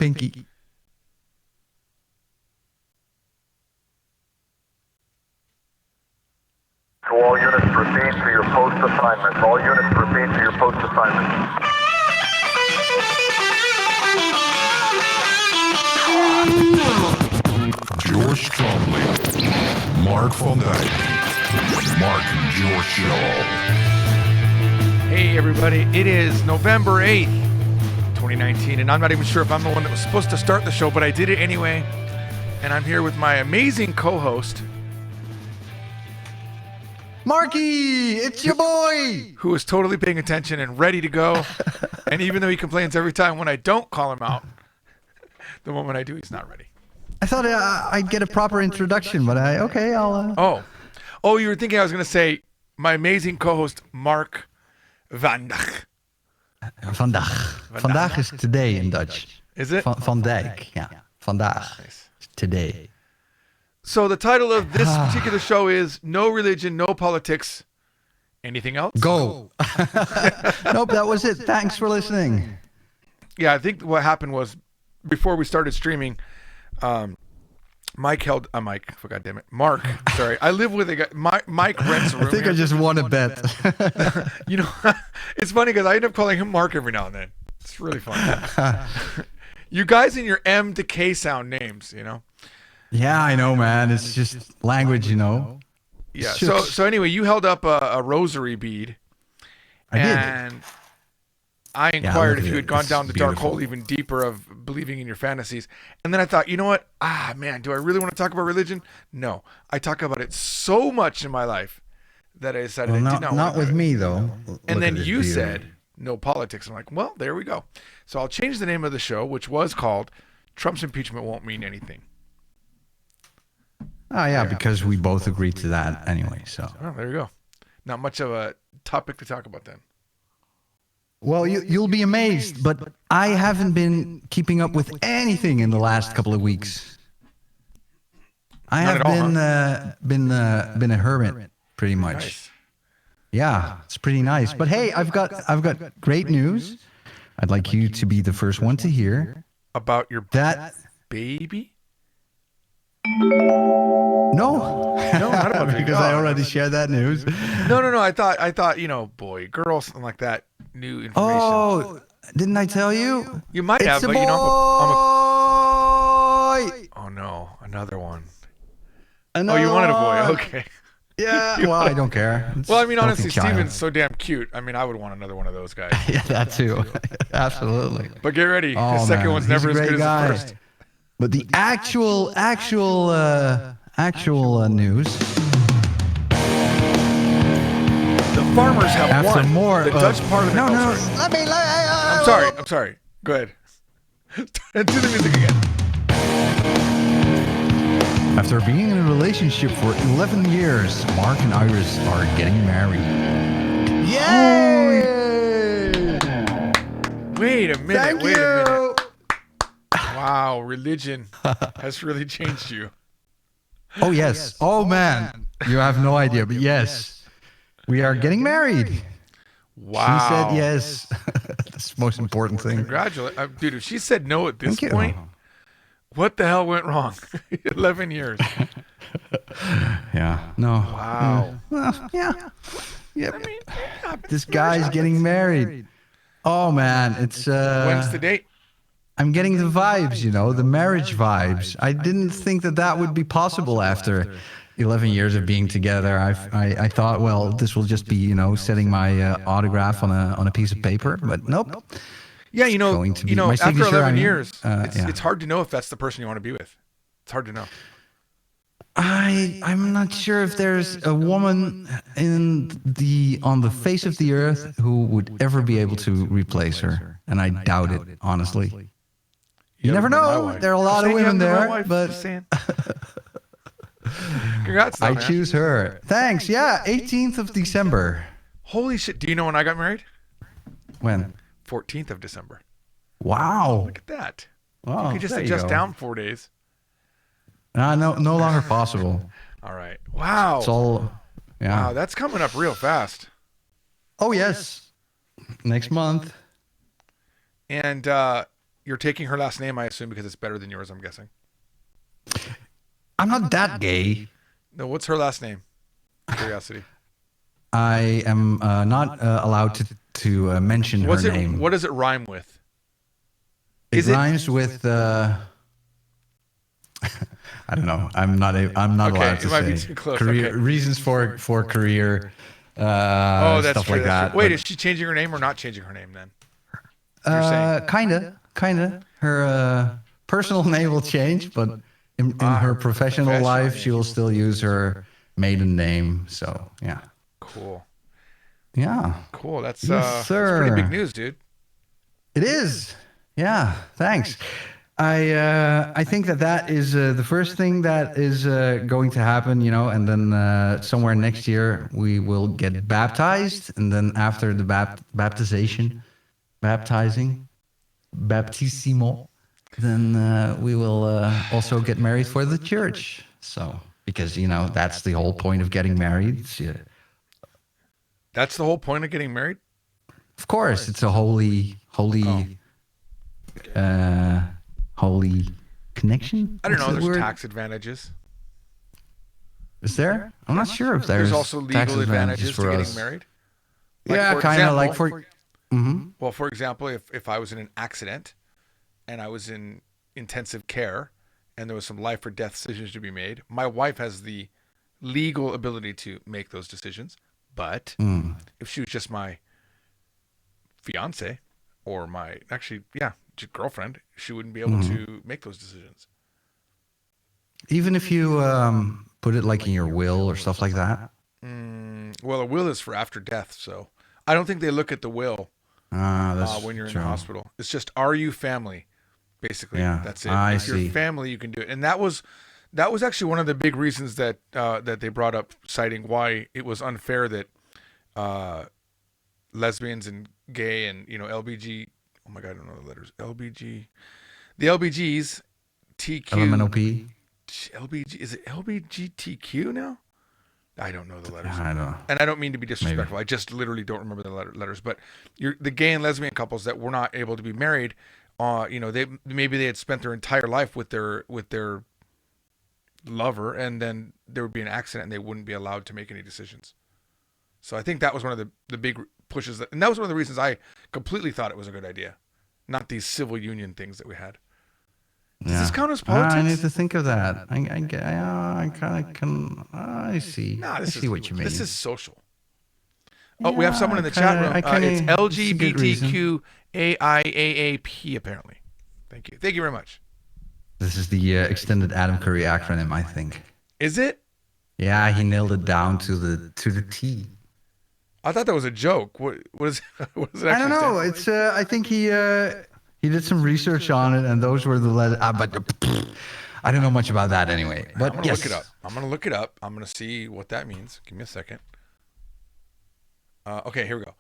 Pinky. To all units, proceed to your post assignments. All units, proceed to your post assignments. George Stromley, Mark van Dijk, Mark and George Show. Hey everybody, it is November 8th, 2019, and I'm not even sure if I'm the one that was supposed to start the show, but I did it anyway, and I'm here with my amazing co-host, Marky, it's your boy. who is totally paying attention and ready to go, and even though he complains every time when I don't call him out, the moment I do, he's not ready. I thought I'd get a proper introduction, but I'll... Oh, you were thinking I was going to say my amazing co-host, Mark van Dijk. Vandaag. Vandaag is today in Dutch. Is it? Van Dijk, yeah. Vandaag. Nice. Today. So the title of this particular show is No Religion, No Politics. Anything else? Go. Nope, that was it. Thanks for listening. Yeah, I think what happened was before we started streaming, Mark, sorry. I live with a guy, Mike rents a room I think here. I just won a bet. You know, it's funny because I end up calling him Mark every now and then. It's really fun. You guys in your M to K sound names, you know? Yeah, I know, man. It's just language, you know. Yeah. So anyway, you held up a rosary bead. I did. And I inquired if you had gone It's down the dark beautiful. hole even deeper of believing in your fantasies. And then I thought, you know what? Man, do I really want to talk about religion? No. I talk about it so much in my life that I decided Well, I did not want not to. with me, though. And then Look at you it, Peter. said, no politics. I'm like, well, there we go. So I'll change the name of the show, which was called Trump's Impeachment Won't Mean Anything. Oh, yeah, because we both agreed to that anyway, so. Oh, there you go. Not much of a topic to talk about then. Well, you'll be amazed, but I haven't been keeping up with anything in the last couple of weeks. I Not have at all, been a hermit, pretty much. Nice. Yeah, it's pretty nice. But hey, I've got great news. I'd like you to be the first one to hear About your that. baby? No, No, not about because I already shared that news. No. I thought, you know, boy, girl, something like that. New information. Oh, didn't I tell you? You might have, It's a but boy. you know, oh no, another one. Oh, you wanted a boy? Okay. Yeah. Well, I don't care. Well, I mean, Don't honestly, think child. Steven's so damn cute. I mean, I would want another one of those guys. Yeah, that too. Absolutely. But get ready, Oh, the second man, one's he's never a as great good guy. as the first. But the actual news. The farmers have After won. more, the Dutch Parliament. No. Oh, sorry. I'm sorry. Go ahead. Do the music again. After being in a relationship for 11 years, Mark and Iris are getting married. Yay! Wait a minute. Thank wait a minute. you. Wow, religion has really changed you. Oh yes. Oh man, you have no idea, but yes, we are getting married. Wow. She said yes. That's the most important thing. Congratulations. Dude, if she said no at this Thank you. point, what the hell went wrong? 11 years. Yeah. No. Wow. Well, yeah. Yeah. I mean, This guy's getting married. Oh man, it's when's the date? I'm getting the vibes, you know, the marriage vibes. I didn't think that would be possible after 11 years of being together. I thought, well, this will just be, you know, setting my autograph on a piece of paper, but nope. Yeah, you know, going to be my after signature, 11 I mean, years, yeah. it's hard to know if that's the person you want to be with. It's hard to know. I'm not sure if there's a woman on the face of the earth who would ever be able to replace her, and I doubt it, honestly. You never know. There are a lot of women there, but congrats, though, I man. choose her. Thanks. Yeah, 18th of December. Holy shit! Do you know when I got married? When? 14th of December. Wow. Look at that. Wow. You could just there adjust go. down 4 days. No longer possible. All right. Wow. It's all. Yeah. Wow, that's coming up real fast. Oh yes. Next month. And You're taking her last name, I assume, because it's better than yours, I'm guessing. I'm not that gay. No, what's her last name? Curiosity. I am not allowed to mention her name. What does it rhyme with? It rhymes with. I don't know. I'm not allowed to it might say. be too close. Career Okay. reasons for career. That's stuff true. like that. Wait, but, is she changing her name or not changing her name then? You're saying. Kinda. Her personal name will change, but in her professional life, she will still use her maiden name. So yeah. Cool. Yeah. Cool. That's Yes, that's pretty big sir. news, dude. It is. Yeah. Thanks. I think that is the first thing that is going to happen, and then somewhere next year we will get baptized, and then after the baptizing, baptissimo, then we will also get married for the church. So because that's the whole point of getting married. That's the whole point of getting married? Of course, it's a holy connection. I don't What's know. the There's word? tax advantages. Is there? I'm not sure if there's also tax legal advantages for to getting us. married. Yeah, for kind of example- like for. Mhm. Well, for example, if I was in an accident and I was in intensive care and there was some life or death decisions to be made, my wife has the legal ability to make those decisions. But if she was just my fiance or just girlfriend, she wouldn't be able to make those decisions. Even if you put it like in your will or stuff like that. Well, a will is for after death, so I don't think they look at the will That's when you're in true. the hospital. It's just, are you family? Basically, Yeah, that's it. I If see. you're family, you can do it. And that was actually one of the big reasons that they brought up, citing why it was unfair that lesbians and gay and LBG. Oh my God, I don't know the letters. LBG, the LBGs, TQ, LMNOP. LBG. Is it LBGTQ now? I don't know the letters. I don't know. And I don't mean to be disrespectful. I just literally don't remember the letters. But the gay and lesbian couples that were not able to be married, they had spent their entire life with their lover, and then there would be an accident and they wouldn't be allowed to make any decisions. So I think that was one of the big pushes, and that was one of the reasons I completely thought it was a good idea, not these civil union things that we had. Does this count as politics? I need to think of that. I kind of can. I see. Nah, I see what you mean. This is social. Oh, we have someone in the chat room. It's LGBTQAIAAP, apparently. Thank you. Thank you very much. This is the extended Adam Curry acronym, I think. Is it? Yeah, he nailed it down to the T. I thought that was a joke. What is what does it I actually don't know. stand for? It's I think he did some research on it, and those were the letters. But I don't know much about that anyway. But I'm gonna yes, look it up. I'm gonna look it up. I'm gonna see what that means. Give me a second. Okay, here we go.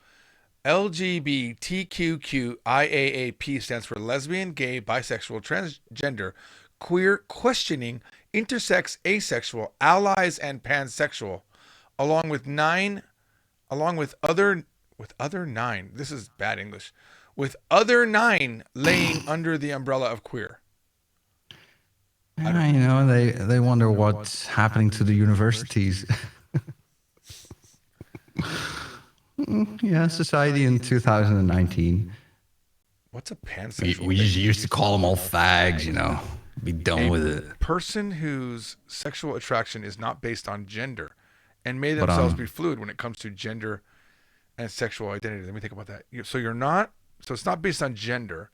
LGBTQIAAP stands for lesbian, gay, bisexual, transgender, queer, questioning, intersex, asexual, allies, and pansexual, along with other 9. This is bad English. With other 9 laying under the umbrella of queer. they wonder what's happening to the universities. Yeah, society in 2019. What's a pansexual? We just used to call them all fags, Be done with it. Person whose sexual attraction is not based on gender and may themselves be fluid when it comes to gender and sexual identity. Let me think about that. So it's not based on gender.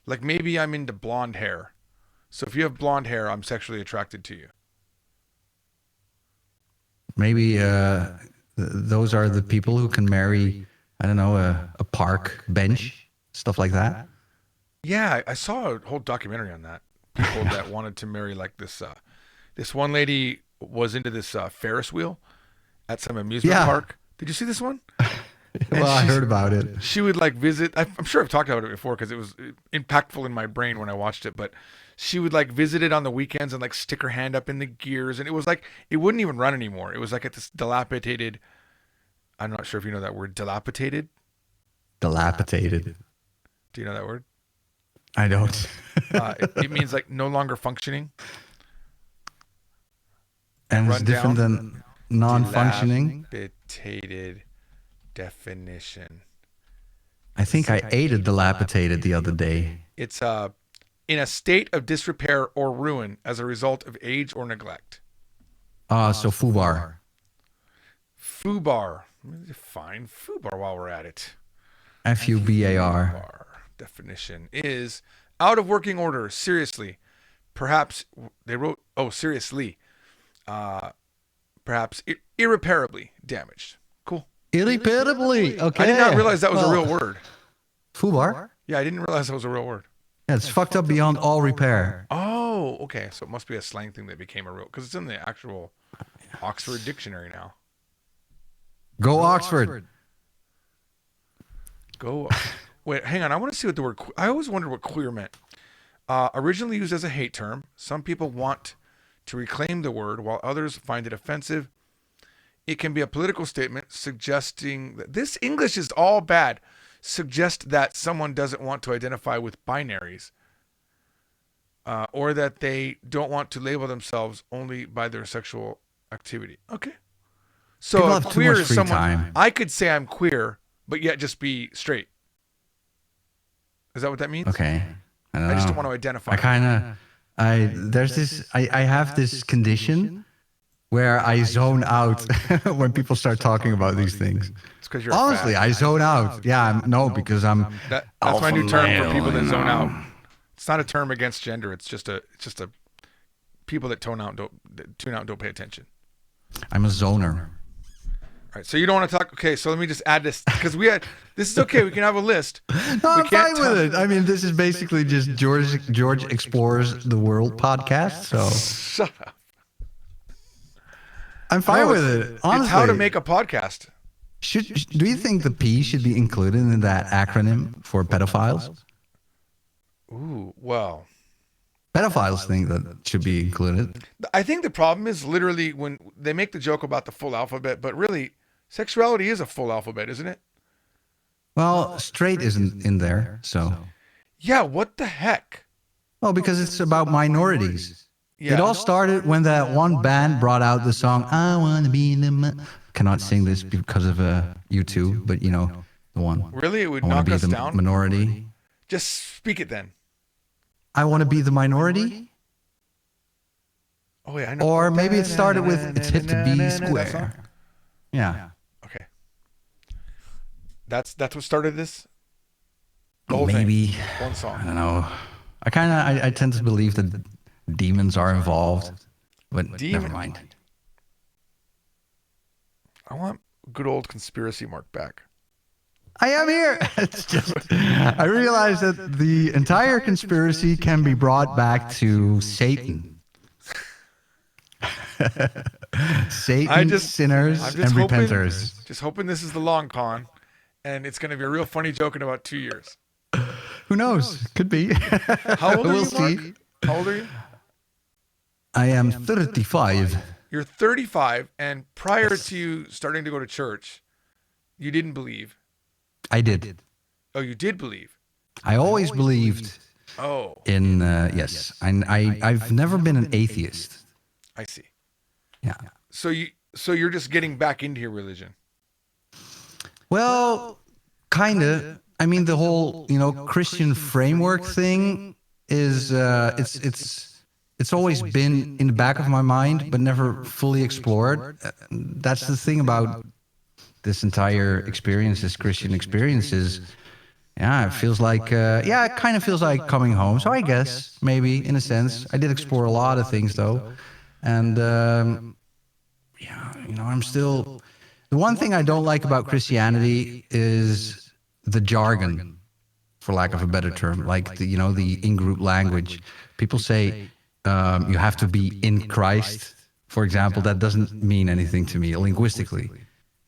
Like maybe I'm into blonde hair. So if you have blonde hair, I'm sexually attracted to you. Maybe those are the people who can marry, I don't know, a park bench, stuff like that. Yeah, I saw a whole documentary on that. People that wanted to marry like this. This one lady was into this Ferris wheel at some amusement park. Did you see this one? Well, I heard about it. She would like visit. I'm sure I've talked about it before because it was impactful in my brain when I watched it. But she would like visit it on the weekends and like stick her hand up in the gears, and it was like it wouldn't even run anymore. It was like at this dilapidated. I'm not sure if you know that word, dilapidated. Dilapidated. Do you know that word? I don't. It means like no longer functioning. And it's Run different down. than non-functioning. Dilapidated definition. I think I ate a dilapidated the other day. It's in a state of disrepair or ruin as a result of age or neglect. So FUBAR. FUBAR. Let me define FUBAR while we're at it. FUBAR. FUBAR definition is out of working order, seriously. Perhaps they wrote, seriously. Perhaps irreparably damaged. Cool. Irreparably. Okay. I did not realize that was a real word. FUBAR? Yeah, I didn't realize that was a real word. Yeah, it's fucked up beyond all repair. Oh, okay. So it must be a slang thing that became a real, because it's in the actual Oxford Dictionary now. Go Oxford. Go. Wait, hang on. I want to see what the word. I always wondered what queer meant. Originally used as a hate term, some people want to reclaim the word, while others find it offensive. It can be a political statement suggesting that this English is all bad. Suggest that someone doesn't want to identify with binaries, or that they don't want to label themselves only by their sexual activity. Okay. So People have too queer much is free someone. time. I could say I'm queer, but yet just be straight. Is that what that means? Okay. I don't know. I just don't want to identify. I have this condition where I zone out when people start talking about these things. It's because you're Honestly, fat. I zone out. Yeah, because I'm. That's alpha my new term for male, people that you zone know. out. It's not a term against gender. It's just a people that tune out and don't pay attention. I'm a zoner. All right, so you don't want to talk. Okay, so let me just add this because this is okay. We can have a list. No, We I'm can't fine with it. I mean, this is basically just George explores the world podcast. So Shut up. I'm fine No, with it. Honestly, it's how to make a podcast. Do you think the P should be included in that acronym for pedophiles? Ooh, well. Pedophiles think that should be included. I think the problem is literally when they make the joke about the full alphabet, but really, sexuality is a full alphabet, isn't it? Well, straight isn't in there, so. Yeah, what the heck? Well, because it's about minorities. Yeah. It all started when that one band brought out the song "I Want to Be the." Cannot sing this because of YouTube, but you know the one. Really? It would I want knock to be us the down? minority. Just speak it then. I want to be the minority. Oh, yeah, I know. Or maybe it started with "It's hip to be That song? square." Yeah. Okay. That's what started this? The whole Maybe. thing. One I song. don't know. I tend to believe that demons are involved, but never mind. I want good old conspiracy Mark back. I am here. It's just I realize that the entire conspiracy can be brought back to Satan. Satan, sinners, I'm and just hoping, repenters. just hoping this is the long con, and it's going to be a real funny joke in about 2 years. Who knows? Could be. How old are We'll you, Mark? see. How old are you? I am 35. You're 35, and prior to you starting to go to church, you didn't believe. I did. Oh, you did believe. I always believed Oh, in, yes. I've never been an atheist. I see. Yeah. So you're just getting back into your religion. Well, kind of. I mean, the whole, Christian framework thing is, it's always been in the back of my mind, but never fully explored. That's the thing about this entire experience, this Christian experience is, it feels like, it kind of feels like coming home. So I guess maybe in a sense, I did explore a lot of things though. And, I'm still, the one thing I don't like about Christianity is the jargon, for lack of a better term, like the in-group language. People say you have to be in Christ, for example. That doesn't mean anything to me linguistically.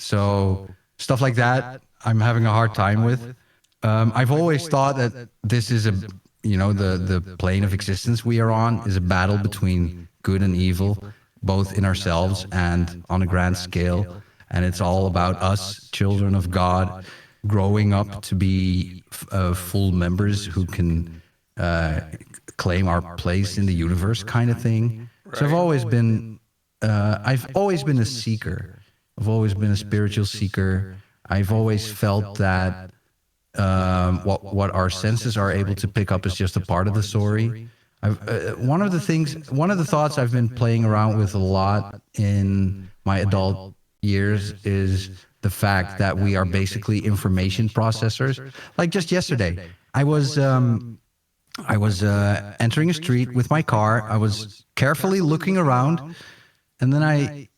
So stuff like that, I'm having a hard time with. I've always thought that this is the plane of existence we are on is a battle between good and evil, both in ourselves and on a grand scale. And it's all about us, children of God, growing up to be full members who can uh, claim our place in the universe, kind of thing. So Right. I've always been a seeker. I've always been a spiritual seeker. I've always felt that what our senses are able to pick up is just a part of the story. One of the thoughts I've been playing around with a lot in my adult years is the fact that we are basically information processors. Like just yesterday, I was entering a street with my car. I was carefully looking around, and then I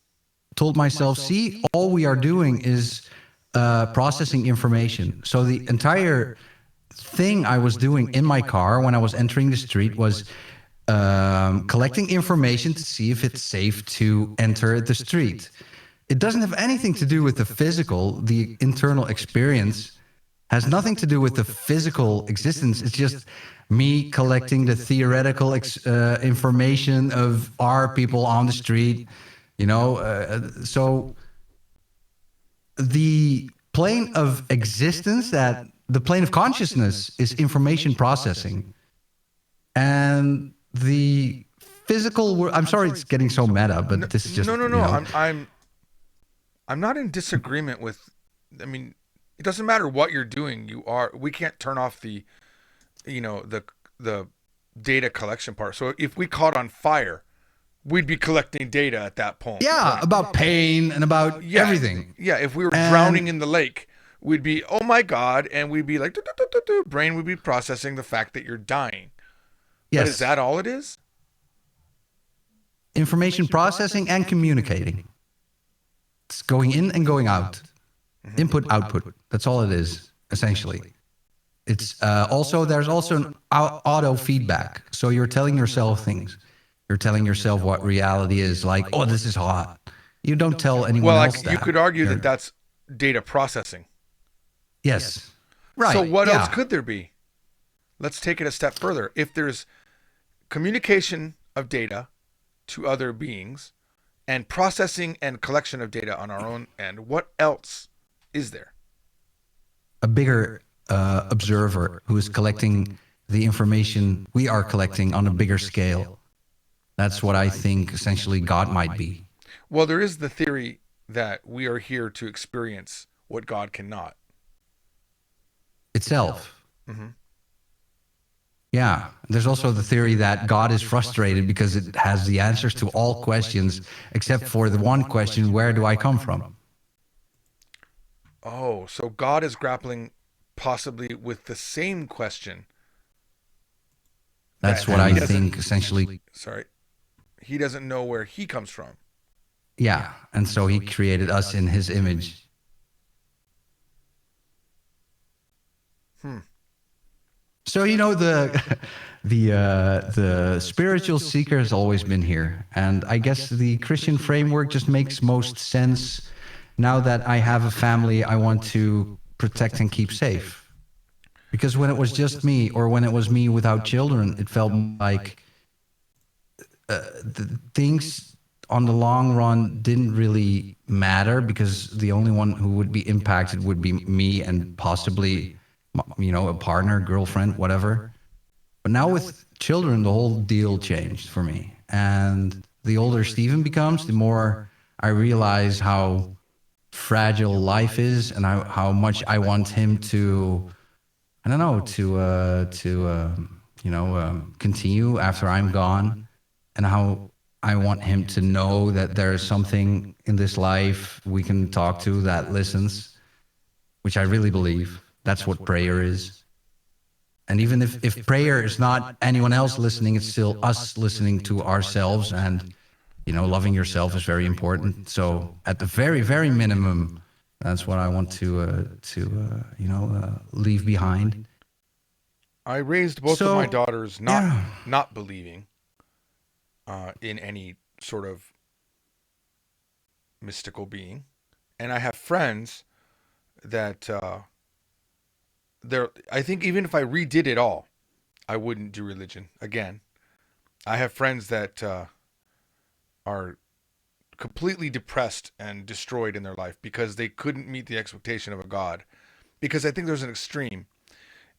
told myself, see, all we are doing is processing information. So the entire thing I was doing in my car when I was entering the street was collecting information to see if it's safe to enter the street. It doesn't have anything to do with the physical, the internal experience has nothing to do with the physical existence. It's just me collecting the theoretical information of our people on the street, so the plane of existence, that the plane of consciousness is information processing, and the physical world. I'm sorry, it's getting so meta, but this is just no. I'm not in disagreement with. I mean, it doesn't matter what you're doing. We can't turn off the data collection part. So if we caught on fire, we'd be collecting data at that point. Yeah, about pain and about everything. Yeah, if we were drowning in the lake, we'd be, oh my God, and we'd be like, brain would be processing the fact that you're dying. Yes. But is that all it is? Information processing and communicating. It's going in and going out. Input, output. That's all it is, essentially. It's there's also an auto feedback. So you're telling yourself things. You're telling yourself what reality is, like, oh, this is hot. You don't tell anyone else that. You could argue that that's data processing. Yes. Right. So what else could there be? Let's take it a step further. If there's communication of data to other beings and processing and collection of data on our own end, what else is there? A bigger observer who is collecting the information we are collecting on a bigger scale. That's what I think essentially God might be. Well, there is the theory that we are here to experience what God cannot. Itself. Mm-hmm. Yeah. There's also the theory that God is frustrated because it has the answers to all questions except for the one question, where do I come from? Oh, so God is grappling possibly with the same question. That's what I think, essentially. Sorry. He doesn't know where he comes from. Yeah, and so he created us in his image. So the spiritual seeker has always been here, and I guess the Christian framework just makes most sense now that I have a family I want to protect and keep safe. Because when it was just me, or when it was me without children, it felt like the things on the long run didn't really matter, because the only one who would be impacted would be me and possibly, a partner, girlfriend, whatever. But now with children, the whole deal changed for me. And the older Steven becomes, the more I realize how fragile life is, and how much I want him to, continue after I'm gone, and how I want him to know that there's something in this life we can talk to that listens, which I really believe. That's what prayer is. And even if prayer is not anyone else listening, it's still us listening to ourselves, and, loving yourself is very important. So at the very, very minimum, that's what I want to leave behind. I raised both of my daughters not believing in any sort of mystical being, and I have friends that I think even if I redid it all, I wouldn't do religion again. I have friends that are completely depressed and destroyed in their life because they couldn't meet the expectation of a God. Because I think there's an extreme.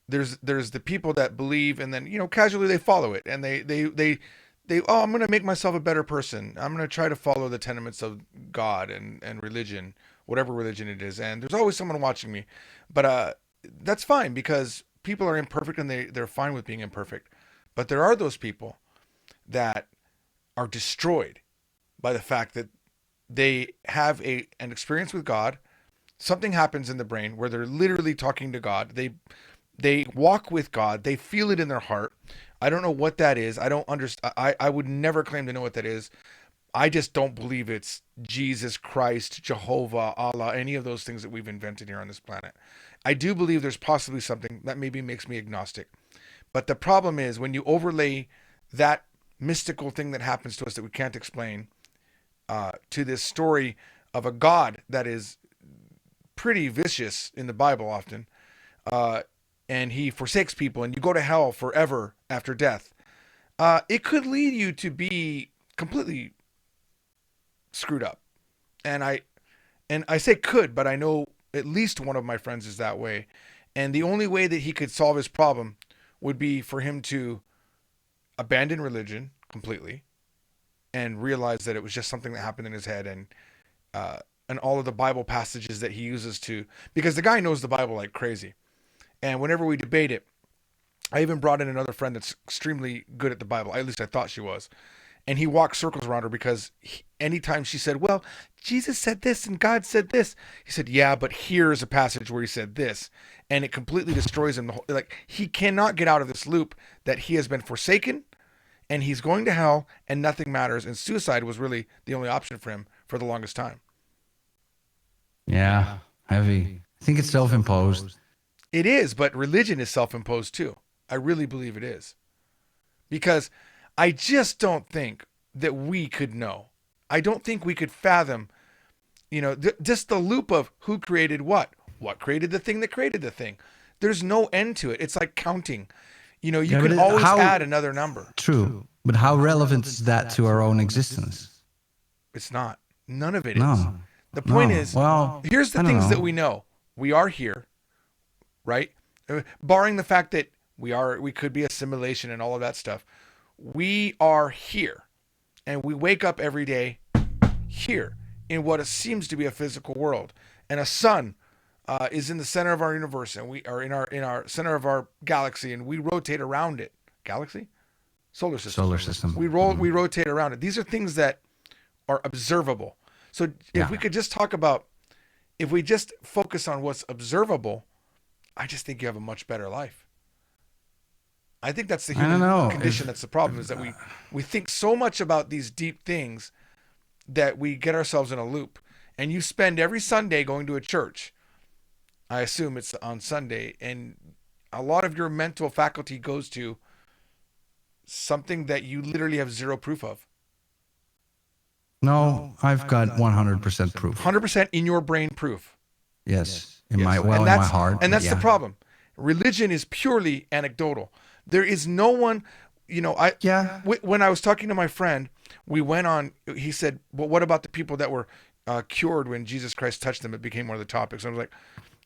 there's the people that believe, and then casually they follow it, and they oh, I'm going to make myself a better person. I'm going to try to follow the tenements of God and religion, whatever religion it is. And there's always someone watching me. But that's fine, because people are imperfect, and they're fine with being imperfect. But there are those people that are destroyed by the fact that they have an experience with God. Something happens in the brain where they're literally talking to God. They walk with God. They feel it in their heart. I don't know what that is. I don't understand. I would never claim to know what that is. I just don't believe it's Jesus Christ, Jehovah, Allah, any of those things that we've invented here on this planet. I do believe there's possibly something that maybe makes me agnostic. But the problem is when you overlay that mystical thing that happens to us that we can't explain to this story of a God that is pretty vicious in the Bible often, and he forsakes people, and you go to hell forever after death, it could lead you to be completely screwed up. And I say could, but I know at least one of my friends is that way. And the only way that he could solve his problem would be for him to abandon religion completely and realize that it was just something that happened in his head, and all of the Bible passages that he uses to, because the guy knows the Bible like crazy. And whenever we debate it, I even brought in another friend that's extremely good at the Bible. At least I thought she was. And he walked circles around her because anytime she said, well, Jesus said this and God said this, he said, yeah, but here's a passage where he said this. And it completely destroys him. Like, he cannot get out of this loop that he has been forsaken and he's going to hell and nothing matters. And suicide was really the only option for him for the longest time. Yeah, heavy. I think it's self-imposed. It is, but religion is self-imposed too. I really believe it is. Because I just don't think that we could know. I don't think we could fathom, just the loop of who created what created the thing that created the thing. There's no end to it. It's like counting. You can always add another number. True. But how relevant is that to our own existence? It's not. None of it is. The point is, here's the things that we know. We are here, right? Barring the fact that we could be a simulation and all of that stuff. We are here, and we wake up every day here in what seems to be a physical world. And a sun is in the center of our universe, and we are in our center of our galaxy, and we rotate around it. Galaxy? Solar system. We rotate around it. These are things that are observable. So if we could just talk about, if we just focus on what's observable, I just think you have a much better life. I think that's the human condition. That's the problem, is that we think so much about these deep things that we get ourselves in a loop. And you spend every Sunday going to a church. I assume it's on Sunday. And a lot of your mental faculty goes to something that you literally have zero proof of. No, I've got 100% proof. 100% in your brain proof. Yes. In my heart. And that's the problem. Religion is purely anecdotal. There is no one, when I was talking to my friend, we went on, he said, well, what about the people that were cured when Jesus Christ touched them? It became one of the topics. And I was like,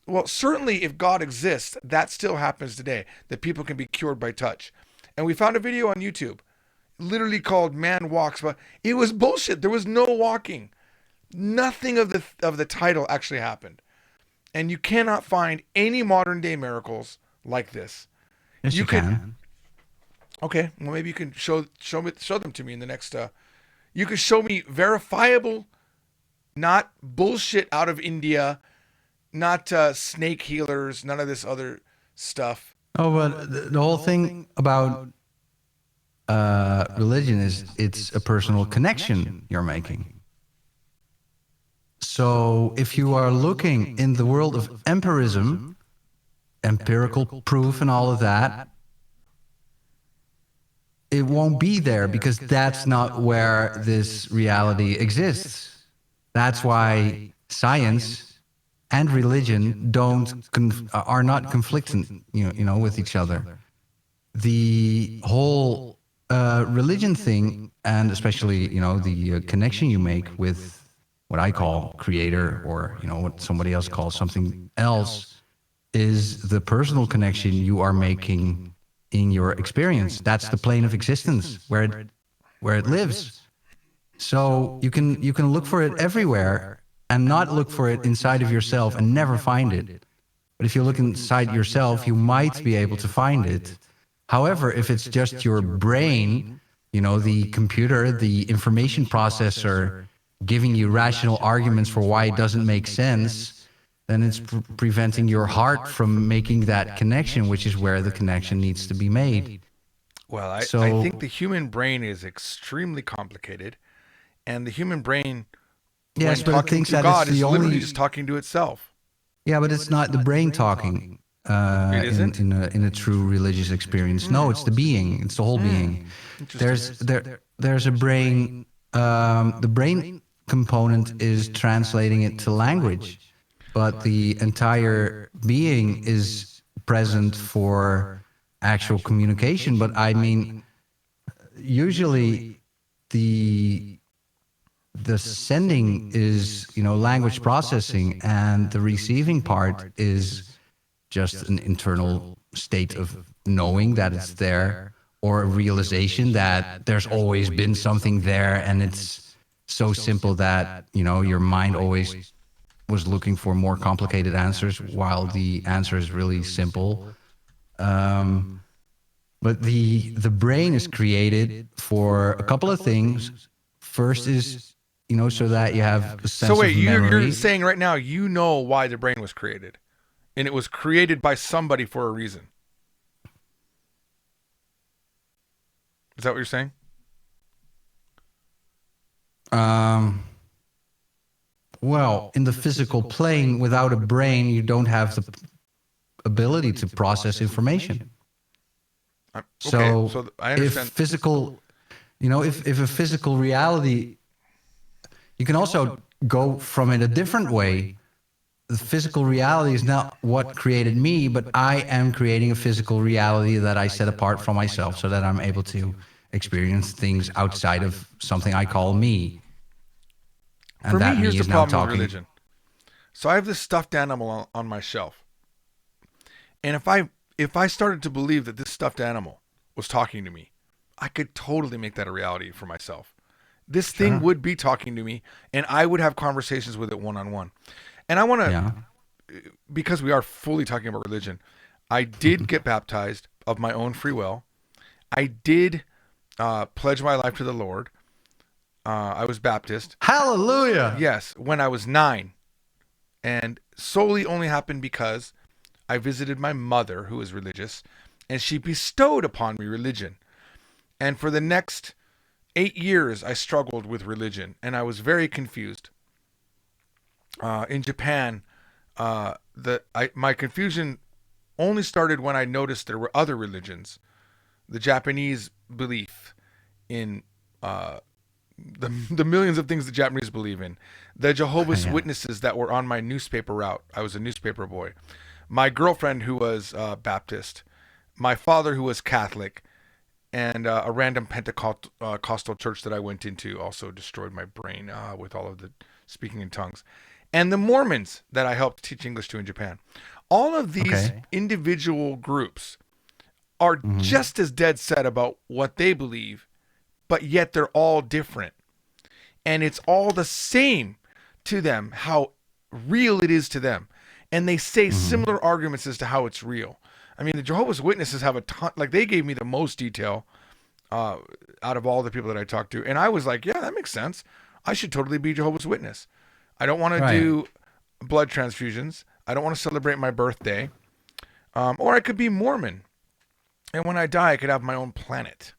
well, certainly if God exists, that still happens today, that people can be cured by touch. And we found a video on YouTube, literally called Man Walks, but it was bullshit. There was no walking. Nothing of the title actually happened. And you cannot find any modern day miracles like this. Yes, you can. Okay, well maybe you can show them to me in the next. You can show me verifiable, not bullshit out of India, not snake healers, none of this other stuff. Oh, but the whole thing about religion is it's a personal connection you're making. So if you are looking in the world of empirism, empirical proof and all of that, it won't be there because that's not where this reality exists. That's why science and religion are not conflicting, with each other. The whole religion thing, and especially the connection you make with what I call creator, or what somebody else calls something else, is the personal connection you are making in your experience. That's the plane of existence where it lives. So you can look for it everywhere and not look for it inside of yourself and never find it. But if you look inside yourself, you might be able to find it. However, if it's just your brain, the computer, the information processor giving you rational arguments for why it doesn't make sense, then it's preventing your heart from making that connection, which is where the connection needs to be made. Well, I think the human brain is extremely complicated, and the human brain, yes, when but it talking thinks to that God, it's is the literally only. just talking to itself. Yeah, but it's not the brain talking It isn't? in a true religious experience. No, it's the being. It's the whole being. There's a brain. The brain component is translating it to language, but the entire being is present for actual communication. But I mean, usually the sending is language processing, and the receiving part is just an internal state of knowing that it's there, or a realization that there's always been something there, and it's so simple that your mind always was looking for more complicated answers while the answer is really simple. But the brain is created for a couple of things. First is so that you have a sense So wait, of memory. you're saying right now you know why the brain was created, and it was created by somebody for a reason. Is that what you're saying? Well, in the physical plane, without a brain, you don't have the ability to process information. Okay, So I if understand. physical, if a physical reality, you can also go from it a different way. The physical reality is not what created me, but I am creating a physical reality that I set apart from myself so that I'm able to experience things outside of something I call me. And For me, that here's me the is now problem with talking. religion. So I have this stuffed animal on my shelf, and if I started to believe that this stuffed animal was talking to me, I could totally make that a reality for myself. This thing would be talking to me, and I would have conversations with it one-on-one. And I want to, Yeah. because we are fully talking about religion, I did get baptized of my own free will. I did pledge my life to the Lord. I was Baptist. Hallelujah. Yes, when I was 9. And solely only happened because I visited my mother, who is religious, and she bestowed upon me religion. And for the next 8 years, I struggled with religion, and I was very confused. In Japan, my confusion only started when I noticed there were other religions. The Japanese belief in the millions of things the Japanese believe in. The Jehovah's Witnesses that were on my newspaper route. I was a newspaper boy. My girlfriend, who was Baptist. My father, who was Catholic. And a random Pentecostal church that I went into also destroyed my brain with all of the speaking in tongues. And the Mormons that I helped teach English to in Japan. All of these individual groups are just as dead set about what they believe, but yet they're all different. And it's all the same to them, how real it is to them. And they say similar arguments as to how it's real. I mean, the Jehovah's Witnesses have a ton, like they gave me the most detail out of all the people that I talked to. And I was like, yeah, that makes sense. I should totally be Jehovah's Witness. I don't want to do blood transfusions. I don't want to celebrate my birthday. Or I could be Mormon. And when I die, I could have my own planet.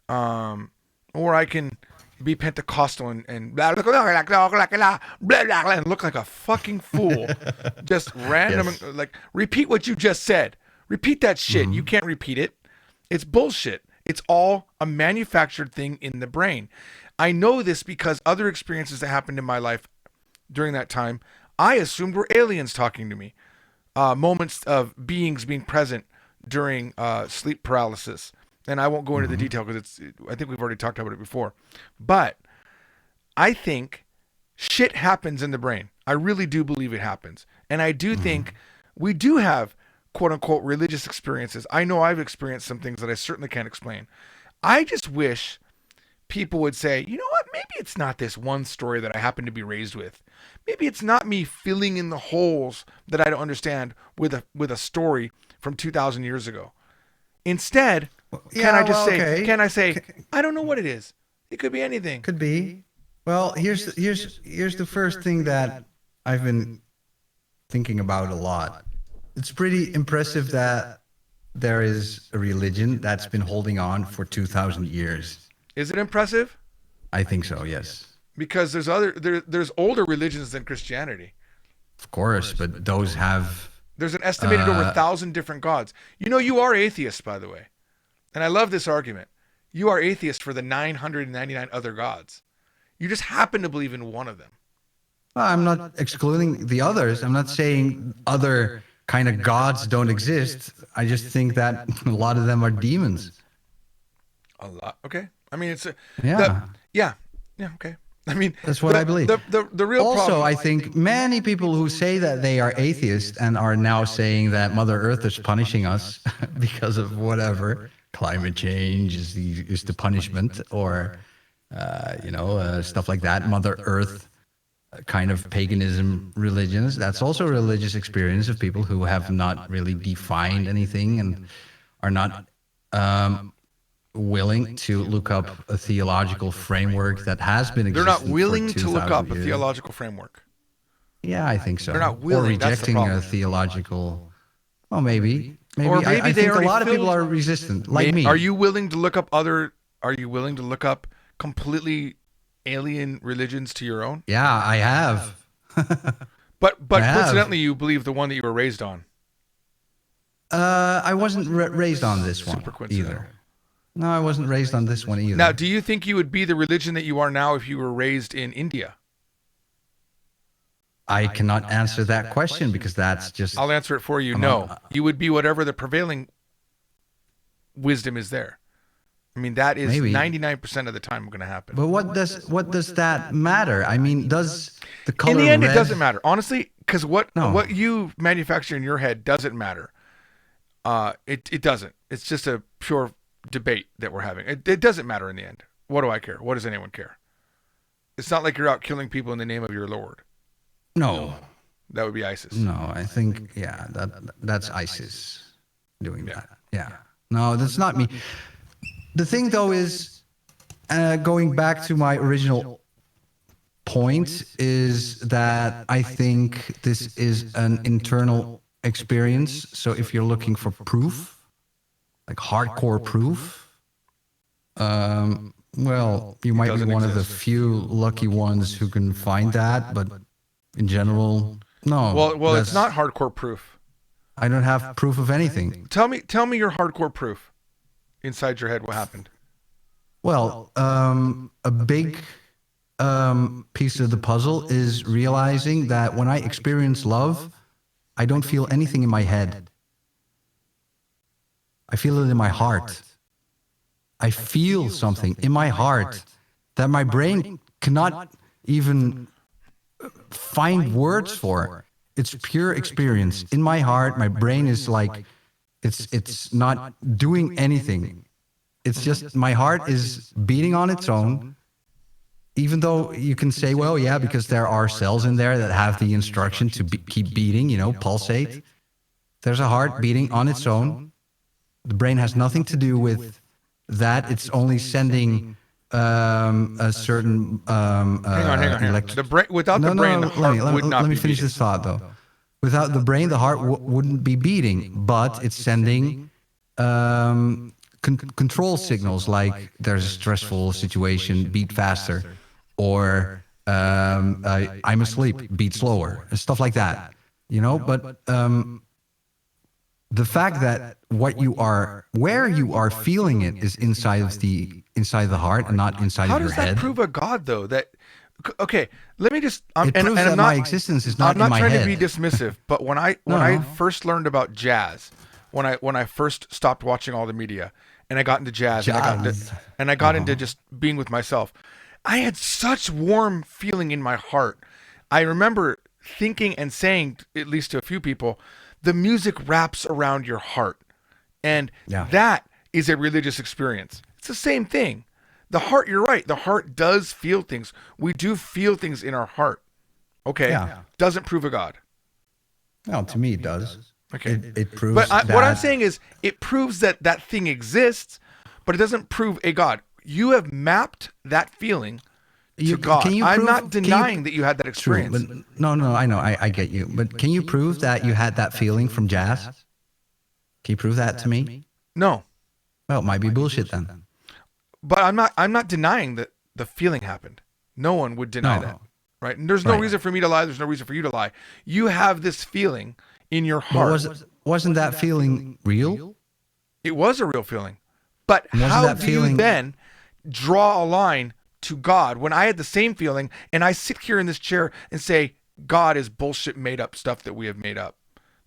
Or I can be Pentecostal and blah, blah, blah, blah, blah, blah, blah, blah, and look like a fucking fool. Just random, like, repeat what you just said. Repeat that shit. You can't repeat it. It's bullshit. It's all a manufactured thing in the brain. I know this because other experiences that happened in my life during that time, I assumed were aliens talking to me. Moments of beings being present during sleep paralysis. And I won't go into the detail because I think we've already talked about it before. But I think shit happens in the brain. I really do believe it happens. And I do think we do have quote unquote religious experiences. I know I've experienced some things that I certainly can't explain. I just wish people would say, you know what, maybe it's not this one story that I happen to be raised with. Maybe it's not me filling in the holes that I don't understand with a story from 2,000 years ago. Instead, can I say, I don't know what it is. It could be anything. Could be. Well, here's the first thing that I've been thinking about a lot. It's pretty impressive that there is a religion that's been holding on for 2,000 years. Is it impressive? I think so, yes. Because there's older religions than Christianity. Of course, but those have... There's an estimated over 1,000 different gods. You know, you are atheist, by the way. And I love this argument. You are atheist for the 999 other gods. You just happen to believe in one of them. Well, I'm not excluding the others. I'm not saying other kind of gods don't exist. I just think that a lot of them are demons. A lot. Okay. I mean, it's Yeah. Okay. I mean, that's what I believe. The real also, problem, I think many people who say that they are atheists and are now saying that Mother Earth is punishing us because of whatever climate change is the punishment, or stuff like that. Mother Earth kind of paganism religions. That's also a religious experience of people who have not really defined anything and are not willing to look up a theological framework that has been existing. They're not willing to look up a years. theological framework. Yeah, I think so. They're not willing. Or rejecting that's the a theological. Well, maybe. Or maybe I they think a already lot of people filled- are resistant, like me. Are you willing to look up Are you willing to look up completely alien religions to your own? Yeah, I have. But I have. coincidentally, you believe the one that you were raised on. I wasn't raised on this one Super coincidental. either. No, I wasn't raised on this one either. Now, do you think you would be the religion that you are now if you were raised in India? I cannot answer that question because that's just... I'll answer it for you. No. You would be whatever the prevailing wisdom is there. I mean, that is Maybe. 99% of the time going to happen. But what does that matter? I mean, does the color In the end, red... it doesn't matter. Honestly, because what No. you manufacture in your head doesn't matter. It doesn't. It's just a pure debate that we're having. It doesn't matter in the end. What do I care? What does anyone care? It's not like you're out killing people in the name of your Lord. No. That would be ISIS. No, I think, that's ISIS doing that. Yeah. No, that's not me. The thing, though, is, going back to my original point, is that I think this is an internal experience. So if you're looking for proof, like hardcore proof, well, you might be doesn't one of the exist. few lucky ones who can find that, but in general, no. Well, it's that's- not hardcore proof. I don't have proof of anything. Tell me your hardcore proof. Inside your head, what happened? Well, a big piece of the puzzle is realizing that when I experience love, I don't feel anything in my head. I feel it in my heart. I feel something in my heart that my brain cannot even find words for. It's pure experience. In my heart, my brain is like, it's not doing anything. It's just my heart is beating on its own. Even though you can say, well, yeah, because there are cells in there that have the instruction to keep beating, pulsate. There's a heart beating on its own. The brain has nothing to do with that. It's only sending a certain Hang on. The brain, without the brain, the heart would not let me be finish beating. this thought, though. Without the brain, the heart wouldn't be beating, but it's sending control signals like there's a stressful situation, beat faster, or I'm asleep, beat slower, and stuff like that. But the fact that where you are feeling it is inside the heart and not inside How of your does that head. prove a God, though? Okay, let me just. It proves that my existence is not I'm not in my trying head. to be dismissive, but when I first learned about jazz, when I first stopped watching all the media, and I got into jazz. And I got into just being with myself, I had such warm feeling in my heart. I remember thinking and saying, at least to a few people, the music wraps around your heart. And that is a religious experience. It's the same thing. The heart, you're right. The heart does feel things. We do feel things in our heart. Okay. Yeah. Doesn't prove a God. Well, to me, it does. Okay. It proves But that. what I'm saying is it proves that that thing exists, but it doesn't prove a God. You have mapped that feeling to God. I'm not denying that you had that experience. True, but no, I know. I get you. But can you prove that you had that feeling from jazz? Can you prove that to me? No. Well, it might be bullshit then. But I'm not denying that the feeling happened. No one would deny that. Right? And there's no reason for me to lie. There's no reason for you to lie. You have this feeling in your heart. Wasn't that feeling real? It was a real feeling. But how do you then draw a line to God when I had the same feeling and I sit here in this chair and say, God is bullshit made up stuff that we have made up?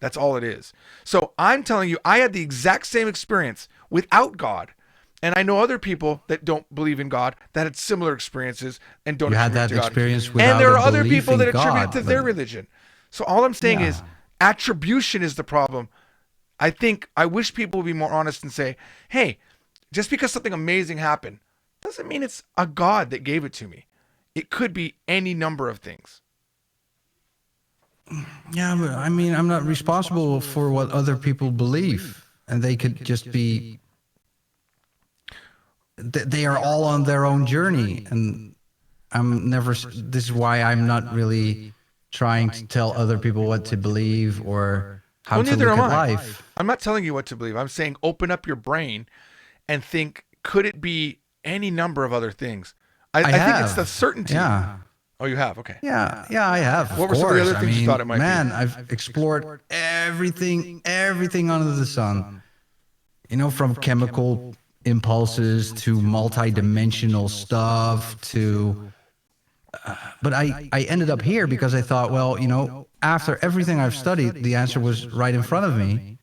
That's all it is. So I'm telling you, I had the exact same experience without God. And I know other people that don't believe in God that had similar experiences and don't attribute to God. Experience without and there are other belief people in that attribute God, it to their religion. So all I'm saying is attribution is the problem. I wish people would be more honest and say, hey, just because something amazing happened doesn't mean it's a God that gave it to me. It could be any number of things. Yeah, but I mean, I'm not responsible for what other people believe. And they could just be... They are all on their own journey. And this is why I'm not really trying to tell other people what to believe or how to look at life. I'm not telling you what to believe. I'm saying open up your brain and think, could it be any number of other things? I think it's the certainty. Yeah. Oh, you have? Okay. Yeah, I have. What were some of the other things you thought it might be? Man, I've explored everything under the sun. You know, from chemical impulses to multi-dimensional stuff to... but I ended up here because I thought, well, you know, after everything I've studied, the answer was right in front of me.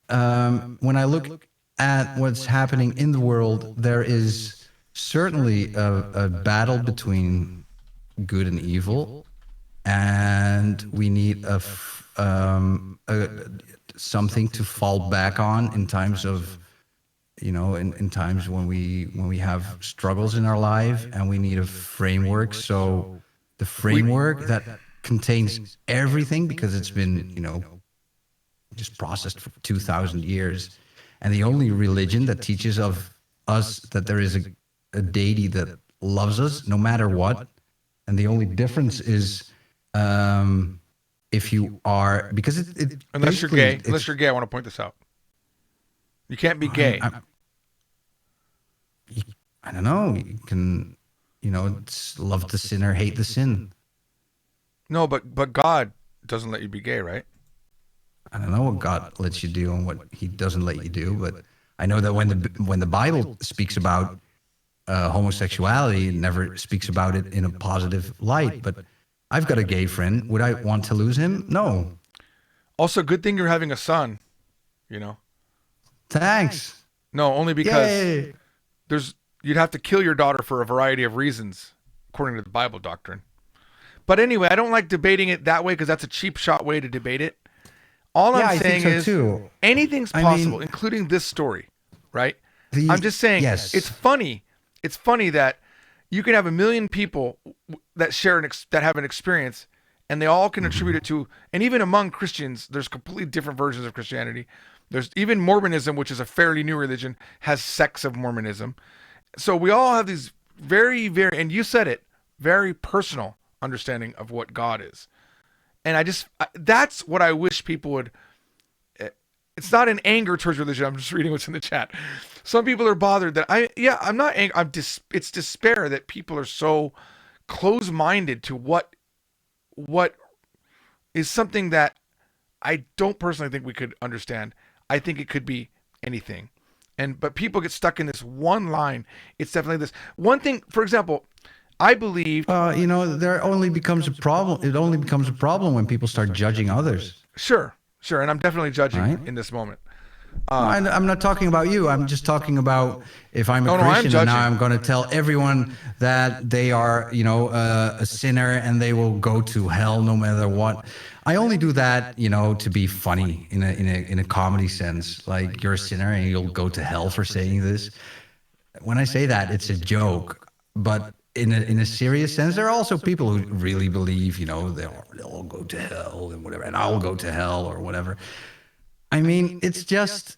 When I look at what's happening in the world, there is certainly a battle between good and evil, and we need something to fall back on in times of, you know, in times when we have struggles in our life, and we need a framework. So the framework that contains everything, because it's been, you know, just processed for 2,000 years, and the only religion that teaches of us that there is a deity that loves us no matter what, and the only difference is if you are, because it unless you're gay. Unless you're gay, I want to point this out. You can't be gay. I don't know. You can, you know, it's love the sinner, hate the sin. No, but God doesn't let you be gay, right? I don't know what God lets you do and what He doesn't let you do, but I know that when the Bible speaks about homosexuality, it never speaks about it in a positive light. But I've got a gay friend. Would I want to lose him? No. Also, good thing you're having a son. You know. Thanks. No, only because Yay. you'd have to kill your daughter for a variety of reasons, according to the Bible doctrine. But anyway, I don't like debating it that way because that's a cheap shot way to debate it. All I'm saying is anything's possible, including this story, right? I'm just saying it's funny. It's funny that you can have 1 million people that share that have an experience, and they all can attribute it to, and even among Christians, there's completely different versions of Christianity. There's even Mormonism, which is a fairly new religion, has sects of Mormonism. So we all have these very, very, and you said it, very personal understanding of what God is. And that's what I wish people would. It's not an anger towards religion. I'm just reading what's in the chat. Some people are bothered that I'm not angry. It's despair that people are so close-minded to what is something that I don't personally think we could understand. I think it could be anything. But people get stuck in this one line. It's definitely this one thing. For example, I believe. You know, there only becomes a problem. It only becomes a problem when people start judging others. Sure. And I'm definitely judging in this moment. I'm not talking about you. I'm just talking about if I'm a Christian and now I'm going to tell everyone that they are, you know, a sinner and they will go to hell no matter what. I only do that, to be funny in a comedy sense. Like, you're a sinner and you'll go to hell for saying this. When I say that, it's a joke, but in a serious sense, there are also people who really believe, they'll go to hell and whatever, and I'll go to hell or whatever. I mean, it's just,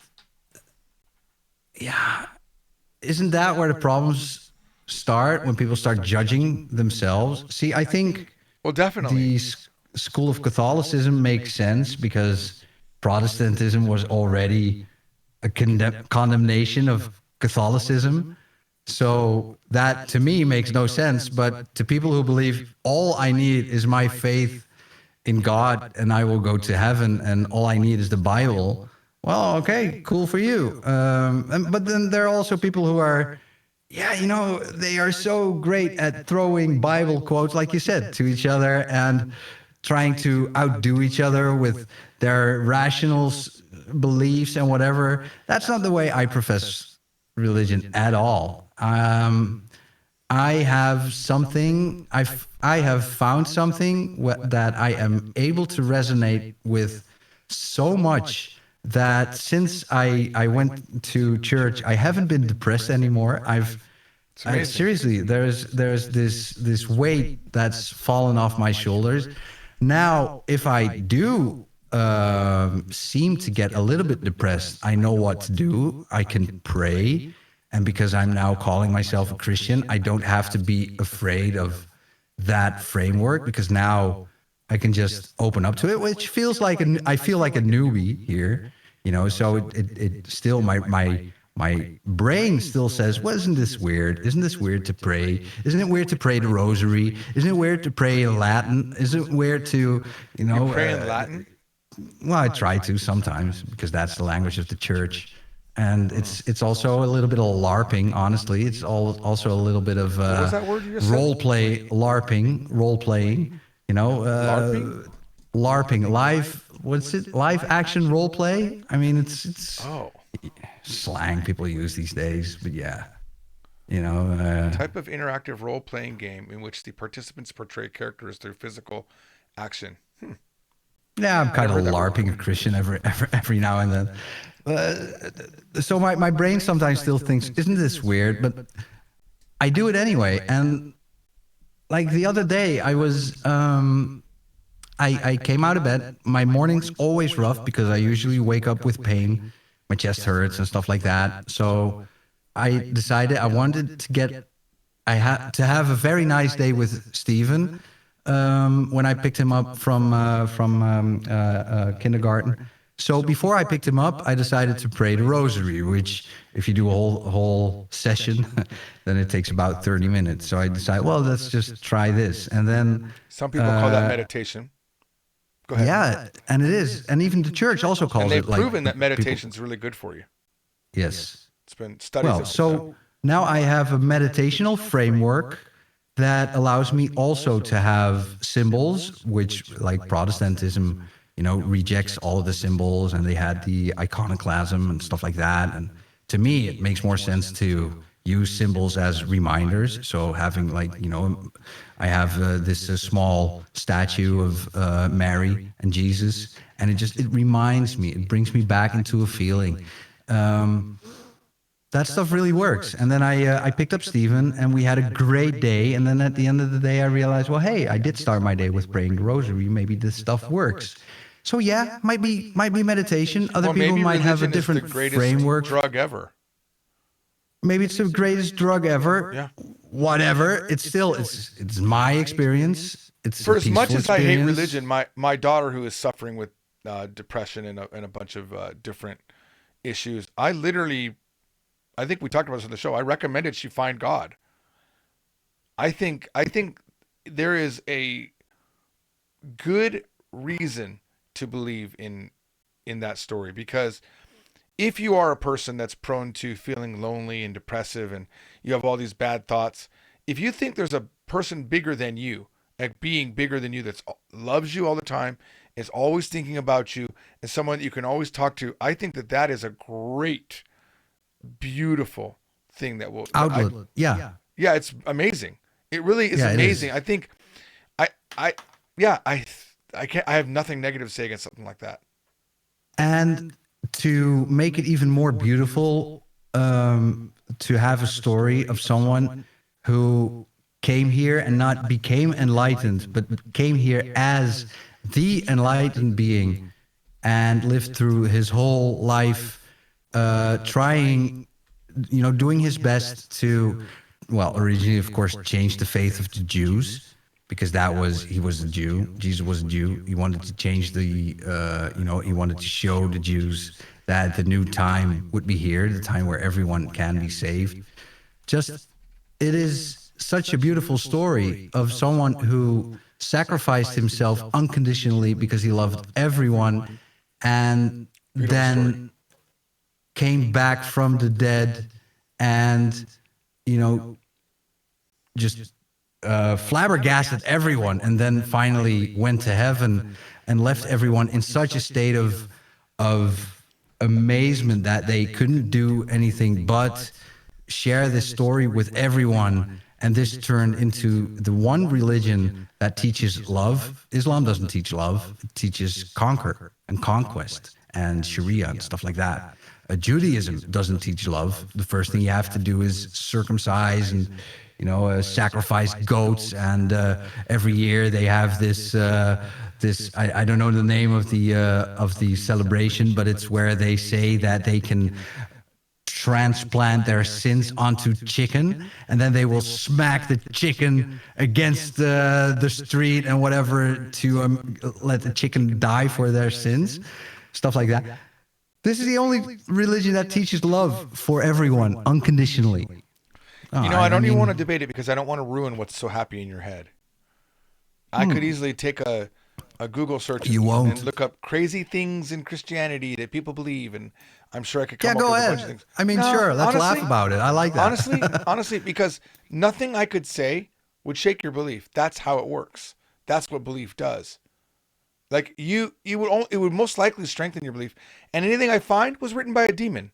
yeah. Isn't that where the problems start, when people start judging themselves? See, I think Well, definitely. the school of Catholicism makes sense because Protestantism was already a condemnation of Catholicism. So that to me makes no sense. But to people who believe all I need is my faith in God and I will go to heaven and all I need is the Bible, well, okay, cool for you. But then there are also people who are, they are so great at throwing Bible quotes, like you said, to each other and trying to outdo each other with their rational beliefs and whatever. That's not the way I profess religion at all. I have something, I have found something that I am able to resonate with so much that since I went to church, I haven't been depressed anymore. Seriously, there's this weight that's fallen off my shoulders. Now, if I do seem to get a little bit depressed, I know what to do. I can pray. And because I'm now calling myself a Christian, I don't have to be afraid of that framework because now I can just open up to it, which feels like I feel like a newbie here, so it still, my brain still says, well, isn't this weird? Isn't this weird to pray? Isn't it weird to pray the rosary? Isn't it weird to pray in Latin? Isn't it weird to, You pray in Latin? Well, I try to sometimes because that's the language of the church. And it's also a little bit of LARPing, honestly. It's also a little bit of What was that word you just said? role playing, LARPing? LARPing, live action role play. I mean, it's slang people use these days, but yeah, Type of interactive role-playing game in which the participants portray characters through physical action. Yeah, I'm kind of LARPing a Christian every now and then. So my brain sometimes still thinks, isn't this weird? But I do it anyway. And like the other day, I was, I came out of bed. My morning's always rough because I usually wake up with pain. My chest hurts and stuff like that. So I decided I wanted I had to have a very nice day with Steven when I picked him up from kindergarten. So before I picked him up, I decided to pray the rosary, which if you do a whole session, then it takes about 30 minutes. So I decided, well, let's just try this. And then some people call that meditation. Go ahead. Yeah, and it is. And even the church also calls and it. They've proven that meditation's really good for you. Yes. It's been studies. So now I have a meditational framework that allows me also to have symbols, which like Protestantism, rejects all of the symbols, and they had the iconoclasm and stuff like that. And to me, it makes more sense to use symbols as reminders. So having I have this small statue of Mary and Jesus, and it reminds me, it brings me back into a feeling. That stuff really works. And then I picked up Steven and we had a great day. And then at the end of the day, I realized, well, hey, I did start my day with praying the rosary. Maybe this stuff works. So yeah, might be meditation. Other people might have a different framework. Drug ever. Maybe it's the greatest drug ever. Yeah. Whatever. It's my experience. It's for a as much peaceful as I hate experience. religion, my daughter who is suffering with depression and a bunch of different issues, I think we talked about this on the show. I recommended she find God. I think there is a good reason to believe in that story, because if you are a person that's prone to feeling lonely and depressive and you have all these bad thoughts, if you think there's a person bigger than you, a being bigger than you that loves you all the time, is always thinking about you, and someone that you can always talk to, I think that is a great, beautiful thing that will Outlet. Yeah, it's amazing. It really is amazing. I think I have nothing negative to say against something like that. And to make it even more beautiful, to have a story of someone who came here and not became enlightened, but came here as the enlightened being and lived through his whole life trying, doing his best to, well, originally, of course, change the faith of the Jews, because he was a Jew. Jesus was a Jew. He wanted to change he wanted to show the Jews that the new time would be here, the time where everyone can be saved. It is such a beautiful story of someone who sacrificed himself unconditionally because he loved everyone, and then came back from the dead and, just flabbergasted everyone, and then finally went to heaven and left everyone in such a state of amazement that they couldn't do anything but share this story with everyone. And this turned into the one religion that teaches love. Islam doesn't teach love. It teaches conquer and conquest and Sharia and stuff like that. Judaism doesn't teach love. The first thing you have to do is circumcise and, sacrifice goats. And every year they have this, I don't know the name of the celebration, but it's where they say that they can transplant their sins onto chicken, and then they will smack the chicken against the street and whatever to let the chicken die for their sins, stuff like that. This is the only religion that teaches love for everyone unconditionally. I don't even want to debate it because I don't want to ruin what's so happy in your head. I could easily take a Google search and look up crazy things in Christianity that people believe, and I'm sure I could come up with a bunch of things. I mean, sure, let's laugh about it. I like that. Honestly, because nothing I could say would shake your belief. That's how it works. That's what belief does. Like it would most likely strengthen your belief. And anything I find was written by a demon.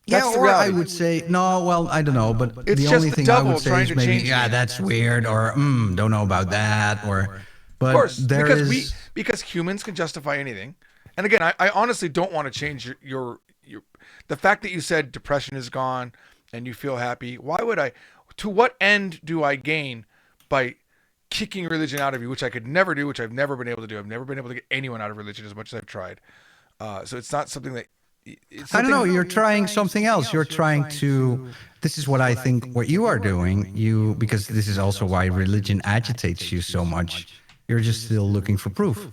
That's or I would say, no, well, I don't know, but it's the only thing I would say is maybe, that's weird, or don't know about that, or, but of course, there because humans can justify anything. And again, I honestly don't want to change your the fact that you said depression is gone and you feel happy. Why would I? To what end do I gain by kicking religion out of you, which I could never do, which I've never been able to do. I've never been able to get anyone out of religion as much as I've tried. So it's not something that... I don't know. You're trying something else. You're trying to... This is what I think what you are doing. Because this is also why religion agitates you so much. You're just still looking for proof.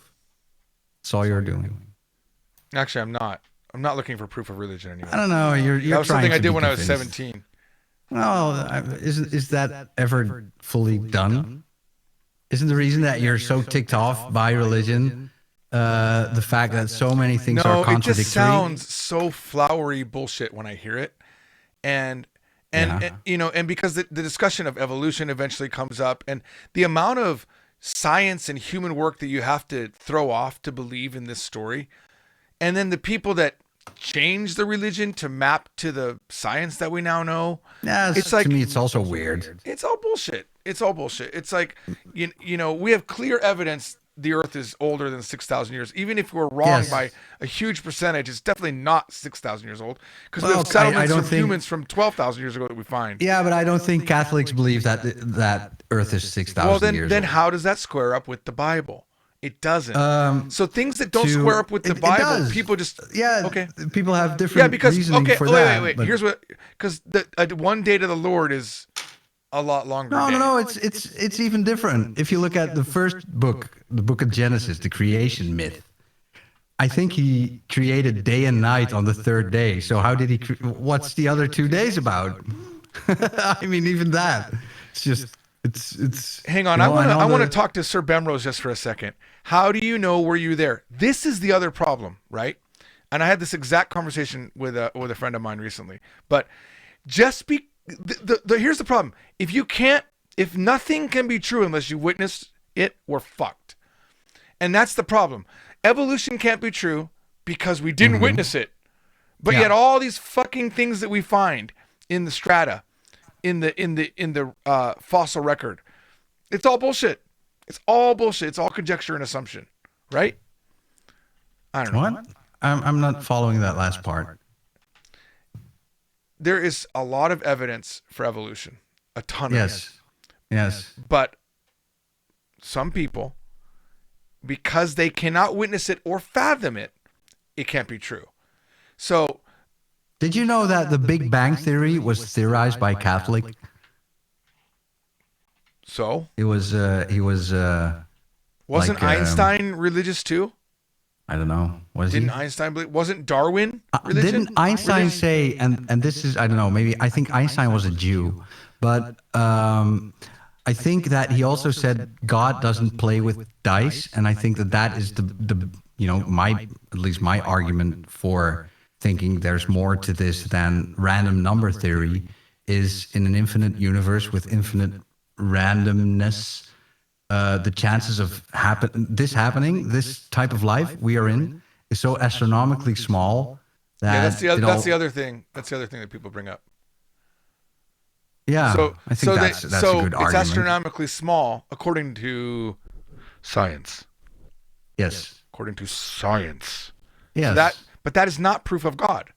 That's all you're doing. Actually, I'm not. I'm not looking for proof of religion anymore. I don't know. You're that was trying something I did to when convinced. I was 17. Well, is that ever fully done? Isn't the reason that you're so ticked off by religion the fact that so many things are contradictory? It just sounds so flowery bullshit when I hear it, and because the discussion of evolution eventually comes up, and the amount of science and human work that you have to throw off to believe in this story, and then the people that change the religion to map to the science that we now know. Yeah, it's like, to me, it's also weird. It's all bullshit. It's all bullshit. It's like, we have clear evidence the Earth is older than 6,000 years. Even if we're wrong by a huge percentage, it's definitely not 6,000 years old, because we have settlements from humans from 12,000 years ago that we find. Yeah, but I don't think Catholics believe that Earth is 6,000 years old. Then how does that square up with the Bible? It doesn't. So things that don't square up with the Bible, people just... Yeah, okay. People have different reasoning for that. Wait. Here's what... Because the one day to the Lord is a lot longer. No. It's even different. If you look at the first book, the book of Genesis, the creation myth, I think he created day and night on the third day. So how did he... What's the other 2 days about? I mean, even that. It's just... It's hang on. I want to talk to Sir Bemrose just for a second. How do you know were you there? This is the other problem, right? And I had this exact conversation with a friend of mine recently. But just here's the problem. If nothing can be true unless you witness it, we're fucked. And that's the problem. Evolution can't be true because we didn't witness it. But yet all these fucking things that we find in the strata, in the fossil record, it's all bullshit. It's all bullshit. It's all conjecture and assumption, right? I don't know. What? I'm not following that last part. There is a lot of evidence for evolution, a ton of it. Yes. But some people, because they cannot witness it or fathom it, it can't be true. So, Did you know that the Big Bang Theory was theorized by a Catholic? so He was wasn't like, Einstein religious too? I don't know. Was Didn't he? Einstein believe? Wasn't Darwin religion? Didn't Einstein say, and this is, I don't know, maybe I think Einstein was a Jew, but I think that he also said God doesn't play with dice, and I think that is the at least my argument for thinking there's more to this than random number theory is in an infinite universe with infinite randomness. The chances of happening, this type of life we are in, is so astronomically small that Yeah, that's the other thing. That's the other thing that people bring up. Yeah, So, I think that's a good it's argument. astronomically small according to science. Yes. According to science. Yes. But that is not proof of God.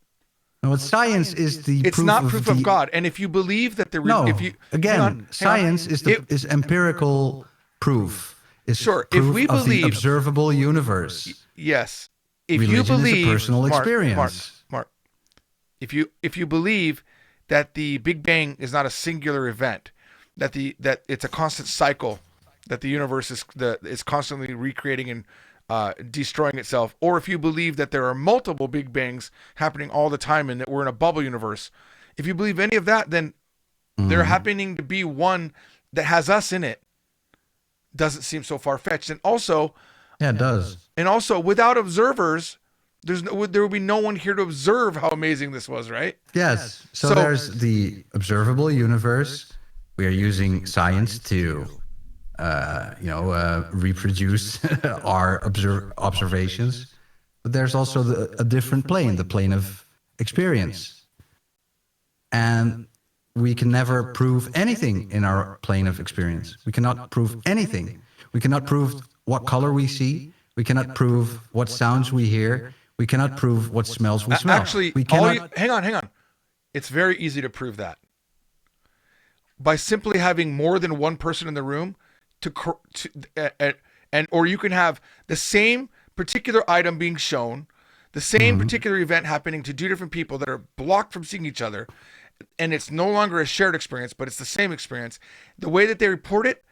No, science is the. It's proof not of proof the, of God. And if you believe that No. if you Again, science is empirical proof. Is Sure, if proof we of the believe- observable universe. yes, if Religion you believe is a personal Mark, experience. Mark, if you believe that the Big Bang is not a singular event, that it's a constant cycle, that the universe is constantly recreating and destroying itself, or if you believe that there are multiple Big Bangs happening all the time and that we're in a bubble universe, if you believe any of that, then there happening to be one that has us in it doesn't seem so far-fetched. And also, Yeah, it does. without observers, there will be no one here to observe how amazing this was, right? Yes. So there's the observable universe. We are using science to, reproduce our observations. But there's also a different plane, the plane of experience. And we can never prove anything in our plane of experience. We cannot prove anything. We cannot prove what color we see. We cannot prove what sounds we hear. We cannot prove what smells we smell. Actually, we cannot. hang on. It's very easy to prove that by simply having more than one person in the room or you can have the same particular item being shown, the same particular event happening to two different people that are blocked from seeing each other, and it's no longer a shared experience, but it's the same experience. The way that they report it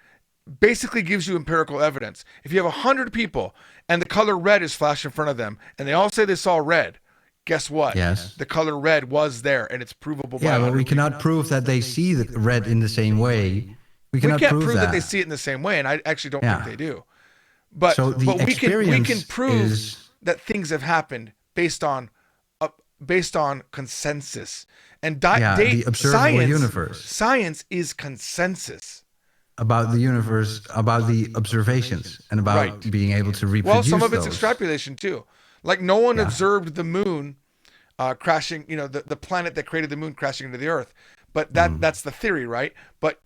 basically gives you empirical evidence. If you have 100 people and the color red is flashed in front of them, and they all say they saw red, guess what? Yes. The color red was there, and it's provable. Yeah, by but we cannot prove that they see the red in the same way. We can't prove prove that they see it in the same way, and I actually don't think they do. But So the we can experience prove is- that things have happened based on consensus and the observable universe. Science is consensus. About the universe, about the observations, and about being able to reproduce Well, some of it's those. extrapolation too. Like no one observed the moon crashing, the planet that created the moon crashing into the Earth. But that's the theory, right? But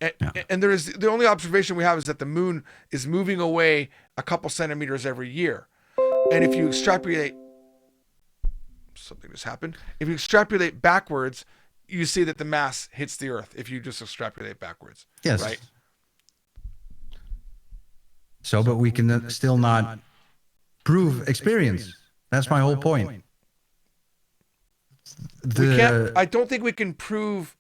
and there is the only observation we have is that the moon is moving away a couple centimeters every year. And if you extrapolate, something just happened. If you extrapolate backwards, you see that the mass hits the Earth. If you just extrapolate backwards, Yes. right? So, but we can still not prove experience. That's my whole point. We can't. I don't think we can prove.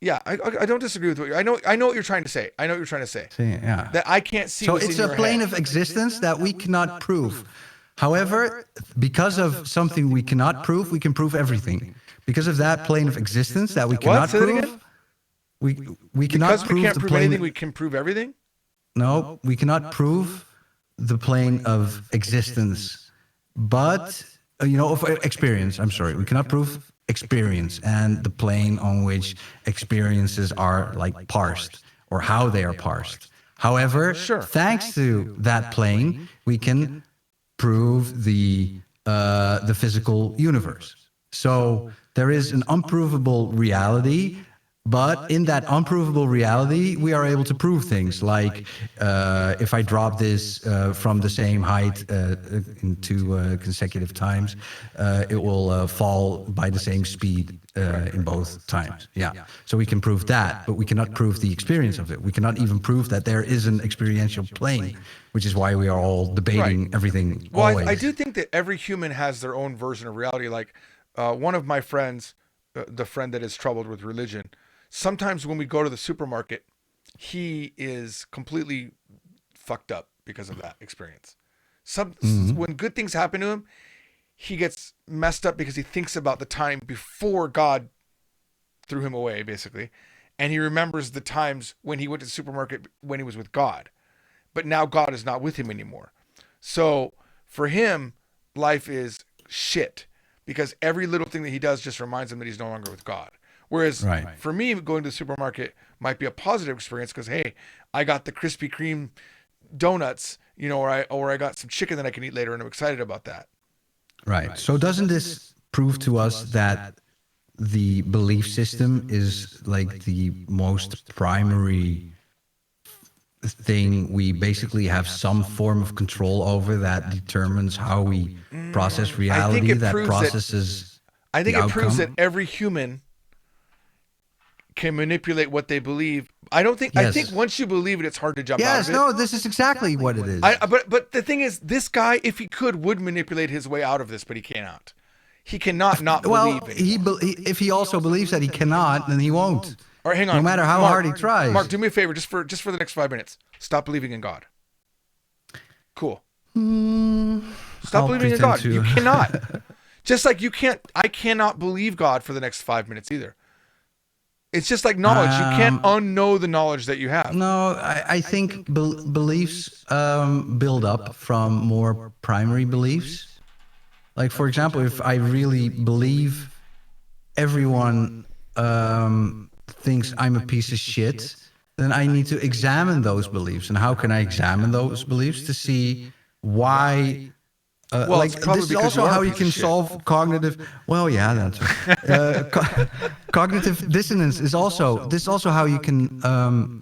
Yeah, I don't disagree with what you. I know what you're trying to say. Yeah. That I can't see. So what's it's in a your plane head. of existence that we cannot prove. However, because of something we cannot prove, we can prove everything. Because of that plane of existence that we cannot Say that prove, again? we cannot Because prove we can't the prove plane. anything, we can prove everything. No, we cannot prove the plane of existence, but of experience. I'm sorry, we cannot prove experience and the plane on which experiences are like parsed or how they are parsed. However, thanks to that plane, we can prove the physical universe. So there is an unprovable reality But in that unprovable reality, we are able to prove things like if I drop this from the same height in two consecutive times, it will fall by the same speed in both times. Yeah. So we can prove that, but we cannot prove the experience of it. We cannot even prove that there is an experiential plane, which is why we are all debating everything Well, always. I do think that every human has their own version of reality. Like one of my friends, the friend that is troubled with religion, sometimes when we go to the supermarket, he is completely fucked up because of that experience. When good things happen to him, he gets messed up because he thinks about the time before God threw him away, basically. And he remembers the times when he went to the supermarket when he was with God. But now God is not with him anymore. So for him, life is shit because every little thing that he does just reminds him that he's no longer with God. Whereas for me, going to the supermarket might be a positive experience because, hey, I got the Krispy Kreme donuts, or I got some chicken that I can eat later, and I'm excited about that. Right. So doesn't this prove to us that the belief system is like the most primary thing we basically have some form of control over that determines how we process reality, that processes I think the it proves that outcome? every human can manipulate what they believe. I think once you believe it, it's hard to jump out of it. No, this is exactly what it is. But the thing is, this guy, if he could, would manipulate his way out of this, but he cannot. He cannot not believe it. If he also believes that he cannot, then he won't. All right, hang on. No matter how hard he tries. Mark, do me a favor, just for the next 5 minutes. Stop believing in God. Cool. Stop believing in God. You cannot. Just like I cannot believe God for the next 5 minutes either. It's just like knowledge. You can't unknow the knowledge that you have. No, I think beliefs build up from more primary beliefs. Like, for example, if I really believe everyone thinks I'm a piece of shit, then I need to examine those beliefs. And how can I examine those beliefs? To see why... this is also how you can solve cognitive. Well, yeah, that's right. Cognitive dissonance is also how you can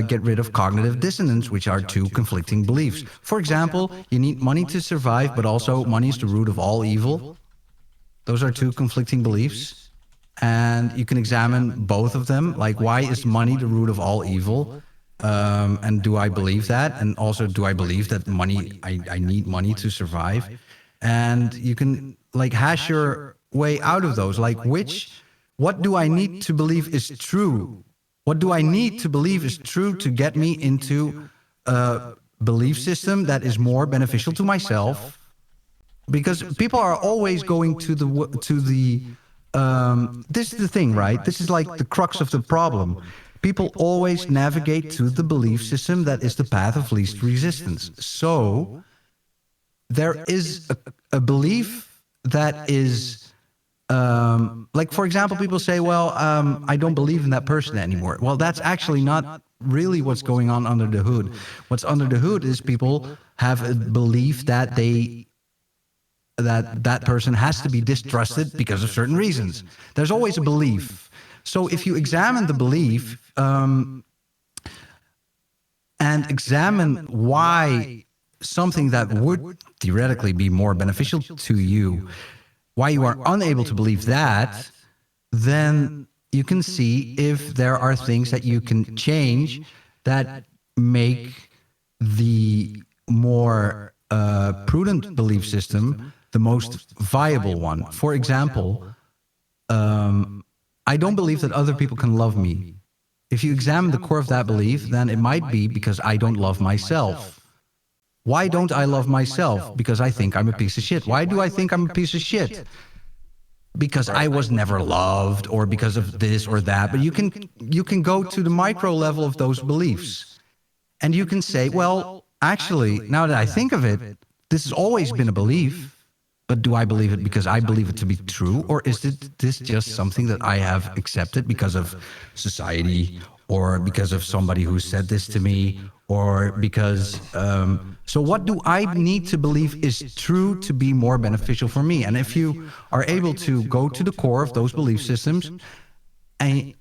get rid of cognitive dissonance, which are two conflicting beliefs. For example, you need money to survive, but also money is the root of all evil. Those are two conflicting beliefs, and you can examine both of them. Like, why is money the root of all evil? And do I believe that? And also, do I believe that I need money to survive? And you can hash your way out of those. What do I need to believe is true? What do I need to believe is true to get me into a belief system that is more beneficial to myself? Because people are always going to the this is the thing, right? This is like the crux of the problem. People always navigate to the belief system that is the path of least resistance. So there is a belief that is, for example, people say, well, I don't believe in that person anymore. Well, that's actually not really what's going on under the hood. What's under the hood is people have a belief that that person has to be distrusted because of certain reasons. There's always a belief. So if you examine the belief and examine why something that would theoretically be more beneficial to you, why you are unable to believe that, then you can see if there are things that you can change that make the more prudent belief system the most viable one. For example, I don't believe that other people can love me. If you examine the core of that belief, then it might be because I don't love myself. Why don't I love myself? Because I think I'm a piece of shit. Why do I think I'm a piece of shit? Because I was never loved, or because of this or that. But you can go to the micro level of those beliefs. And you can say, well, actually, now that I think of it, this has always been a belief. But do I believe it because I believe it to be true? Or is this just something that I have accepted because of society, or because of somebody who said this to me, or because... so what do I need to believe is true to be more beneficial for me? And if you are able to go to the core of those belief systems and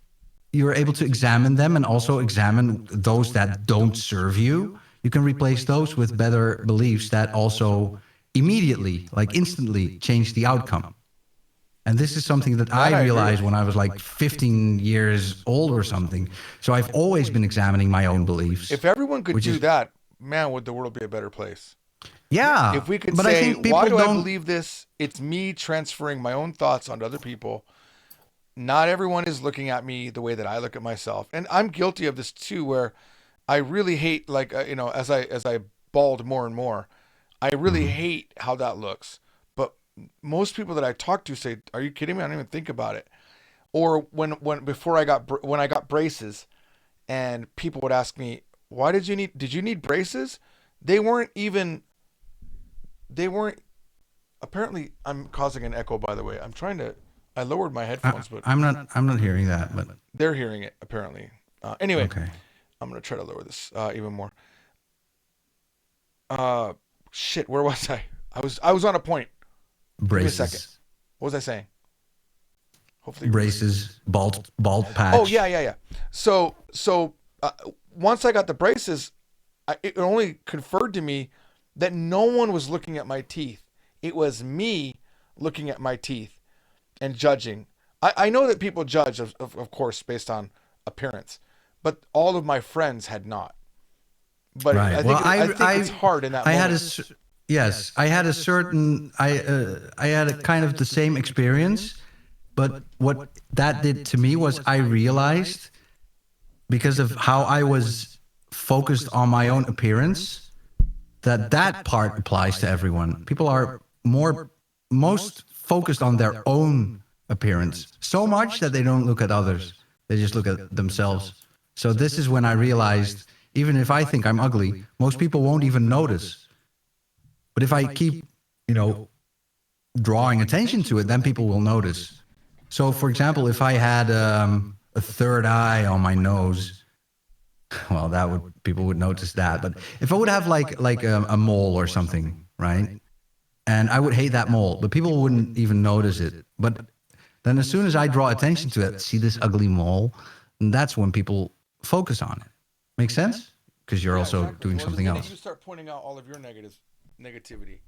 you're able to examine them and also examine those that don't serve you. You can replace those with better beliefs that also immediately, like instantly, change the outcome. And this is something that I realized when I was like 15 years old or something. So I've always been examining my own beliefs. If everyone could do that, man, would the world be a better place? Yeah. If we could but say, I think why do I believe this? It's me transferring my own thoughts onto other people. Not everyone is looking at me the way that I look at myself. And I'm guilty of this too, where I really hate, like, as I bald more and more, I really hate how that looks. But most people that I talk to say, "Are you kidding me? I don't even think about it." Or when I got braces, and people would ask me, "Why did you need braces?" They weren't. Apparently, I'm causing an echo. By the way, I lowered my headphones, but I'm not hearing that, but they're hearing it apparently. Anyway, okay. I'm gonna try to lower this even more. Shit, where was I? I was on a point. Braces. Give me a second. What was I saying? Hopefully braces, bald patch. Oh yeah. So once I got the braces, it only conferred to me that no one was looking at my teeth. It was me looking at my teeth and judging. I know that people judge, of course, based on appearance, but all of my friends had not. But right. I think it's hard in that moment. I had a certain, I had a kind of the same experience, but what that did to me was I realized, because of how I was focused on my own appearance, that part applies to everyone. People are most focused on their own appearance, so much that they don't look at others. They just look at themselves. So this is when I realized, even if I think I'm ugly, most people won't even notice. But if I keep, drawing attention to it, then people will notice. So, for example, if I had a third eye on my nose, well, people would notice that. But if I would have like a mole or something, right? And I would hate that mole, but people wouldn't even notice it. But then as soon as I draw attention to it, see this ugly mole, and that's when people focus on it. Make sense? Because you're also doing something else. You start pointing out all of your negativity.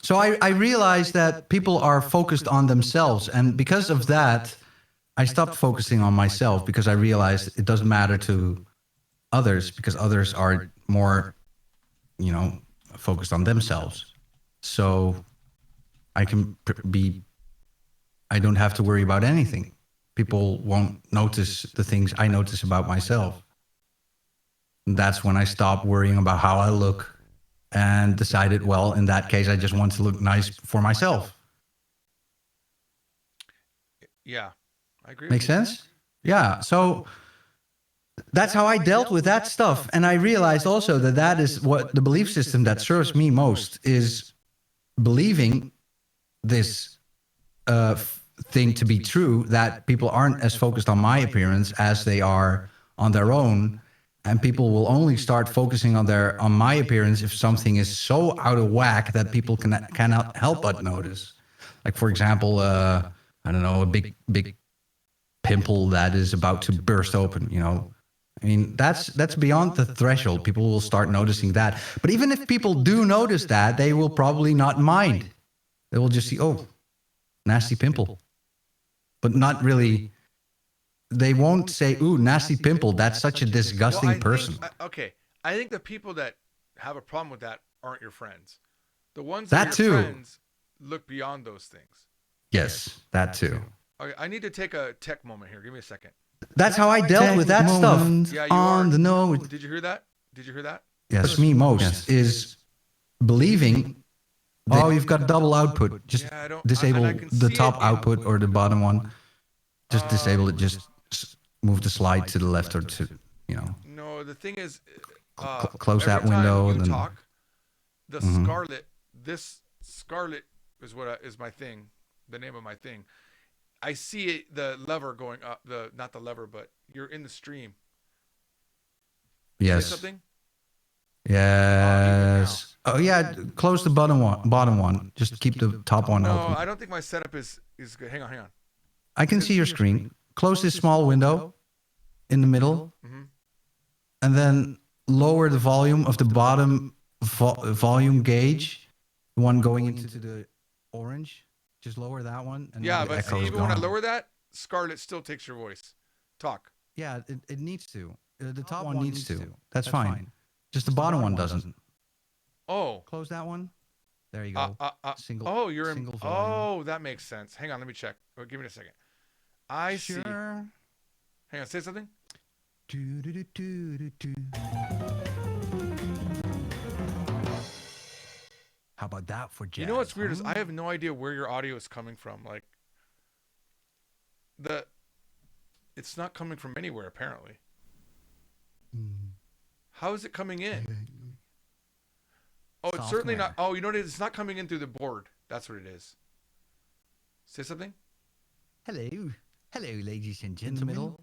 So I realized that people are focused on themselves. And because of that, I stopped focusing on myself, because I realized it doesn't matter to others, because others are more, focused on themselves. So I can I don't have to worry about anything. People won't notice the things I notice about myself. And that's when I stopped worrying about how I look and decided, well, in that case, I just want to look nice for myself. Yeah, I agree. Make sense? Yeah. So that's how I dealt with that stuff. And I realized also that is what the belief system that serves me most is, believing this thing to be true, that people aren't as focused on my appearance as they are on their own. And people will only start focusing on my appearance if something is so out of whack that people cannot help but notice. Like, for example, I don't know, a big pimple that is about to burst open, I mean, that's beyond the threshold. People will start noticing that. But even if people do notice that, they will probably not mind. They will just see, oh, nasty pimple. But not really. They won't say, ooh, nasty pimple. That's such a disgusting person. I think the people that have a problem with that aren't your friends. The ones that are your too. Friends look beyond those things. Yes, that too. Okay, I need to take a tech moment here. Give me a second. That's how I dealt with that stuff. Yeah, on the nose. Did you hear that? Yes, me most is believing, you've got double output. Just disable the top output or the bottom one. Just disable it. Just move the slide to the left or to, No, the thing is, close that window. And then talk, the this scarlet is my thing, the name of my thing. I see it, the lever going up, not the lever, but you're in the stream. Yes. Say something? Yes. Oh yeah, close the bottom one. Just keep the top one open. No, I don't think my setup is good. Hang on. I can see your screen. close this small window in the middle, and then lower the volume of the bottom volume gauge, the one going into the orange. Just lower that one, and Yeah, now the but see, echo's even when I gone. lower that, Scarlett still takes your voice. Talk. Yeah, it needs to. The top one needs to. That's fine. Just the bottom one doesn't. Oh. Close that one. There you go. Single. Oh, you're in. single volume. Oh, that makes sense. Hang on, let me check. Oh, give me a second. I see. Sure. Hang on, say something. Do-do-do-do-do-do. How about that for jazz? You know what's weird is huh? I have no idea where your audio is coming from. Like it's not coming from anywhere apparently. How is it coming in? Oh, it's certainly not. Software. Oh, you know what it is? It's not coming in through the board. That's what it is. Say something. Hello, ladies and gentlemen. In the middle.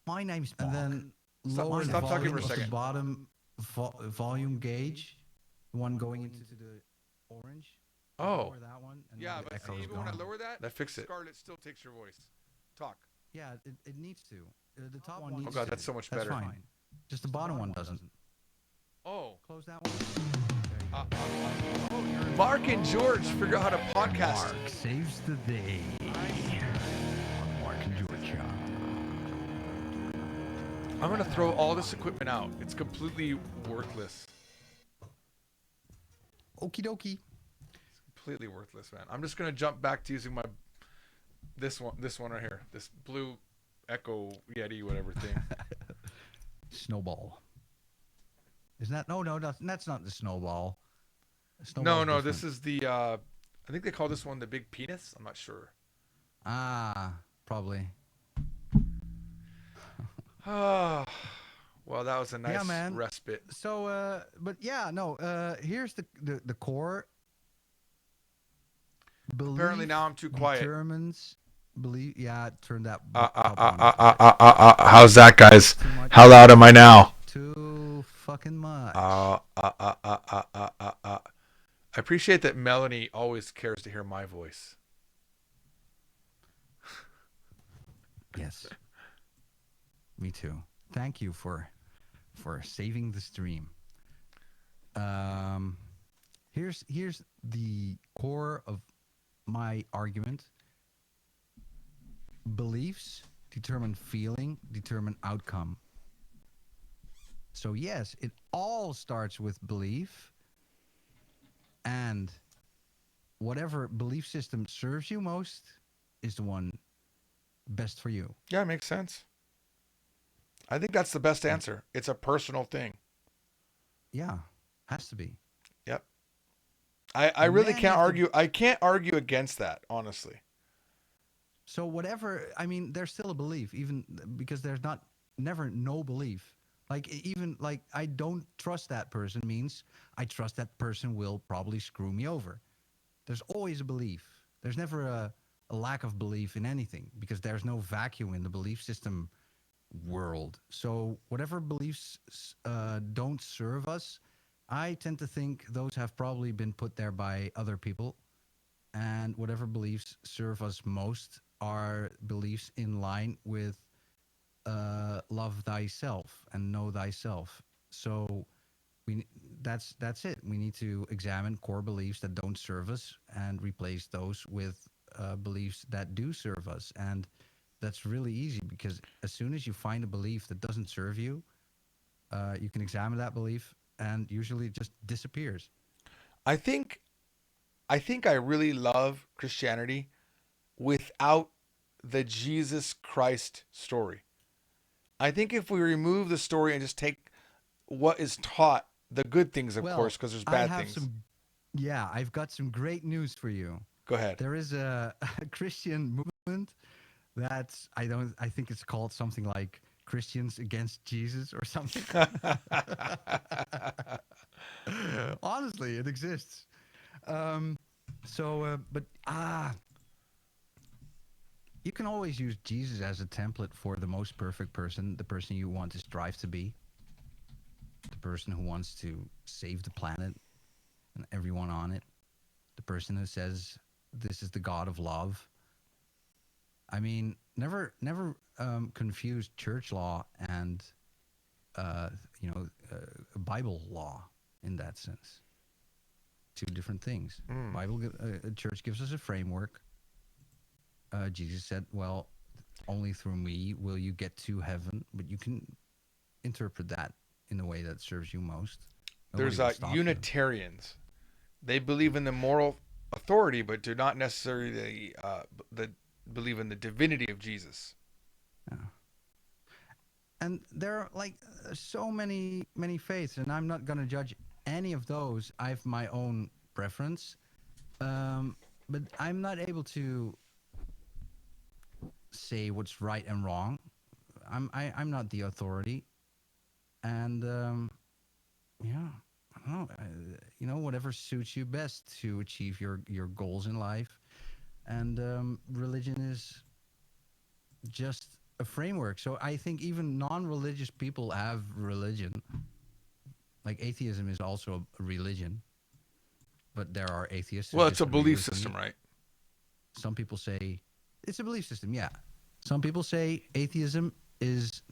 My name's Mark. And then Stop- lower stop the talking volume for a of the second. bottom volume gauge, the one going into the orange. Oh. Lower that one. And Yeah, now the but see, echo's even when I gone. lower that fix it. Scarlett still takes your voice. Talk. Yeah, it needs to. The top one needs Oh God, to. that's so much That's better. fine. Just the bottom one doesn't. Oh. Close that one. There you go. Mark and George figure out how to podcast. Mark saves the day. Mark and George. I'm gonna throw all this equipment out. It's completely worthless. Okie dokie. Completely worthless, man. I'm just gonna jump back to using this one right here. This blue Echo Yeti whatever thing. Snowball. Isn't that? No, that's not the snowball. No, this is the. I think they call this one the big penis. I'm not sure. Probably. Well, that was a nice respite. So, but yeah, no. Here's the core. Belief Apparently now I'm too quiet. Determines believe. Yeah, turn that. How's that, guys? How loud am I now? Too fucking much. I appreciate that Melanie always cares to hear my voice. Yes. Me too. Thank you for saving the stream. Here's the core of my argument. Beliefs determine feeling, determine outcome. So yes, it all starts with belief, and whatever belief system serves you most is the one best for you. Yeah, it makes sense. I think that's the best answer. It's a personal thing. Yeah, has to be. Yep. I really can't argue. I can't argue against that, honestly. So whatever, I mean, there's still a belief, even because there's never no belief. Like even like I don't trust that person means I trust that person will probably screw me over. There's always a belief. There's never a lack of belief in anything because there's no vacuum in the belief system world. So whatever beliefs don't serve us, I tend to think those have probably been put there by other people. And whatever beliefs serve us most are beliefs in line with love thyself and know thyself. So that's it. We need to examine core beliefs that don't serve us and replace those with beliefs that do serve us. And that's really easy because as soon as you find a belief that doesn't serve you, you can examine that belief and usually it just disappears. I think I really love Christianity without the Jesus Christ story. I think if we remove the story and just take what is taught, the good things, of course, because there's bad things. I've got some great news for you. Go ahead. There is a Christian movement that's I think it's called something like Christians Against Jesus or something. Honestly, it exists. You can always use Jesus as a template for the most perfect person, the person you want to strive to be, the person who wants to save the planet and everyone on it, the person who says, this is the God of love. I mean, never confuse church law and Bible law in that sense. Two different things. Church gives us a framework. Jesus said, "Well, only through me will you get to heaven," but you can interpret that in the way that serves you most. There's Nobody will stop you. Unitarians. They believe in the moral authority, but do not necessarily believe in the divinity of Jesus. Yeah. And there are like so many faiths, and I'm not going to judge any of those. I have my own preference, but I'm not able to say what's right and wrong. I'm not the authority, and yeah, I don't know. Whatever suits you best to achieve your goals in life, and religion is just a framework. So I think even non-religious people have religion. Like atheism is also a religion, but there are atheists who Well, it's a disagree belief with system, me. right? Some people say it's a belief system. Yeah. Some people say atheism is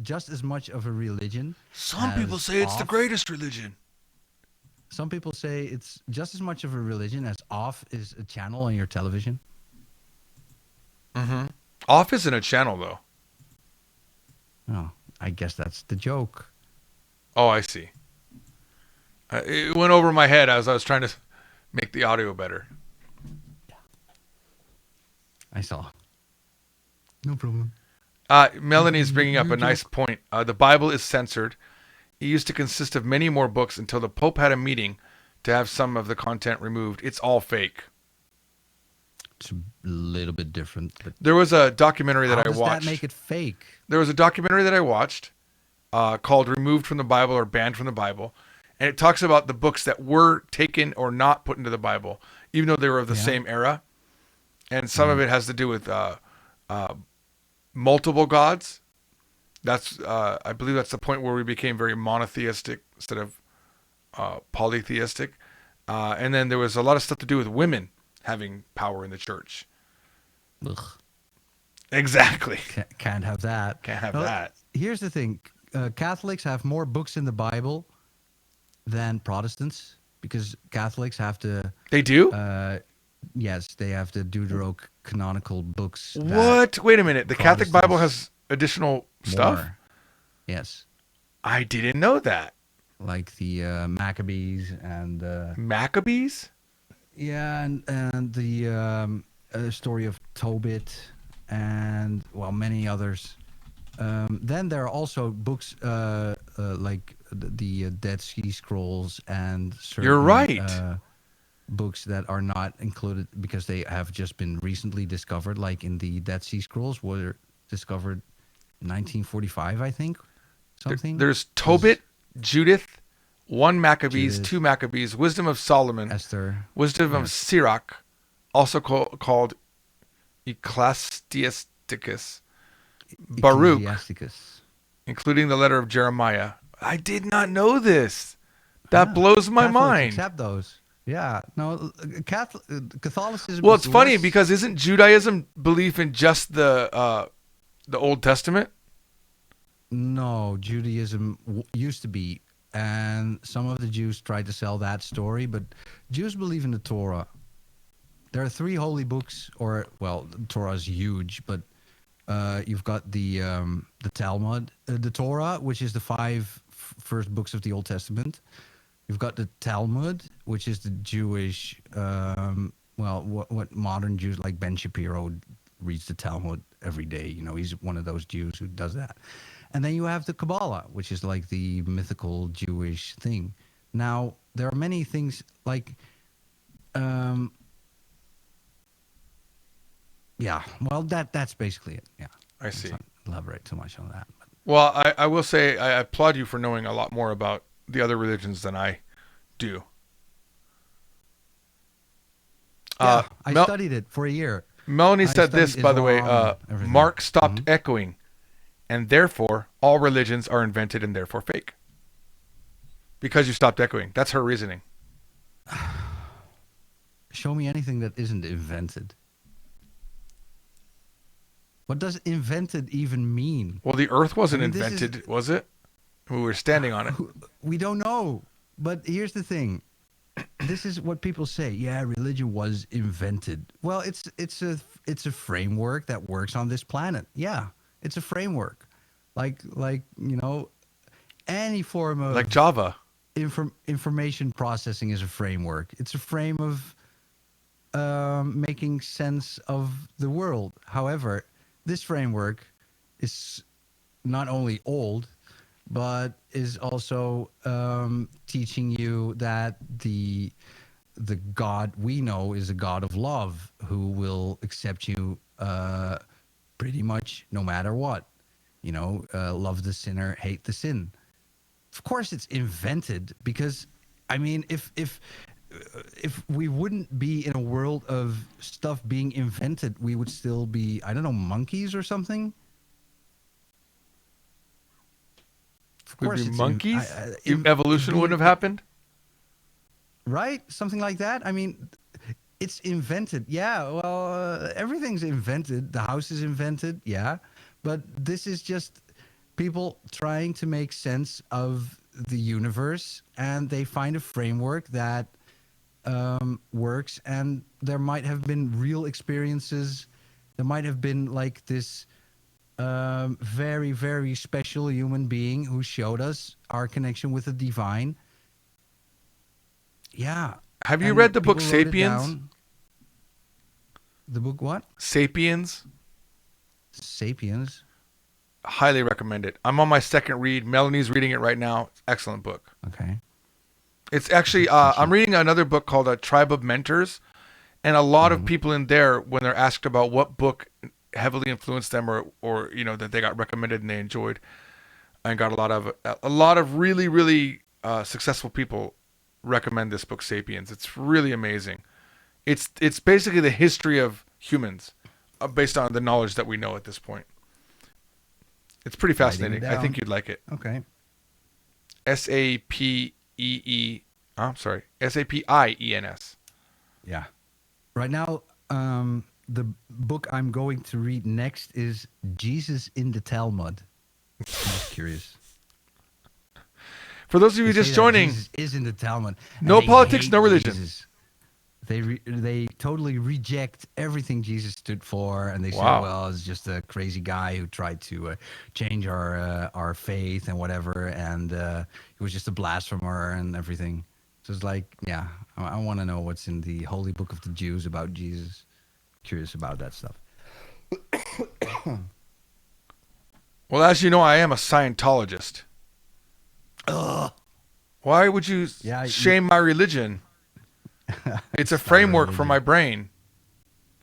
just as much of a religion. Some people say it's the greatest religion. Some people say it's just as much of a religion as off is a channel on your television. Mm-hmm. Off isn't a channel, though. Oh, I guess that's the joke. Oh, I see. It went over my head as I was trying to make the audio better. I saw. No problem. Melanie is bringing up a nice point. The Bible is censored. It used to consist of many more books until the Pope had a meeting to have some of the content removed. It's all fake. It's a little bit different. But there was a documentary that I watched. How does that make it fake? There was a documentary that I watched called Removed from the Bible or Banned from the Bible. And it talks about the books that were taken or not put into the Bible, even though they were of the same era. And some of it has to do with multiple gods. That's I believe that's the point where we became very monotheistic instead of polytheistic. And then there was a lot of stuff to do with women having power in the church. Ugh. Exactly. Can't have that. Can't have that. Here's the thing. Catholics have more books in the Bible than Protestants because Catholics have to... They do? Yes, they have the deuterocanonical books. What? Wait a minute. The Catholic Bible has additional stuff? Yes. I didn't know that. Like the Maccabees and... Maccabees? Yeah, and the story of Tobit and, well, many others. Then there are also books like the Dead Sea Scrolls and certain... You're right. Books that are not included because they have just been recently discovered, like in the Dead Sea Scrolls were discovered in 1945, I think. Something. There's Tobit, Judith, 1 Maccabees, 2 Maccabees, Wisdom of Solomon, Esther, Wisdom of Sirach, also called Ecclesiasticus, Baruch, including the letter of Jeremiah. I did not know this. That blows my mind. Accept those. Yeah, no, Catholicism. Well, it's funny because isn't Judaism belief in just the Old Testament? No, Judaism used to be, and some of the Jews tried to sell that story, but Jews believe in the Torah. There are 3 holy books, or well, the Torah is huge, but you've got the Talmud, the Torah, which is the 5 first books of the Old Testament. You've got the Talmud, which is the Jewish, what modern Jews like Ben Shapiro reads the Talmud every day. You know, he's one of those Jews who does that. And then you have the Kabbalah, which is like the mythical Jewish thing. Now, there are many things like, yeah, well, that's basically it. Yeah. I see. Let's not elaborate too much on that. But. Well, I will say I applaud you for knowing a lot more about the other religions than I do. I studied it for a year. Melanie said this, by the way, Mark stopped echoing, and therefore all religions are invented and therefore fake. Because you stopped echoing. That's her reasoning. Show me anything that isn't invented. What does invented even mean? Well, the Earth wasn't I mean, this is- invented, was it? We were standing on it. We don't know. But here's the thing. This is what people say. Yeah, religion was invented. Well, it's a framework that works on this planet. Yeah, it's a framework. Like any form of Like Java. information processing is a framework. It's a frame of making sense of the world. However, this framework is not only old, but is also teaching you that the God we know is a God of love who will accept you pretty much no matter what. Love the sinner, hate the sin. Of course, it's invented because, I mean, if we wouldn't be in a world of stuff being invented, we would still be, I don't know, monkeys or something. Of We'd course, be it's monkeys? in- Evolution be- wouldn't have happened? right? Something like that. I mean, it's invented. Yeah, well, everything's invented. The house is invented. Yeah, but this is just people trying to make sense of the universe, and they find a framework that works. And there might have been real experiences. There might have been like this very, very special human being who showed us our connection with the divine. Yeah. Have you And read the book people wrote it Sapiens? down. The book what? Sapiens? Sapiens. Highly recommend it. I'm on my second read. Melanie's reading it right now. Excellent book. Okay. It's actually, I'm reading another book called A Tribe of Mentors. And a lot of people in there, when they're asked about what book heavily influenced them or that they got recommended and they enjoyed, and got a lot of really, really successful people recommend this book, Sapiens. It's really amazing. It's basically the history of humans based on the knowledge that we know at this point. It's pretty fascinating. I think you'd like it. Okay. Sapiens. Yeah. Right now, the book I'm going to read next is Jesus in the Talmud. I'm just curious. For those of you They just say that joining, Jesus is in the Talmud. and No they politics, hate no religion. Jesus. They totally reject everything Jesus stood for, and they say, Wow. well, it's just a crazy guy who tried to change our faith and whatever, and he was just a blasphemer and everything. So it's like, yeah, I want to know what's in the Holy Book of the Jews about Jesus. Curious about that stuff. well, as you know, I am a Scientologist. Why would you Yeah, shame my religion? It's a framework for my brain.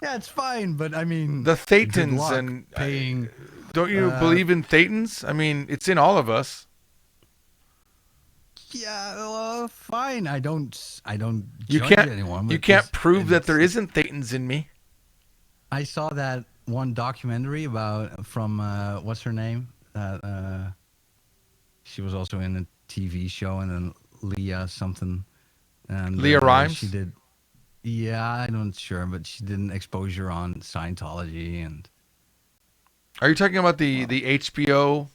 Yeah, it's fine, but I mean, The good Thetans luck and paying. don't you believe in Thetans? I mean, it's in all of us. Yeah, well, fine. I don't You judge can't anyone. you but can't it's- prove that it's- there isn't Thetans in me. I saw that one documentary from what's her name? She was also in a TV show, and then Leah something. And Leah Rimes? She did. Yeah, I'm not sure, but she did an exposure on Scientology, and Are you talking about the HBO?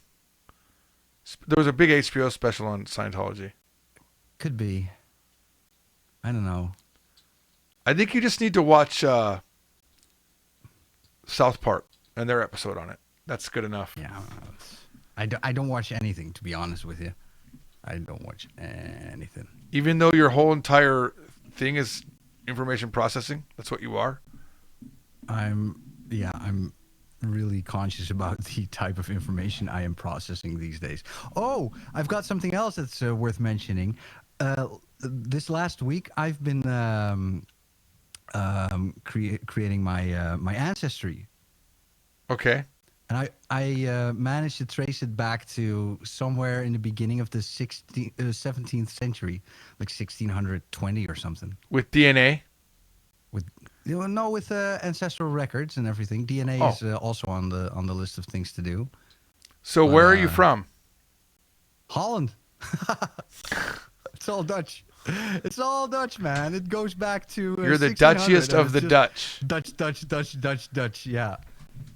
There was a big HBO special on Scientology. could be. I don't know. I think you just need to watch South Park and their episode on it. That's good enough. Yeah, I don't watch anything, to be honest with you. I don't watch anything. Even though your whole entire thing is information processing, that's what you are. I'm really conscious about the type of information I am processing these days. Oh, I've got something else that's worth mentioning. This last week, I've been creating my ancestry, Okay. and I managed to trace it back to somewhere in the beginning of the 17th century, like 1620 or something. With DNA. With ancestral records and everything. DNA is also on the list of things to do. So where are you from? Holland. It's all Dutch. It's all Dutch, man. It goes back to You're the 1600, Dutchiest and of it's the just Dutch. Dutch. Yeah.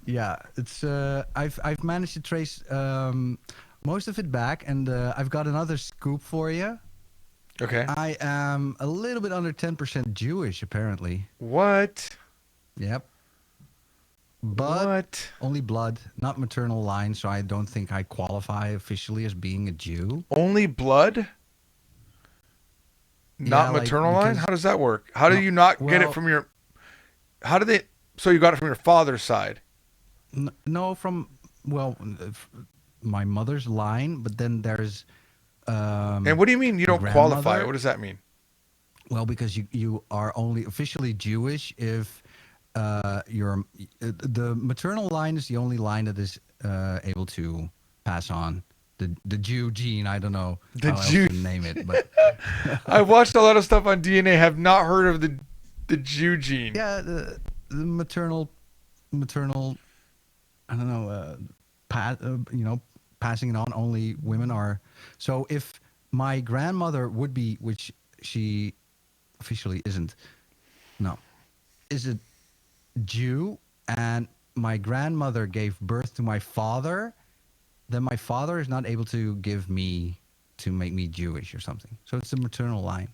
Yeah, it's I've managed to trace most of it back, and I've got another scoop for you. Okay. I am a little bit under 10% Jewish, apparently. What? Yep. But What? only blood, not maternal line, so I don't think I qualify officially as being a Jew. Only blood? Yeah, Not like maternal line? How because does that work? How do no, you not get it well, from your? How do they? So you got it from your father's side. no, from well, my mother's line, but then there's And what do you mean you a don't qualify? What grandmother. does that mean? Well, because you are only officially Jewish if your the maternal line is the only line that is able to pass on the Jew gene. I don't know The how else Jew. to name it, but I've watched a lot of stuff on DNA. Have not heard of the Jew gene. yeah, the maternal. I don't know. Passing it on. Only women are. So if my grandmother would be, which she officially isn't. No, is a Jew, and my grandmother gave birth to my father, then my father is not able to give me to make me Jewish or something. So it's the maternal line.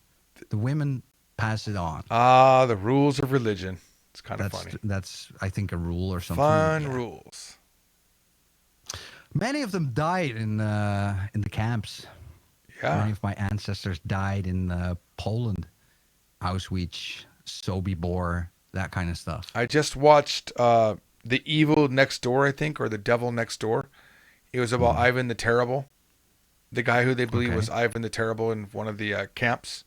The women pass it on. Ah, the rules of religion. It's kind of That's funny. that's I think a rule or something. Fun Yeah. rules. Many of them died in the camps. Yeah. Many of my ancestors died in Poland, Auschwitz, Sobibor, that kind of stuff. I just watched The Evil Next Door, I think, or The Devil Next Door. It was about Ivan the Terrible, the guy who they believe Okay. was Ivan the Terrible in one of the camps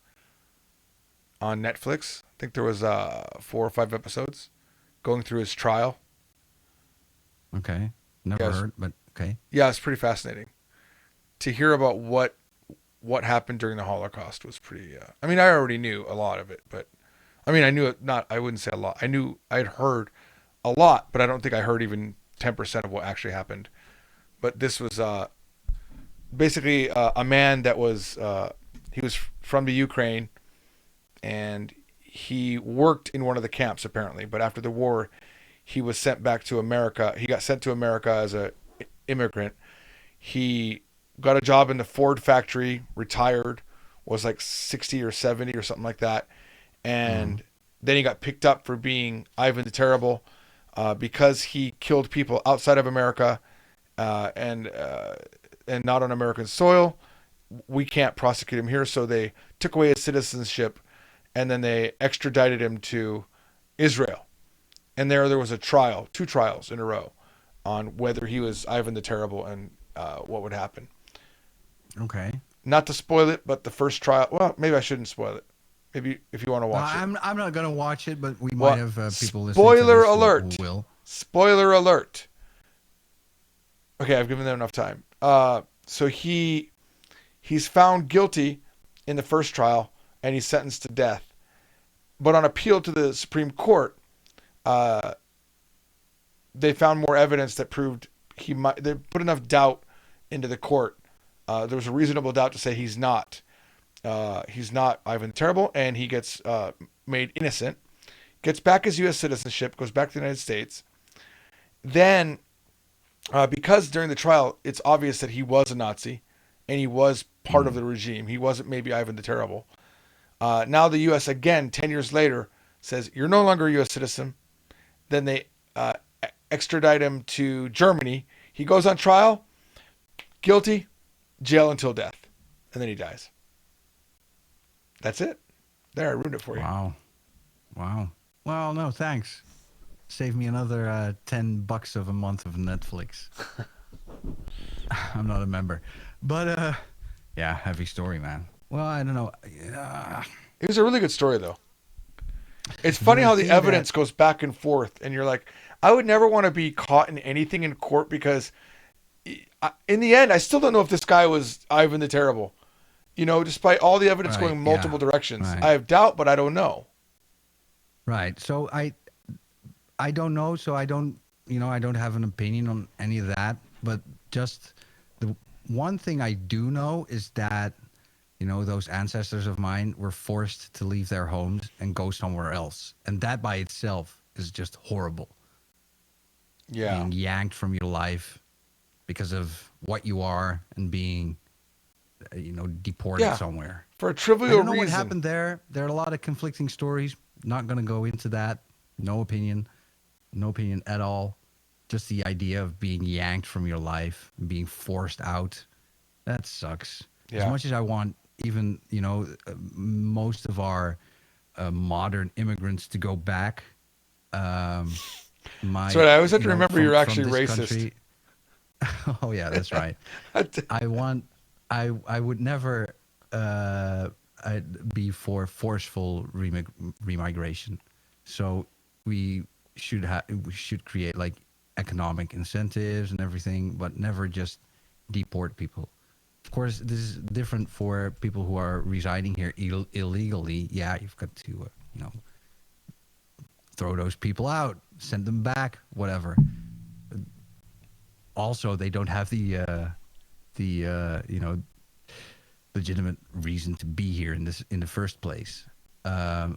on Netflix. I think there was 4 or 5 episodes going through his trial. Okay, never Yes. heard, but okay. Yeah, it's pretty fascinating to hear about what happened during the Holocaust. Was pretty. I mean, I already knew a lot of it, but I mean, I knew it. Not. I wouldn't say a lot. I'd heard a lot, but I don't think I heard even 10% of what actually happened. But this was basically a man that was he was from the Ukraine, and he worked in one of the camps apparently. But after the war, he was sent back to America. He got sent to America as a immigrant. He got a job in the Ford factory, retired, was like 60 or 70 or something like that, and then he got picked up for being Ivan the Terrible because he killed people outside of America and not on American soil. We can't prosecute him here, so they took away his citizenship, and then they extradited him to Israel. And there was a trial, 2 trials in a row, on whether he was Ivan the Terrible and what would happen. Okay. Not to spoil it, but the first trial. Well, maybe I shouldn't spoil it. Maybe if you want to watch it. I'm not gonna watch it, but we Well, might have people listening to spoiler this alert. who will. Spoiler alert. Okay, I've given them enough time. So he's found guilty in the first trial, and he's sentenced to death. But on appeal to the Supreme Court, they found more evidence that proved he might. They put enough doubt into the court. There was a reasonable doubt to say he's not Ivan the Terrible, and he gets made innocent. Gets back his U.S. citizenship, goes back to the United States. Then, because during the trial, it's obvious that he was a Nazi, and he was part of the regime. He wasn't maybe Ivan the Terrible. Now the U.S. again, 10 years later, says, you're no longer a U.S. citizen. Then they extradite him to Germany. He goes on trial, guilty, jail until death. And then he dies. That's it. There, I ruined it for you. Wow. Well, no, thanks. Save me another $10 of a month of Netflix. I'm not a member, but yeah, heavy story, man. Well, I don't know. It was a really good story, though. It's funny how the thing evidence that- goes back and forth, and you're like, I would never want to be caught in anything in court because, in the end, I still don't know if this guy was Ivan the Terrible. You know, despite all the evidence Right, going multiple yeah, directions, right. I have doubt, but I don't know. Right. So I don't know. So I don't have an opinion on any of that. But just the one thing I do know is that, those ancestors of mine were forced to leave their homes and go somewhere else. And that by itself is just horrible. Yeah. being yanked from your life because of what you are and being, deported Yeah. somewhere. For a I trivial don't know what reason. happened there. There are a lot of conflicting stories. Not going to go into that. No opinion. No opinion at all. Just the idea of being yanked from your life, being forced out. That sucks. As Yeah. much as I want even, most of our modern immigrants to go back, So I always have to you know, remember you're from actually this racist. country. Oh yeah, that's right. I want. I would never be for forceful remigration. So we should create like economic incentives and everything, but never just deport people. Of course, this is different for people who are residing here illegally. Yeah, you've got to throw those people out, send them back, whatever. Also, they don't have the legitimate reason to be here in the first place.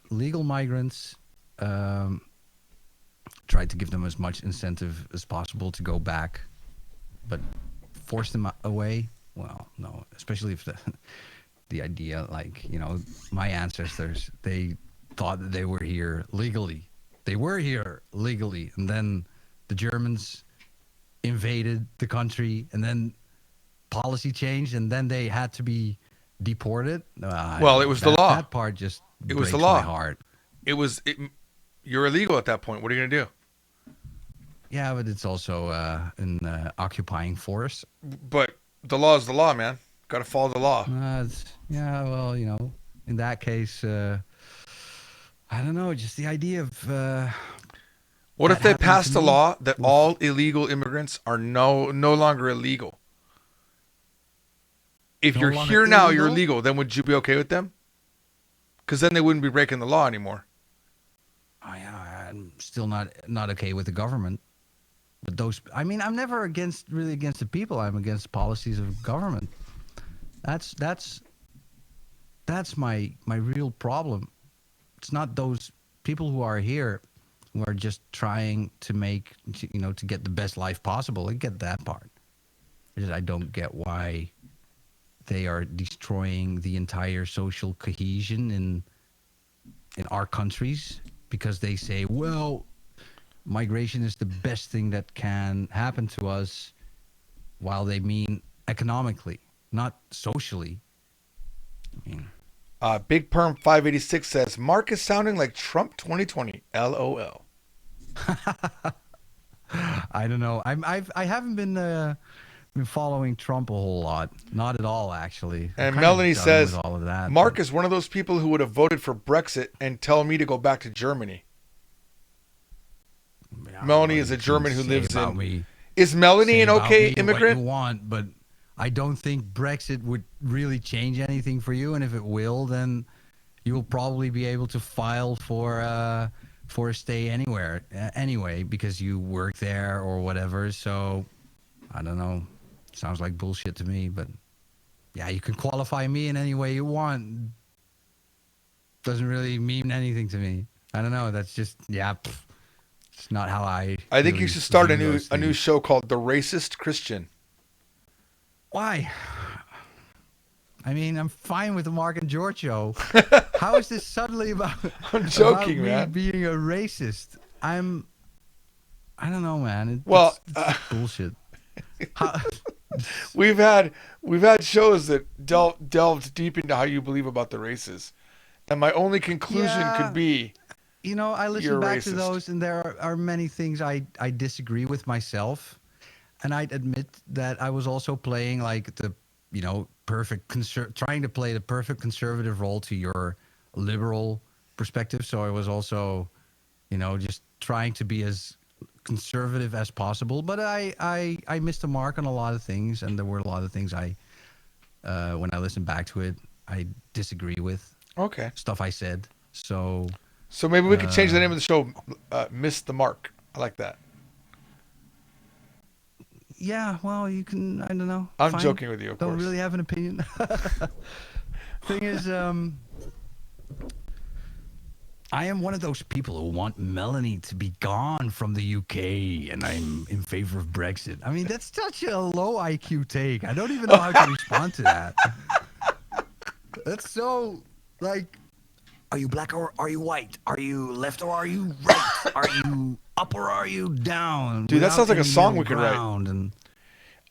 Legal migrants, try to give them as much incentive as possible to go back, but force them away. Well, no, especially if the idea, like, my ancestors, they thought that they were here legally. They were here legally, and then the Germans invaded the country, and then policy changed, and then they had to be deported. I Well, don't it know. was the law. That part just It was breaks the law. my heart. You're illegal at that point. What are you going to do? Yeah, but it's also an occupying force. But the law is the law, man. Got to follow the law. Yeah, well, in that case, I don't know, just the idea of What if that they happening passed to a me? law that Oof. all illegal immigrants are no longer illegal? If No you're longer here now, you're illegal? illegal. Then would you be okay with them? Because then they wouldn't be breaking the law anymore. I'm still not okay with the government. But I'm never really against the people. I'm against policies of government. That's my real problem. It's not those people who are here who are just trying to to get the best life possible. I get that part. I don't get why they are destroying the entire social cohesion in our countries because they say, well, migration is the best thing that can happen to us, while they mean economically, not socially. I mean, Big Perm 586 says Mark is sounding like Trump 2020. LOL. I don't know. I haven't been following Trump a whole lot. Not at all, actually. I'm And kinda Melanie done says with all of that, Mark but- is one of those people who would have voted for Brexit and tell me to go back to Germany. Yeah, Melanie well, is a you can German who say lives about in. me. Is Melanie Say an about okay me what immigrant? you want, but I don't think Brexit would really change anything for you. And if it will, then you will probably be able to file for a stay anywhere anyway, because you work there or whatever. So I don't know. Sounds like bullshit to me, but yeah, you can qualify me in any way you want. Doesn't really mean anything to me. I don't know. That's just it's not how I. I think really you should start view those a new things. show called The Racist Christian. Why? I mean, I'm fine with the Mark and George show. How is this suddenly about? I'm joking, about me man. being a racist. I don't know, man. Well, it's bullshit. How, We've had shows that delved deep into how you believe about the races, and my only conclusion Yeah. could be I You're listen back to racist. those, and there are many things I disagree with myself, and I'd admit that I was also playing like the trying to play the perfect conservative role to your liberal perspective. So I was also, just trying to be as conservative as possible. But I missed the mark on a lot of things, and there were a lot of things when I listened back to it, I disagree with okay. stuff I said. So So maybe we could change the name of the show. Miss the Mark. I like that. yeah, well, you can. I don't know. I'm Fine. joking with you, of Don't course. really have an opinion. Thing is, I am one of those people who want Melanie to be gone from the UK, and I'm in favor of Brexit. I mean, that's such a low IQ take. I don't even know how to respond to that. That's so, like, are you black or are you white? Are you left or are you right? Are you up or are you down? Dude, that sounds like a Without any song we middle could write. ground. And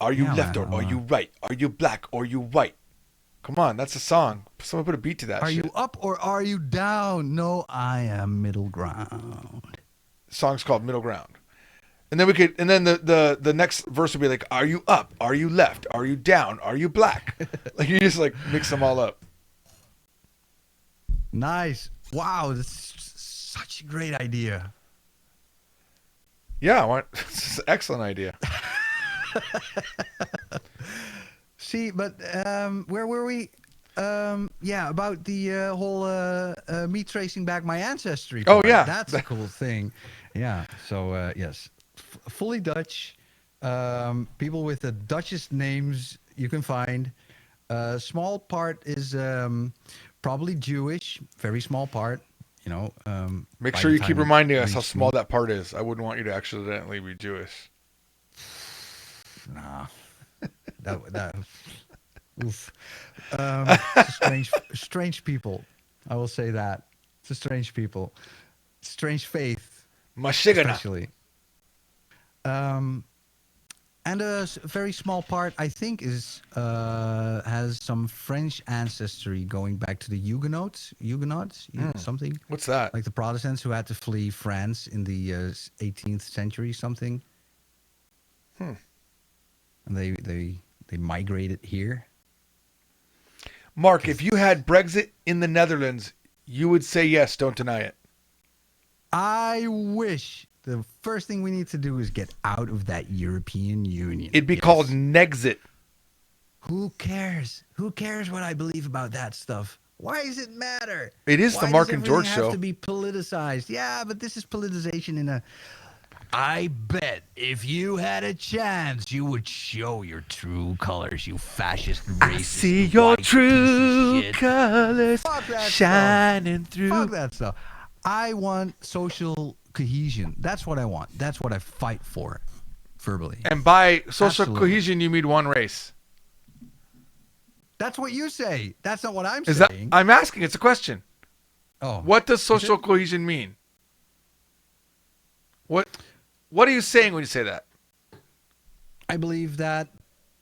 Are you Yeah, left man, or are you right? Are you black or are you white? Come on, that's a song. Someone put a beat to that are shit. you up or are you down? No, I am middle ground. Song's called Middle Ground. And then we could, and then the next verse would be like, are you up? Are you left? Are you down? Are you black? Like you just like mix them all up. Nice. Wow, that's such a great idea. Yeah, it's an excellent idea. See, but where were we? Yeah, about the whole me tracing back my ancestry. Oh, part. yeah. That's a cool thing. Yeah. So yes, fully Dutch. People with the Dutchest names you can find. Small part is probably Jewish. Very small part. You know. Make by sure the you keep time it reminding us how reached small me. that part is. I wouldn't want you to accidentally be Jewish. Nah. that. Oof. It's a strange people. I will say that. It's a strange people. Strange faith, Mashigana. especially. And a very small part, I think, is has some French ancestry going back to the Huguenots. Something What's that? like the Protestants who had to flee France in the 18th century, something. And they migrated here. Mark, if you had Brexit in the Netherlands, you would say yes, don't deny it. I wish the first thing we need to do is get out of that European Union. It'd be Yes. called Nexit. Who cares? Who cares what I believe about that stuff? Why does it matter? It is the Why Mark does and George everything have show. to be politicized? Yeah, but this is politicization in a. I bet if you had a chance, you would show your true colors, you fascist, racist, white piece of shit. colors Fuck that shining through. Fuck that stuff. I want social cohesion. That's what I want. That's what I fight for, verbally. And by social Absolutely. cohesion, you mean one race. That's what you say. That's not what I'm Is that? saying. I'm asking. It's a question. Oh, What does social cohesion mean? What are you saying when you say that? I believe that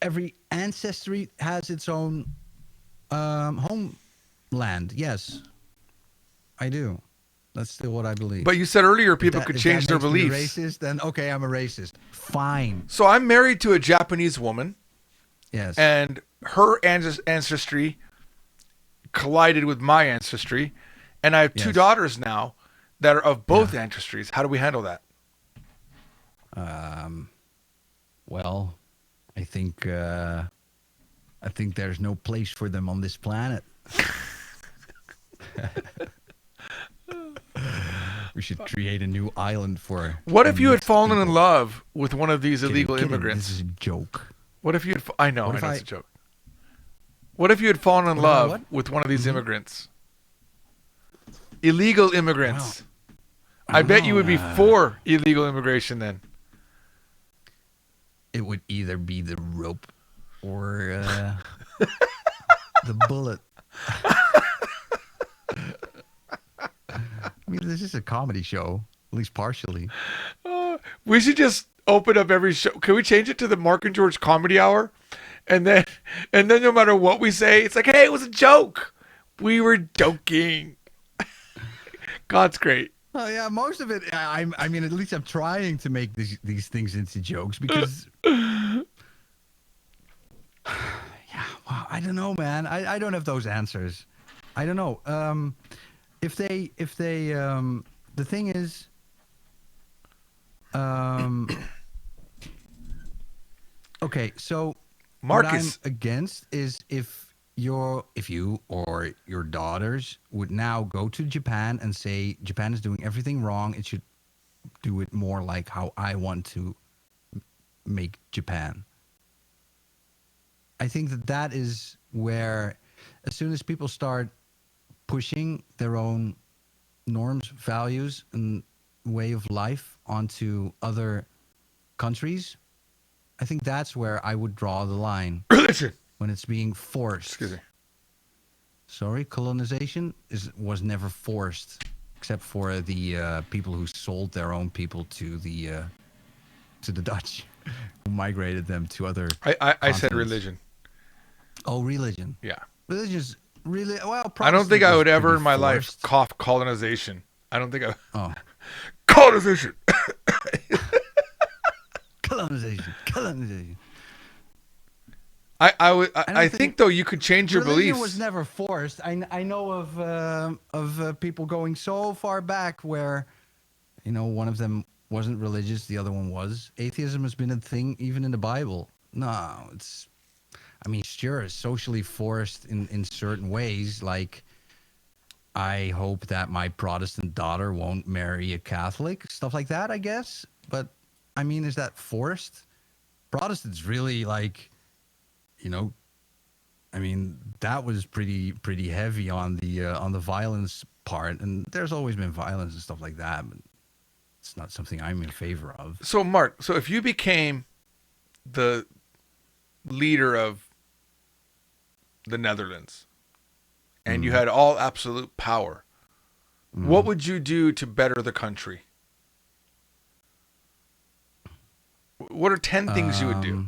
every ancestry has its own homeland. Yes, I do. That's still what I believe. But you said earlier If people that- could if change that their makes me beliefs. Racist? Then okay, I'm a racist. Fine. So I'm married to a Japanese woman, Yes. and her ancestry collided with my ancestry, and I have two Yes. daughters now that are of both ancestries. How do we handle that? Well, I think there's no place for them on this planet. We should create a new island for. What if you had mixed fallen in people. love with one of these Kidding, illegal kidding. immigrants? This is a joke. What if you had? I know What if it's I- a joke. What if you had fallen in What if I love what? with one of these immigrants? Illegal immigrants. I bet you would be for illegal immigration then. It would either be the rope or the bullet. I mean, this is a comedy show, at least partially. We should just open up every show. Can we change it to the Mark and George Comedy Hour? And then no matter what we say, it's like, hey, it was a joke. We were joking. God's great. Oh yeah, most of it. I mean, at least I'm trying to make these things into jokes because. Yeah, well, I don't know, man. I don't have those answers. I don't know. If they the thing is, okay, so Marcus. what I'm against is if you or your daughters would now go to Japan and say Japan is doing everything wrong, it should do it more like how I want to make Japan. I think that is where, as soon as people start pushing their own norms, values, and way of life onto other countries, I think that's where I would draw the line Religion. when it's being forced. Excuse me. Sorry, colonization was never forced, except for the people who sold their own people to the Dutch, who migrated them to other. I said continents. religion. Oh, religion. Yeah. Religion's really well. I don't think I would ever in Protestant my was life forced. cough colonization. I don't think I. Oh, Colonization. colonization. I think think though you could change your Religion beliefs. was never forced. I know of people going so far back where, one of them wasn't religious, the other one was. Atheism has been a thing even in the Bible. No, sure, it's socially forced in certain ways. Like, I hope that my Protestant daughter won't marry a Catholic, stuff like that, I guess. But, is that forced? Protestants really, like, that was pretty heavy on the violence part. And there's always been violence and stuff like that, but it's not something I'm in favor of. So Mark, if you became the leader of the Netherlands and you had all absolute power, what would you do to better the country? What are 10 things you would do?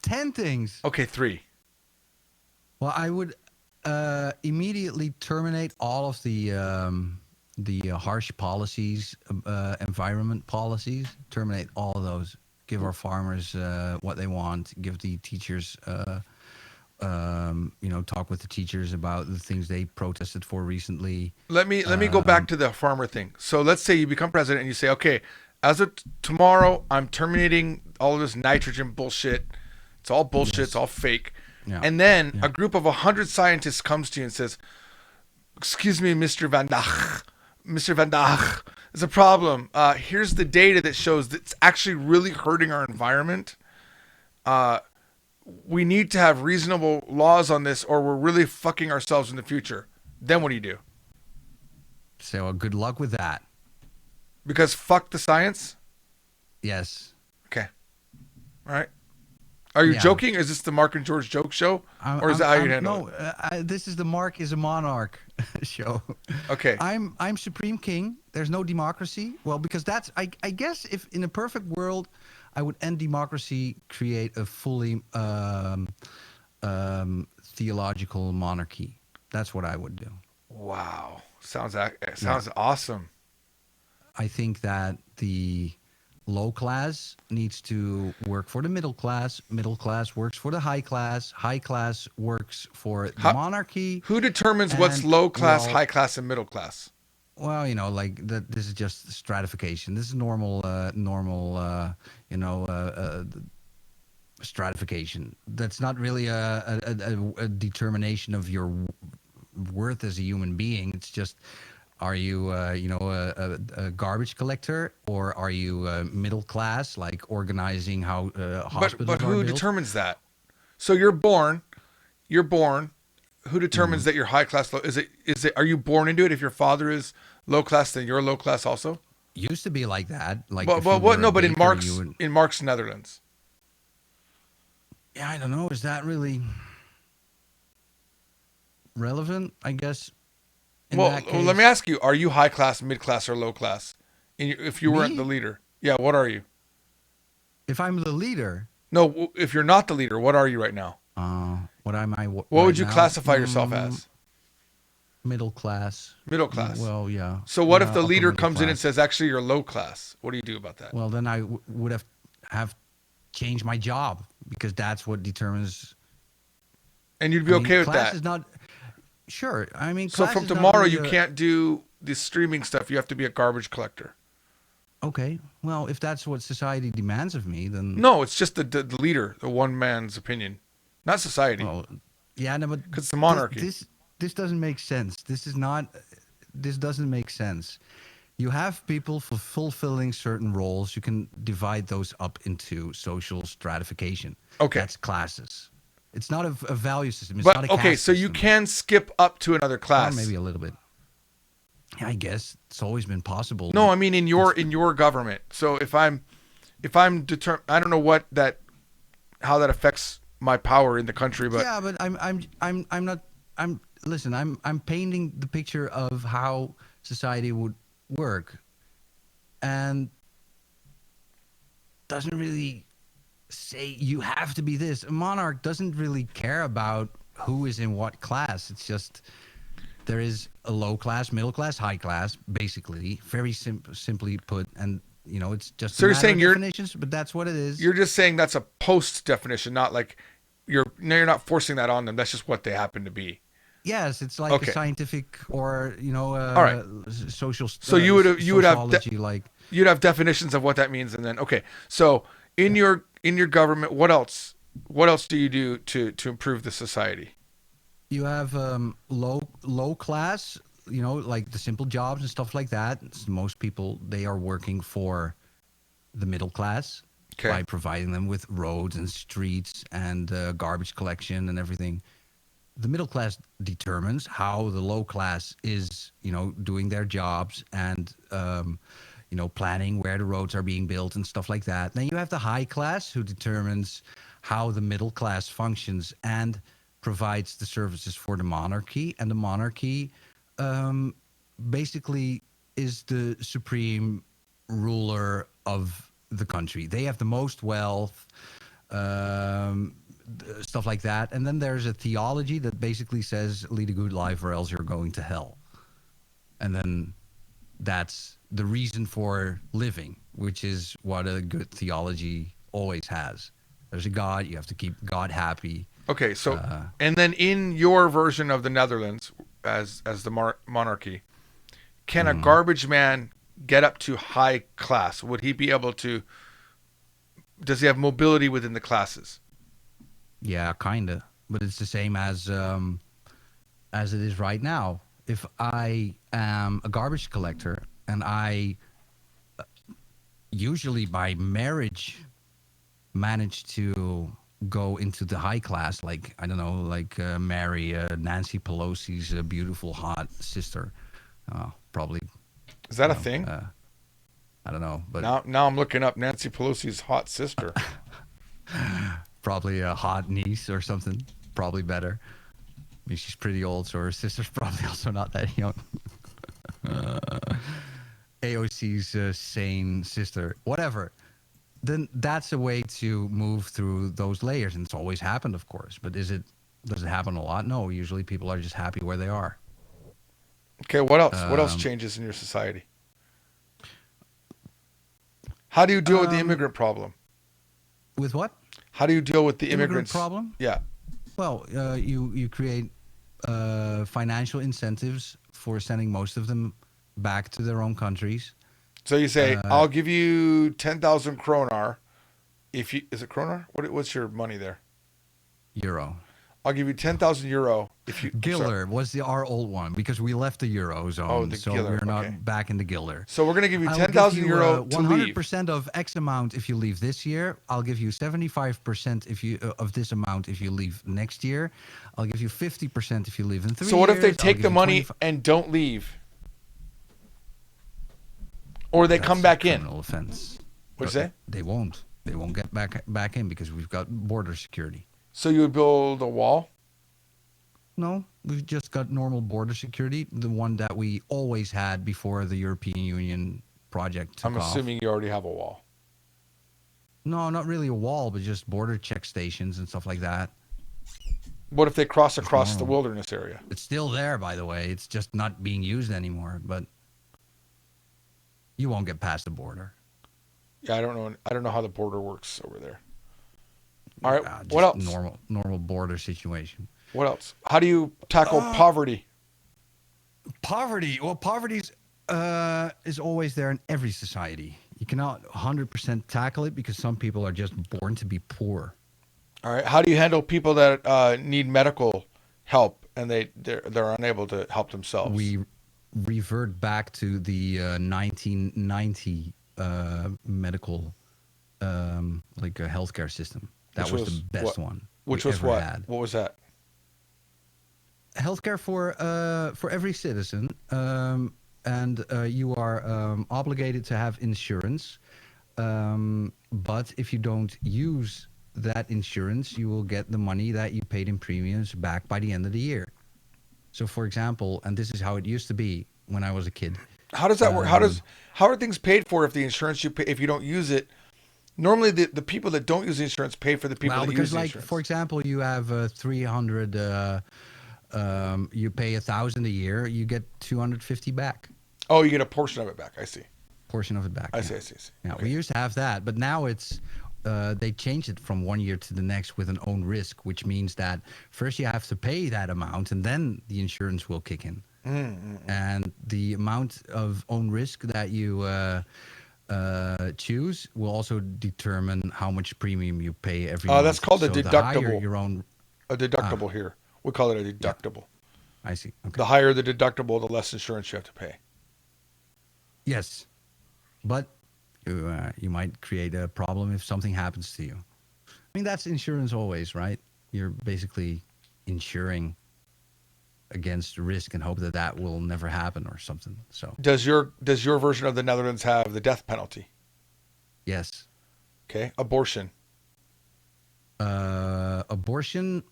10 things. Okay, 3. Well, I would immediately terminate all of the harsh policies, environment policies. Terminate all of those. Give our farmers what they want. Give the teachers, talk with the teachers about the things they protested for recently. Let me go back to the farmer thing. So let's say you become president and you say, okay, as of tomorrow, I'm terminating all of this nitrogen bullshit. It's all bullshit. It's all fake. Yeah. And then a group of 100 scientists comes to you and says, excuse me, Mr. Van Dach, there's a problem. Here's the data that shows that it's actually really hurting our environment. We need to have reasonable laws on this or we're really fucking ourselves in the future. Then what do you do? So good luck with that. Because fuck the science? Yes. Okay. All right. Are you Yeah. joking? Is this the Mark and George joke show? Or is that how you handle it? This is the Mark is a Monarch show. Okay. I'm supreme king. There's no democracy. Well, because that's I guess if in a perfect world, I would end democracy, create a fully theological monarchy. That's what I would do. Wow. Sounds awesome. I think that the low class needs to work for the middle class works for the high class works for the monarchy. Who determines what's and low class, well- high class, and middle class? Well, like that. This is just stratification. This is normal, stratification. That's not really a determination of your worth as a human being. It's just, are you, a garbage collector, or are you middle class, like organizing how hospitals But are who built? determines that? So you're born. Who determines that you're high class? Low? Is it? Are you born into it? If your father is low class, then you're low class also. Used to be like that. Like, But if you what? were No, a but in baker, Mark's you would- in Mark's Netherlands. Yeah, I don't know. Is that really relevant? I guess. In Well, that let me case- ask you: are you high class, mid class, or low class? If you weren't Me? the leader, yeah, what are you? If I'm the leader, No, if you're not the leader, what are you right now? what am I? What would you classify yourself as? Middle class. Middle class. Well, yeah. So what if Yeah, the upper leader middle comes in and class. says, actually, you're low class? What do you do about that? Well, then I would have changed my job, because that's what determines. And you'd be okay with class that. is not. Sure, So class from is not tomorrow, really you a- can't do the streaming stuff. You have to be a garbage collector. Okay, well, if that's what society demands of me, then No, it's just the leader, the one man's opinion, not society. Oh, yeah, no, but 'Cause it's a monarchy. This doesn't make sense. This doesn't make sense. You have people fulfilling certain roles. You can divide those up into social stratification. Okay. That's classes. It's not a value system. It's not But a okay, caste so you system. can skip up to another Or class. maybe a little bit. I guess it's always been possible. No, I mean in your government. So if I'm determined, I don't know how that affects my power in the country, but Yeah, but I'm not. Listen. I'm painting the picture of how society would work, and doesn't really say you have to be this. A monarch doesn't really care about who is in what class. It's just there is a low class, middle class, high class, basically, very simply put, and it's just So a you're matter saying of you're- definitions, but that's what it is. you're just saying that's a post definition, not like you're not forcing that on them. That's just what they happen to be. Yes, it's like Okay. a scientific or right. social. So you would have sociology, like you'd have definitions of what that means, and then okay. So in your government, what else do you do to improve the society? you have low class, like the simple jobs and stuff like that. Most people, they are working for the middle class Okay. by providing them with roads and streets and garbage collection and everything. The middle class determines how the low class is, doing their jobs and, planning where the roads are being built and stuff like that. Then you have the high class who determines how the middle class functions and provides the services for the monarchy. And the monarchy basically is the supreme ruler of the country. They have the most wealth. Stuff like that. And then there's a theology that basically says lead a good life or else you're going to hell. And then that's the reason for living, which is what a good theology always has. There's a God, you have to keep God happy. Okay, so and then in your version of the Netherlands as the monarchy, can a garbage man get up to high class? Would he be able to? Does he have mobility within the classes? Yeah, kinda. But it's the same as it is right now. If I am a garbage collector and I usually by marriage manage to go into the high class, like I don't know, like marry Nancy Pelosi's beautiful hot sister, probably. Is that a thing? I don't know, but Now I'm looking up Nancy Pelosi's hot sister. probably a hot niece or something. Probably better. I mean, she's pretty old, so her sister's probably also not that young. AOC's sane sister, whatever. Then that's a way to move through those layers, and it's always happened, of course. But does it happen a lot? No. Usually, people are just happy where they are. Okay, what else? What else changes in your society? How do you deal with the immigrant problem? With what? How do you deal with the Immigrant immigrants? problem? Yeah. Well, you create financial incentives for sending most of them back to their own countries. So you say, I'll give you 10,000 kroner. Is it kroner? What's your money there? Euro. I'll give you 10,000 euro if you. Guilder was our old one because we left the Eurozone. Oh, the so guilder, we're not okay. back in the guilder. So we're gonna give you I will 10,000 give you, euro to leave. 100% of X amount if you leave this year. I'll give you 75% if you of this amount if you leave next year. I'll give you 50% if you leave in 3 years. So what if they I'll take give the you money 25 and don't leave, or they come That's back a in? criminal offense. What'd you say? They won't. They won't get back in because we've got border security. So you would build a wall? No, we've just got normal border security, the one that we always had before the European Union project took I'm off. assuming you already have a wall. No, not really a wall, but just border check stations and stuff like that. What if they cross across the normal. wilderness area? It's still there, by the way. It's just not being used anymore, but you won't get past the border. Yeah, I don't know. I don't know how the border works over there. All right. Just What else? Normal border situation. What else? How do you tackle poverty? Poverty. Well, poverty is always there in every society. You cannot 100% tackle it because some people are just born to be poor. All right. How do you handle people that need medical help and they're unable to help themselves? We revert back to the 1990 medical like a healthcare system. That was the best one. Which we was ever what? had. What was that? Healthcare for every citizen, and you are obligated to have insurance. But if you don't use that insurance, you will get the money that you paid in premiums back by the end of the year. So, for example, and this is how it used to be when I was a kid. How does that work? How are things paid for if the insurance you pay, if you don't use it? Normally, the people that don't use the insurance pay for the people that use the insurance. For example, you have 300. You pay 1,000 a year. You get 250 back. Oh, you get a portion of it back. I see. Portion of it back. I see. Yeah, Okay. we used to have that, but now it's they changed it from one year to the next with an own risk, which means that first you have to pay that amount, and then the insurance will kick in. And the amount of own risk that you choose will also determine how much premium you pay every month. That's called a So the higher deductible. your own. A deductible here. We call it a deductible. I see. Okay. The higher the deductible, the less insurance you have to pay. Yes, but you might create a problem if something happens to you. I mean, that's insurance always, right? You're basically insuring against risk and hope that that will never happen or something. So Does your version of the Netherlands have the death penalty? yes, Okay. Abortion. abortion.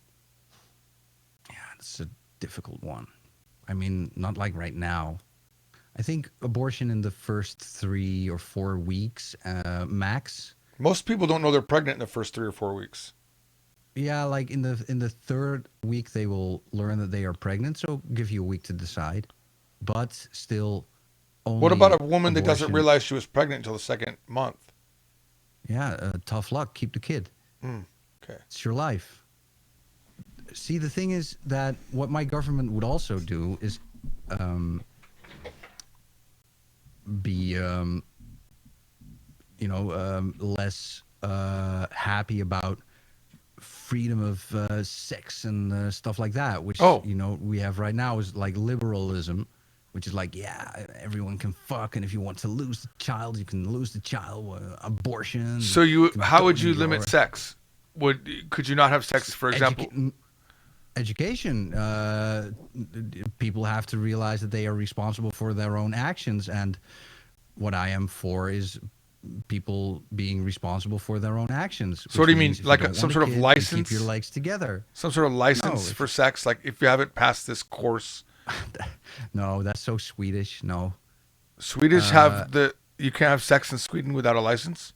Yeah, it's a difficult one. I mean, not like right now. I think abortion in the first 3 or 4 weeks max. Most people don't know they're pregnant in the first 3 or 4 weeks. Yeah, like in the third week they will learn that they are pregnant, so give you a week to decide. But still, only. What about a woman that doesn't abortion- realize she was pregnant until the second month? Yeah, tough luck. Keep the kid. Okay. It's your life. See, the thing is that what my government would also do is be less happy about freedom of sex and stuff like that, which we have right now is like liberalism, which is like, yeah, everyone can fuck, and if you want to lose the child, you can lose the child. Abortion. So how would you or- limit sex? Could you not have sex, for example? Education. People have to realize that they are responsible for their own actions, and what I am for is people being responsible for their own actions. So what do you which mean, means if like don't some want a sort of kid, you license? keep your legs together. Some sort of license No, for sex? Like if you haven't passed this course. No, that's so Swedish. No. Swedish you can't have sex in Sweden without a license?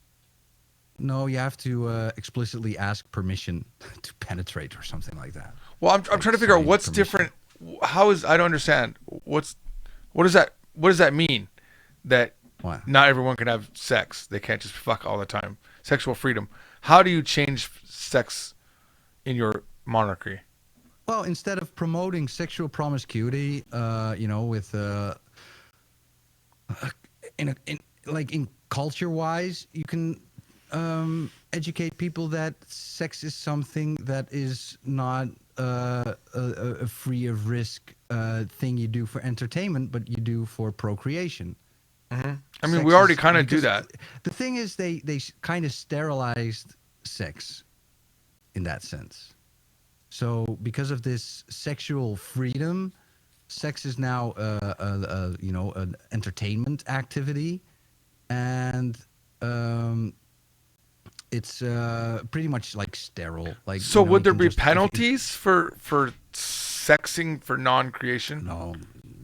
No, you have to explicitly ask permission to penetrate or something like that. Well, I'm trying to figure out what's different. I don't understand. What does that mean? That What? not everyone can have sex. They can't just fuck all the time. Sexual freedom. How do you change sex in your monarchy? Well, instead of promoting sexual promiscuity, with in culture-wise, you can educate people that sex is something that is not a free of risk thing you do for entertainment, but you do for procreation. I mean, Sex we already is- kind of do because that. The thing is, they kind of sterilized sex in that sense. So because of this sexual freedom, sex is now an entertainment activity, and it's pretty much like sterile. Like, So would there you can be just- if you- penalties for sexing for non-creation? No,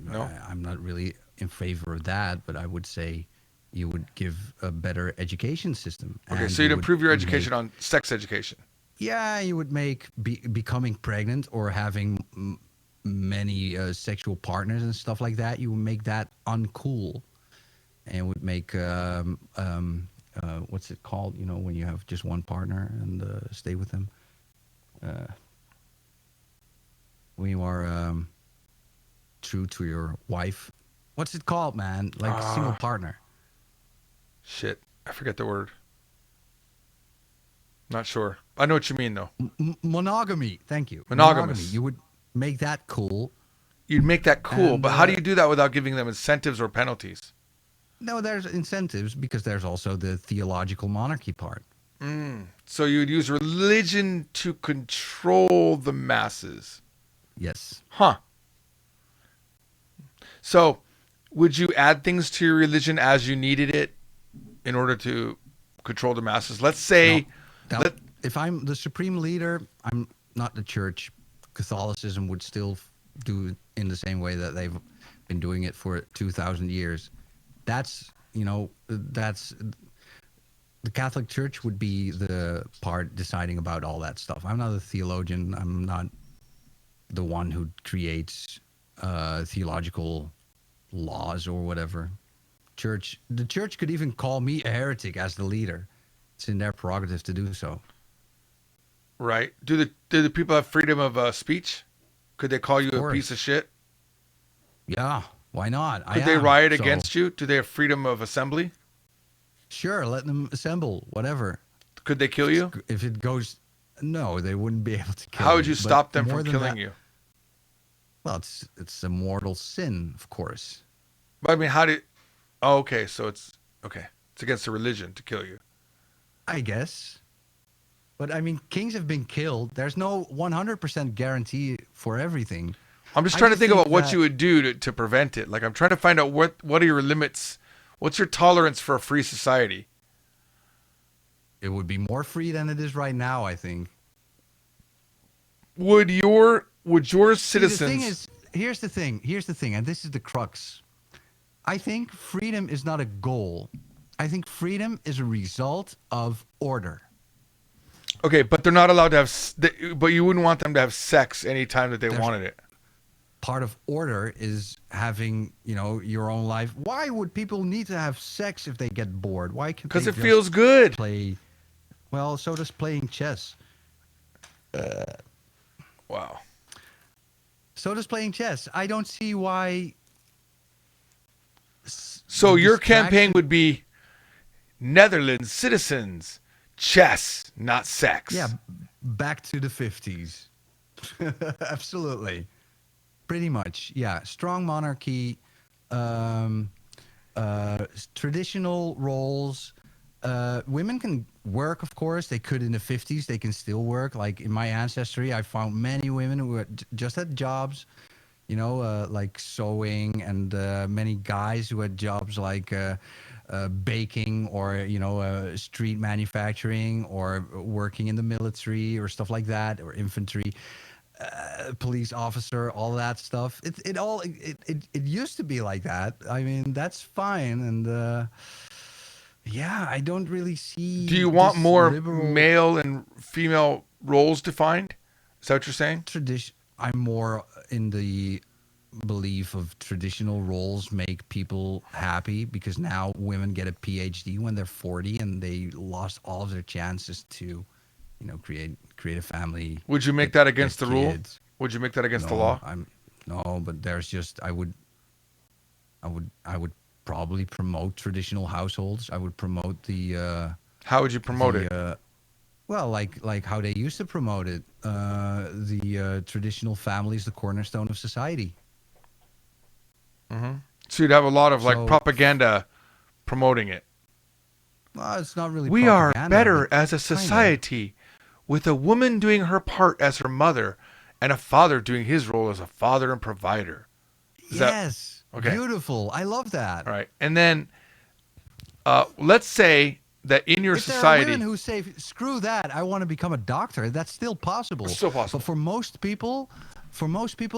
No? I'm not really in favor of that, but I would say you would give a better education system. Okay, and so you'd you improve your would education make- on sex education. Yeah, you would make becoming pregnant or having many sexual partners and stuff like that. You would make that uncool, and would make what's it called? When you have just one partner and stay with them. When you are true to your wife. What's it called, man? Like single partner. Shit, I forget the word. Not sure. I know what you mean, though. Monogamy. Thank you. Monogamous. You would make that cool. You'd make that cool, And, but how do you do that without giving them incentives or penalties? No, there's incentives because there's also the theological monarchy part. So you would use religion to control the masses. Yes. Huh. So would you add things to your religion as you needed it in order to control the masses? Let's say, if I'm the supreme leader, I'm not the church. Catholicism would still do it in the same way that they've been doing it for 2,000 years. That's the Catholic Church would be the part deciding about all that stuff. I'm not a theologian. I'm not the one who creates theological laws or whatever. The church could even call me a heretic as the leader. It's in their prerogative to do so. Right. Do the people have freedom of speech? Could they call you a piece of shit? Yeah, why not? Could they riot against you? Do they have freedom of assembly? Sure, let them assemble, whatever. Could they kill you? If it goes... No, they wouldn't be able to kill How would me, you stop them from killing you? Well, it's a mortal sin, of course. But I mean, how do... Oh, okay, so it's... Okay. It's against the religion to kill you. I guess. But, I mean, kings have been killed. There's no 100% guarantee for everything. I'm just trying to think about what you would do to prevent it. Like, I'm trying to find out what are your limits. What's your tolerance for a free society? It would be more free than it is right now, I think. Would your citizens... See, the thing is, here's the thing, and this is the crux. I think freedom is not a goal. I think freedom is a result of order. Okay, but they're not allowed to have... But you wouldn't want them to have sex anytime that they wanted it. Part of order is having, your own life. Why would people need to have sex if they get bored? Why can't they because it feels good. Play? Well, so does playing chess. Wow. So does playing chess. I don't see why. So your campaign would be Netherlands citizens, chess, not sex. Yeah, back to the 50s. Absolutely. Pretty much, yeah. Strong monarchy, traditional roles. Women can work, of course. They could in the 50s. They can still work. Like in my ancestry, I found many women who just had jobs, like sewing, and many guys who had jobs like baking or, street manufacturing or working in the military or stuff like that, or infantry. Police officer, all that stuff. It used to be like that. I mean, that's fine. And yeah, I don't really see. Do you want more male and female roles defined? Is that what you're saying? I'm more in the belief of traditional roles make people happy, because now women get a PhD when they're 40 and they lost all of their chances to create a family. Would you make that against the rule? Would you make that against the law? No, but there's just I would probably promote traditional households. I would promote the. How would you promote it? Well, like how they used to promote it. The traditional family is the cornerstone of society. Mm-hmm. So you'd have a lot of propaganda promoting it. Well, it's not really. We are better as a society, with a woman doing her part as her mother, and a father doing his role as a father and provider. Yes. Okay. Beautiful. I love that. All right. And then, let's say that in your society, there are women who say, "Screw that! I want to become a doctor." That's still possible. Still possible. But for most people,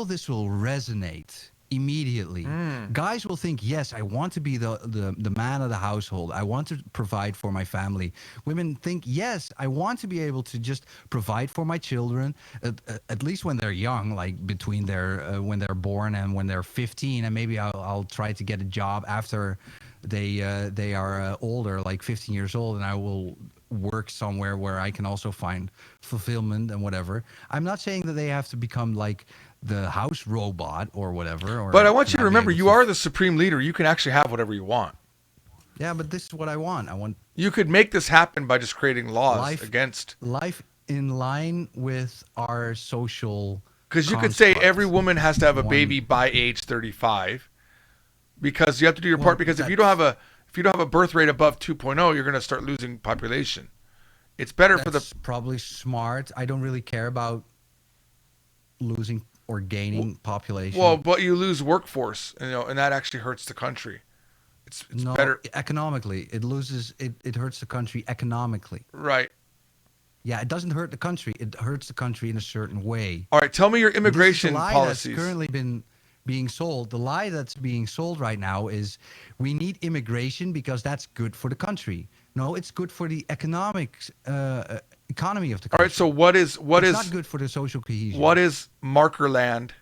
this will resonate immediately. Guys will think, yes, I want to be the man of the household. I want to provide for my family. Women think, yes, I want to be able to just provide for my children, at least when they're young, like between when they're born and when they're 15, and maybe I'll try to get a job after they are older, like 15 years old, and I will work somewhere where I can also find fulfillment and whatever. I'm not saying that they have to become like the house robot or whatever. But I want you to remember, you are the supreme leader. You can actually have whatever you want. Yeah, but this is what I want. You could make this happen by just creating laws against life in line with our social. Because you could say every woman has to have a baby by age 35, because you have to do your part. Because if you don't have a birth rate above 2.0, you're going to start losing population. It's better for the. Probably smart. I don't really care about losing or gaining population. Well, but you lose workforce, and that actually hurts the country. It's no, better. economically, it hurts the country economically. Right. Yeah, it doesn't hurt the country. It hurts the country in a certain way. All right. Tell me your immigration This is the lie policies. that's currently been being sold. The lie that's being sold right now is we need immigration because that's good for the country. No, it's good for the economy of the country. All right. So what is it's not good for the social cohesion. what is marker land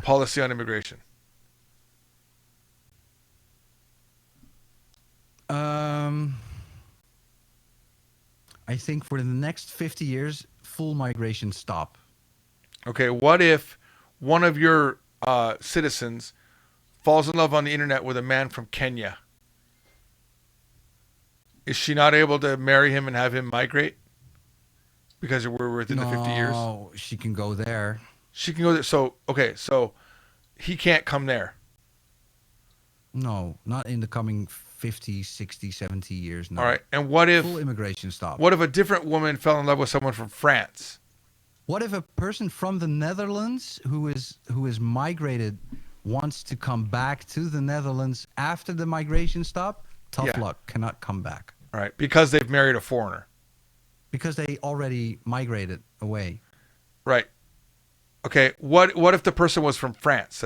policy on immigration? I think for the next 50 years, full migration stop. Okay. What if one of your citizens falls in love on the internet with a man from Kenya? Is she not able to marry him and have him migrate because we're within the 50 years? No, she can go there. She can go there. So he can't come there. No, not in the coming 50, 60, 70 years. No. All right. And what if full immigration stop? What if a different woman fell in love with someone from France? What if a person from the Netherlands who is migrated wants to come back to the Netherlands after the migration stop? Tough luck, cannot come back. All right, because they've married a foreigner. Because they already migrated away. Right. Okay. What if the person was from France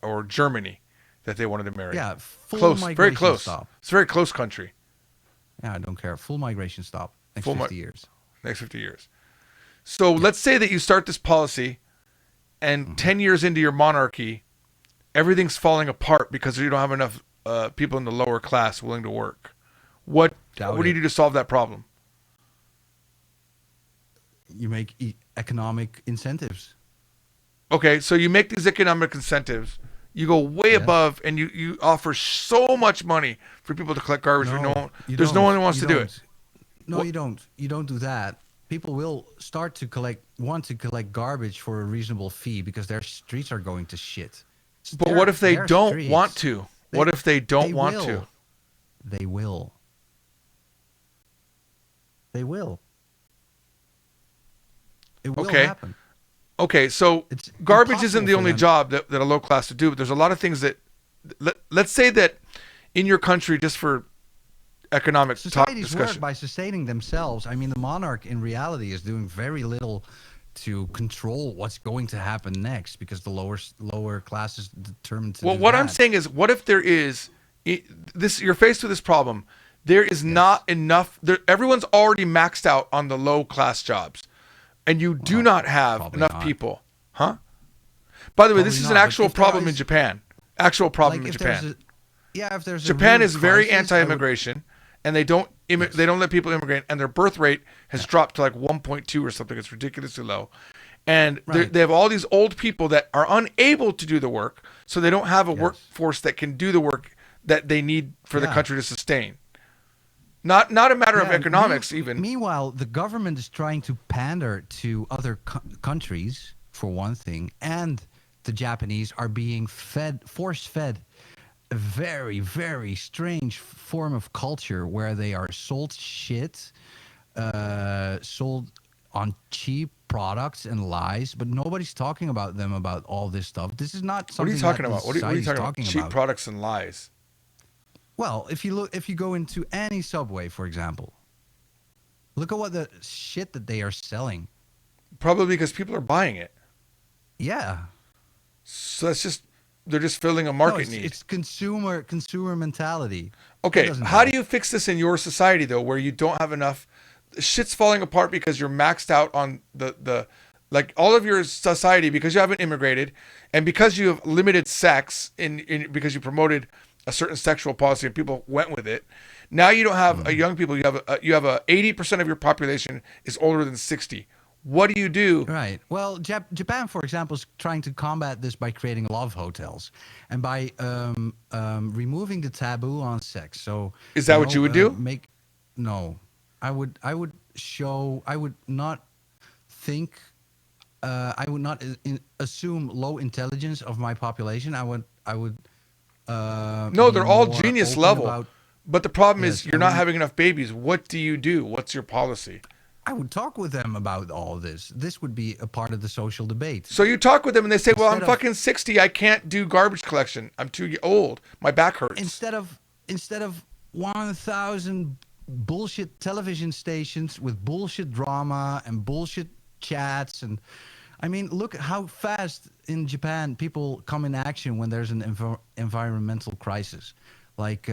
or Germany that they wanted to marry? Yeah, full close, migration very close. stop. It's a very close country. Yeah, I don't care. Full migration stop. Next Full 50 years. Next 50 years. So let's say that you start this policy, and 10 years into your monarchy, everything's falling apart because you don't have enough people in the lower class willing to work. What do you do to solve that problem? You make economic incentives. Okay, so you make these economic incentives. You go way above, and you offer so much money for people to collect garbage. There's no one who wants to do it. No, you don't. You don't do that. People will want to collect garbage for a reasonable fee because their streets are going to shit. But what if they don't want to? What if they don't want to? They will. They will. It will happen. Okay, so It's garbage isn't the impossible for only them. job that a low class would do, but there's a lot of things that, let's say that in your country, just for economic Societies discussion. work by sustaining themselves. I mean, the monarch in reality is doing very little to control what's going to happen next because the lower class is determined to. Well, do what that. I'm saying is, what if there is this? You're faced with this problem. There is not enough. Everyone's already maxed out on the low class jobs, and you do not have enough not. people, huh? By the way, this Probably is not, an but actual if there problem in is- Japan. Actual problem in if Japan. there's if there's Japan a is very crisis, I would- anti-immigration, and they don't let people immigrate, and their birth rate has dropped to like 1.2 or something. It's ridiculously low, and Right. they have all these old people that are unable to do the work, so they don't have a workforce that can do the work that they need for the country to sustain. Not a matter of Yeah, economics even. Meanwhile, the government is trying to pander to other countries, for one thing, and the Japanese are being force-fed a very, very strange form of culture where they are sold shit, sold on cheap products and lies, but nobody's talking about them about all this stuff. This is not What are something you talking that about? the What are you society's talking about? Cheap products and lies. Well, if you go into any Subway, for example, look at what the shit that they are selling. Probably because people are buying it. Yeah. So they're just filling a market No, need. it's consumer mentality. Okay, It doesn't how matter. do you fix this in your society though, where you don't have enough? Shit's falling apart because you're maxed out on the like all of your society because you haven't immigrated, and because you have limited sex because you promoted a certain sexual policy and people went with it. Now you don't have a young people. You have a 80% of your population is older than 60. What do you do? Right. Well, Japan, for example, is trying to combat this by creating love hotels and by removing the taboo on sex. So Is that what you would do? No, I would not think. I would not assume low intelligence of my population. I would. No, they're all more genius open level. about- But the problem Yes, is you're not having enough babies. What do you do? What's your policy? I would talk with them about all this. This would be a part of the social debate. So you talk with them and they say, well, I'm Instead of- fucking 60. I can't do garbage collection. I'm too old. My back hurts. Instead of 1,000 bullshit television stations with bullshit drama and bullshit chats, and I mean, look how fast in Japan people come in action when there's an environmental crisis, like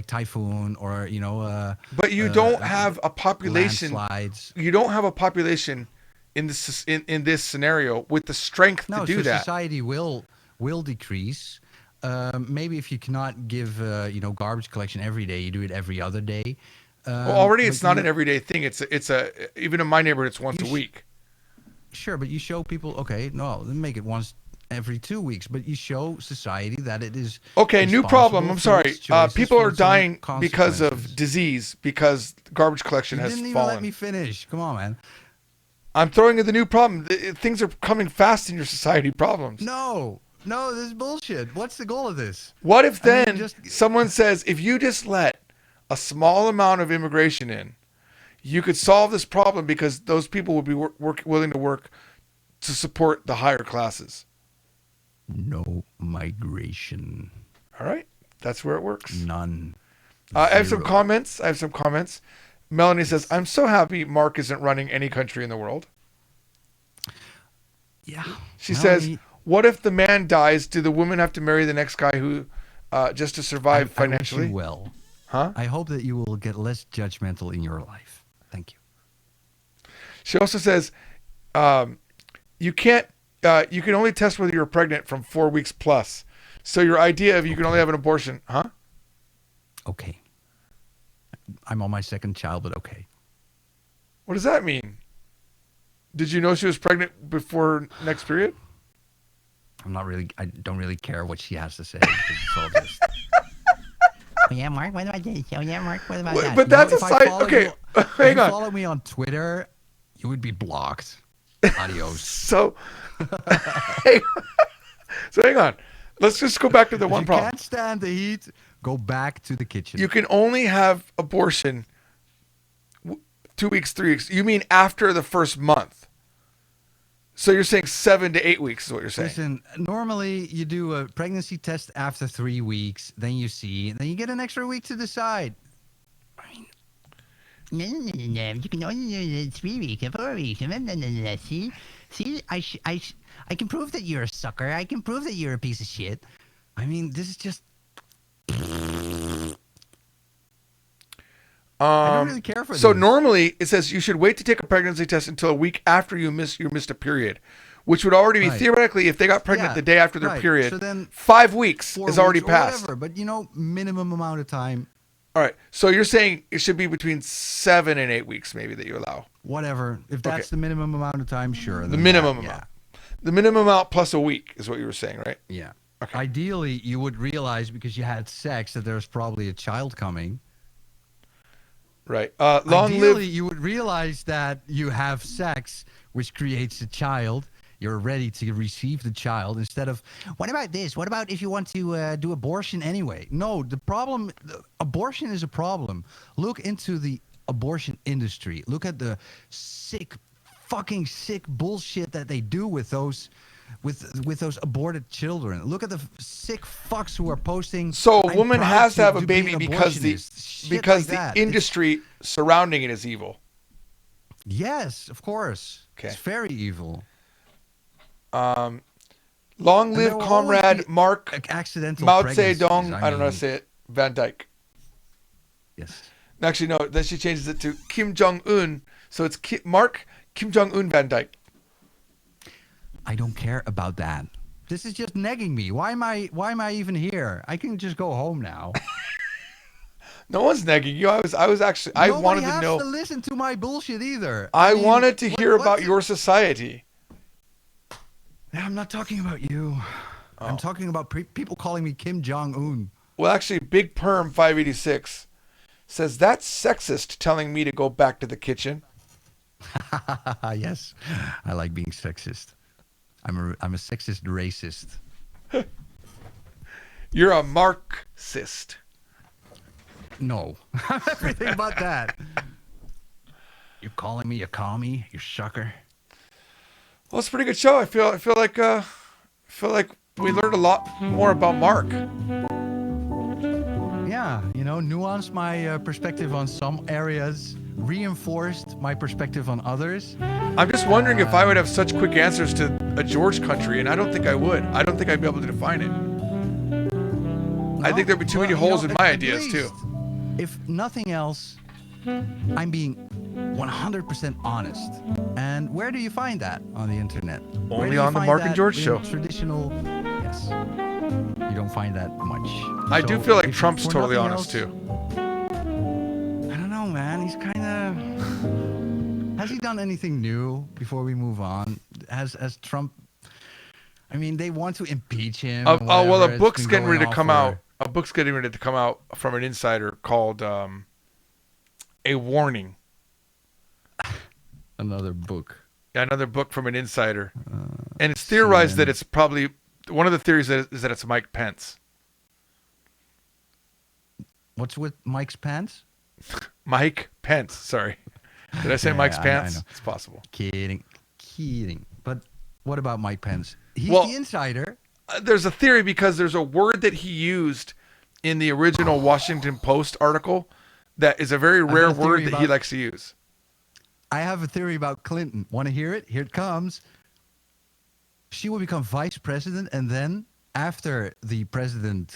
typhoon or But you don't have a population. landslides. You don't have a population in this scenario with the strength to do so that. society will decrease. Maybe if you cannot give garbage collection every day, you do it every other day. Well, already but it's not you- an everyday thing. It's a even in my neighborhood, it's once a week. Sure, but you show people, okay, no, then make it once every 2 weeks, but you show society that it is Okay, new problem. I'm responsible for sorry. its choices, People for are its own dying because of consequences. disease because garbage collection You has didn't even fallen. let me finish. Come on, man. I'm throwing in the new problem. Things are coming fast in your society. Problems. No, this is bullshit. What's the goal of this? What if I mean, then just- someone says, if you just let a small amount of immigration in, you could solve this problem because those people would be willing to work to support the higher classes. No migration. All right, that's where it works. None. I have some Zero. comments. Melanie says, I'm so happy Mark isn't running any country in the world. Yeah. She Well, says, he- what if the man dies? Do the women have to marry the next guy who just to survive I wish financially? you well. Huh? I hope that you will get less judgmental in your life. Thank you. She also says, you can only test whether you're pregnant from 4 weeks plus. So your idea of you can only have an abortion, huh? Okay. I'm on my second child, but okay. What does that mean? Did you know she was pregnant before next period? I don't really care what she has to say. Because it's all just. Oh yeah, Mark. What about this? Oh yeah, Mark. What about that? But that's a if I side. follow Okay, you- if hang you on. follow me on Twitter, you would be blocked. Adios. So, hang on. Let's just go back to the If one you problem. can't stand the heat, go back to the kitchen. You can only have abortion 2 weeks, 3 weeks. You mean after the first month? So you're saying 7 to 8 weeks is what you're saying? Listen, normally you do a pregnancy test after 3 weeks, then you see, and then you get an extra week to decide. No. You can only do 3 weeks, 4 weeks. No. See, I can prove that you're a sucker. I can prove that you're a piece of shit. I mean, this is just. I don't really care for So this. normally it says you should wait to take a pregnancy test until a week after you missed a period, which would already be Right. theoretically, if they got pregnant Yeah, the day after their right. period, So then 5 weeks 4 is already weeks or passed. Whatever, but minimum amount of time, All right. So you're saying it should be between 7 and 8 weeks, maybe, that you allow. whatever. If that's Okay. the minimum amount of time, sure. The then minimum that, amount. The minimum amount plus a week is what you were saying, right? Yeah. Okay. Ideally, you would realize because you had sex that there's probably a child coming. Right. Long Ideally, live. you would realize that you have sex, which creates a child. You're ready to receive the child instead of, What about this? What about if you want to do abortion anyway. No, abortion is a problem. Look into the abortion industry. Look at the fucking sick bullshit that they do with those aborted children. Look at the sick fucks who are posting. So a "I'm woman proud has to have a be baby an because abortionist." Shit like that. It's- industry surrounding it is evil. Yes, of course. Okay. It's very evil. Long And there live will comrade always be Mark accidental Mao pregnancies. Zedong. I don't know how to mean, say it. Van Dyke. Yes. Actually, no. Then she changes it to Kim Jong Un. So it's Mark Kim Jong Un Van Dyke. I don't care about that. This is just negging me. Why am I even here? I can just go home now. No one's negging you. I was actually. I Nobody wanted to has know. to listen to my bullshit either. I mean, wanted to hear about what's- your society. Yeah, I'm not talking about you. I'm talking about people calling me Kim Jong Un. Well, actually, Big Perm 586 says that's sexist, telling me to go back to the kitchen. Yes, I like being sexist. I'm a sexist racist. You're a Marxist. No, everything but that. You're calling me a commie, you sucker. Well, it's a pretty good show. I feel like we learned a lot more about Mark. Yeah, nuanced my perspective on some areas, reinforced my perspective on others. I'm just wondering if I would have such quick answers to a George country, and I don't think I would. I don't think I'd be able to define it. I think there'd be too many holes in my ideas, too. If nothing else, I'm being 100% honest. And where do you find that on the internet? Where Only do you on the find Mark and that George in show. Traditional, yes. You don't find that much. I do feel like if Trump's for totally nothing honest, else- too. I don't know, man. He's kind of... Has he done anything new before we move on? Has Trump... I mean, they want to impeach him. and Well, a whatever. It's book's been getting going ready to on come for- out. A book's getting ready to come out from an insider called A Warning. Another book. Another book from an insider. And it's theorized that it's probably... One of the theories is that it's Mike Pence. What's with Mike's pants? Mike Pence, sorry. Did I say Yeah, Mike's I pants? know. It's possible. Kidding. But what about Mike Pence? He's Well- the insider. There's a theory because there's a word that he used in the original Washington Post article that is a very rare got a theory word that he about- likes to use. I have a theory about Clinton. Want to hear it? Here it comes. She will become vice president, and then after the president,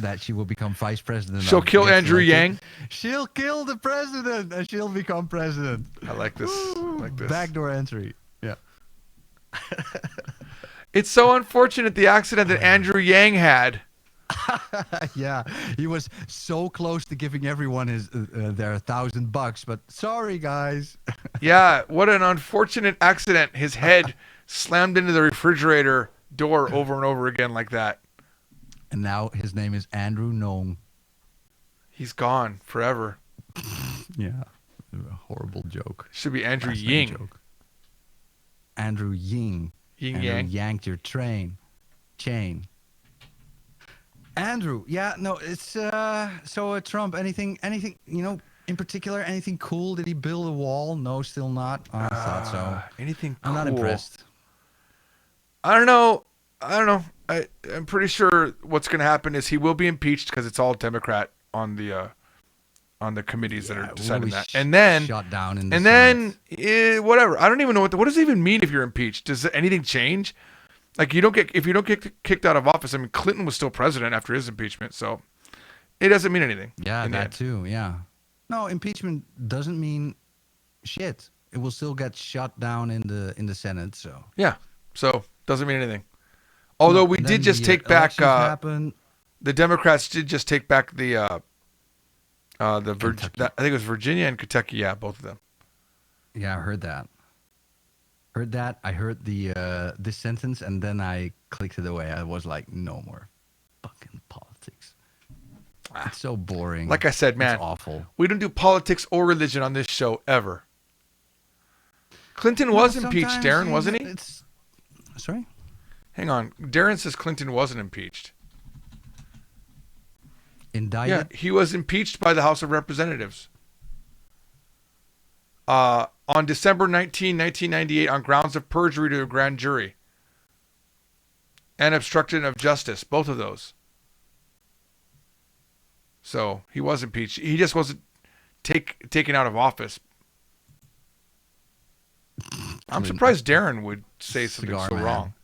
that she will become vice president. She'll of- kill gets Andrew elected, Yang. She'll kill the president, and she'll become president. I like this. I like this. Backdoor entry. Yeah. It's so unfortunate the accident that Andrew Yang had. Yeah, he was so close to giving everyone their $1,000, but sorry, guys. Yeah, what an unfortunate accident. His head slammed into the refrigerator door over and over again like that. And now his name is Andrew Nong. He's gone forever. Yeah, a horrible joke. Should be Andrew Last name Ying. joke. Andrew Ying. Yin Andrew Yang. yanked your chain. Andrew, yeah, no, it's so Trump. Anything, in particular, anything cool? Did he build a wall? No, still not. I thought so. Anything cool? I'm not impressed. I don't know. I'm pretty sure what's going to happen is he will be impeached because it's all Democrat on the committees that are Will deciding be that. And then shot down in the and Senate. then whatever. I don't even know what does it even mean if you're impeached? Does anything change? Like if you don't get kicked out of office. I mean, Clinton was still president after his impeachment, so it doesn't mean anything. Yeah, in the that end. too. Yeah. No, impeachment doesn't mean shit. It will still get shot down in the Senate. So. Yeah, so doesnthink anything. Although we And did then just the take back elections happen. the Democrats did just take back the I think it was Virginia and Kentucky. Yeah, both of them. Yeah, I heard that. I heard this sentence, and then I clicked it away. I was like, no more fucking politics. It's so boring. Like I said, man, it's awful. we don't do politics or religion on this show ever. Clinton was impeached, Sometimes, Darren, wasn't he? Sorry? Hang on. Darren says Clinton wasn't impeached. Yeah, Indicted? he was impeached by the House of Representatives. On December 19, 1998, on grounds of perjury to a grand jury and obstruction of justice, both of those. So he was impeached. He just wasn't taken out of office. I'm surprised Darren would say something Cigar so man. wrong.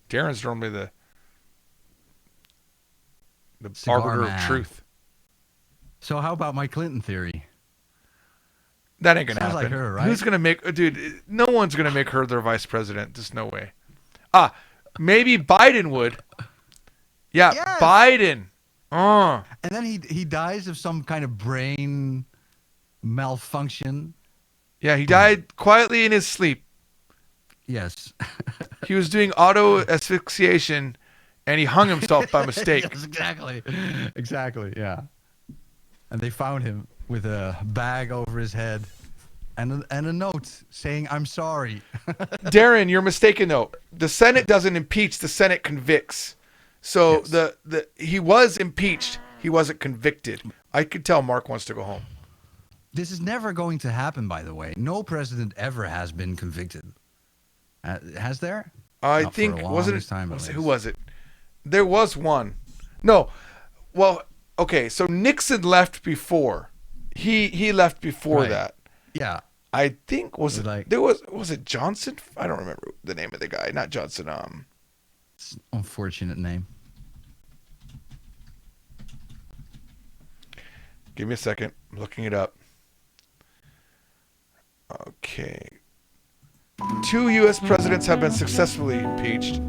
Darren's normally the Cigar arbiter man. of truth. So how about my Clinton theory? That ain't gonna Sounds happen. like her, right? Who's gonna make? Dude, no one's gonna make her their vice president. There's no way. Maybe Biden would. Yeah, Yes. Biden. And then he dies of some kind of brain malfunction. Yeah, he died quietly in his sleep. Yes. He was doing auto asphyxiation, and he hung himself by mistake. Yes, exactly. Exactly, yeah. And they found him with a bag over his head and a note saying, "I'm sorry." Darren, you're mistaken though. The Senate doesn't impeach; the Senate convicts. So Yes. he was impeached. He wasn't convicted. I could tell Mark wants to go home. This is never going to happen, by the way. No president ever has been convicted. Has there? I Not for think the wasn't it? longest time, at Who least. was it? There was one. No. Well, okay. So Nixon left before. He left before Right. that. Yeah. I think was Like- there was it Johnson? I don't remember the name of the guy. Not Johnson. It's an unfortunate name. Give me a second. I'm looking it up. Okay. 2 U.S. presidents have been successfully impeached.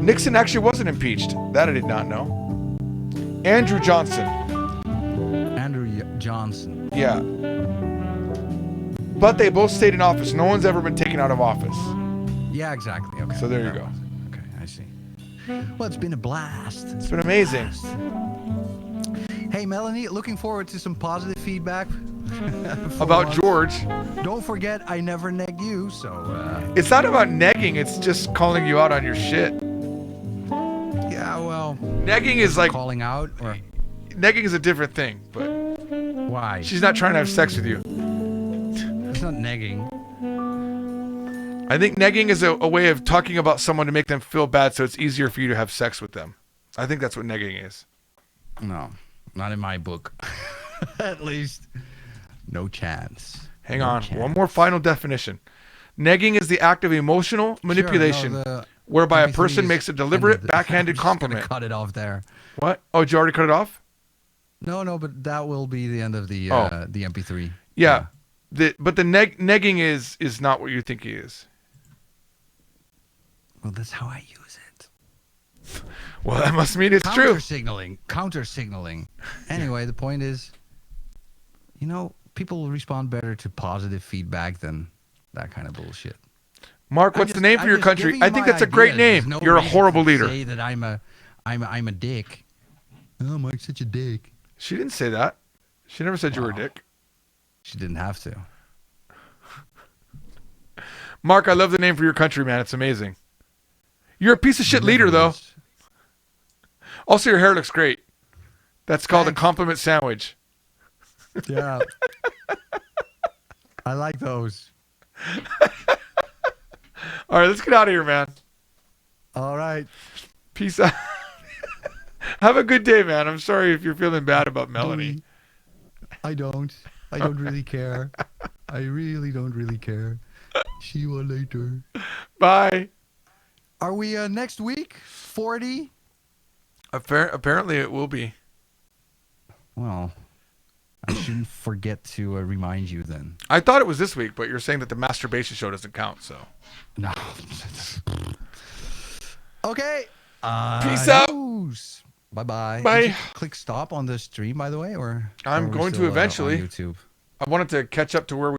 Nixon actually wasn't impeached. That I did not know. Andrew Johnson. Andrew Johnson. Yeah. But they both stayed in office. No one's ever been taken out of office. Yeah, exactly. Okay. So there you That go. was it. Okay, I see. Well, it's been a blast. It's been amazing. Hey, Melanie, looking forward to some positive feedback. for About once. George. Don't forget, I never negged you, so, It's not about negging. It's just calling you out on your shit. yeah, well, Negging is like calling out, or negging is a different thing. But why? she's not trying to have sex with you. It's not negging. I think negging is a way of talking about someone to make them feel bad, so it's easier for you to have sex with them. I think that's what negging is. No, not in my book. At least, no chance. Hang No on. chance. One more final definition. Negging is the act of emotional manipulation Sure, no, whereby a MP3 person is makes a deliberate ended. backhanded I'm just gonna compliment. cut it off there. What? Oh, did you already cut it off? No, but that will be the end of the Oh. the MP3. Yeah. But the negging is not what you think he is. Well, that's how I use it. Well, that must mean it's Counter true. signaling. Counter signaling. Anyway, the point is, people will respond better to positive feedback than that kind of bullshit. Mark, what's the name for your country? I think that's a great name. You're a horrible leader. Say that I'm a dick. Oh, Mike's such a dick. She didn't say that. She never said you were a dick. She didn't have to. Mark, I love the name for your country, man. It's amazing. You're a piece of shit leader, though. Also, your hair looks great. That's called Thanks. a compliment sandwich. Yeah. I like those. All right, let's get out of here, man. All right. Peace out. Have a good day, man. I'm sorry if you're feeling bad about Melanie. I don't. I don't really care. I really don't really care. See you all later. Bye. Are we next week? 40? Apparently, it will be. Well, I shouldn't forget to remind you then. I thought it was this week, but you're saying that the masturbation show doesn't count, so. No. Okay. Peace out. Bye-bye. Bye. Did you click stop on the stream, by the way, or? I'm are we going to still, eventually. on YouTube. I wanted to catch up to where we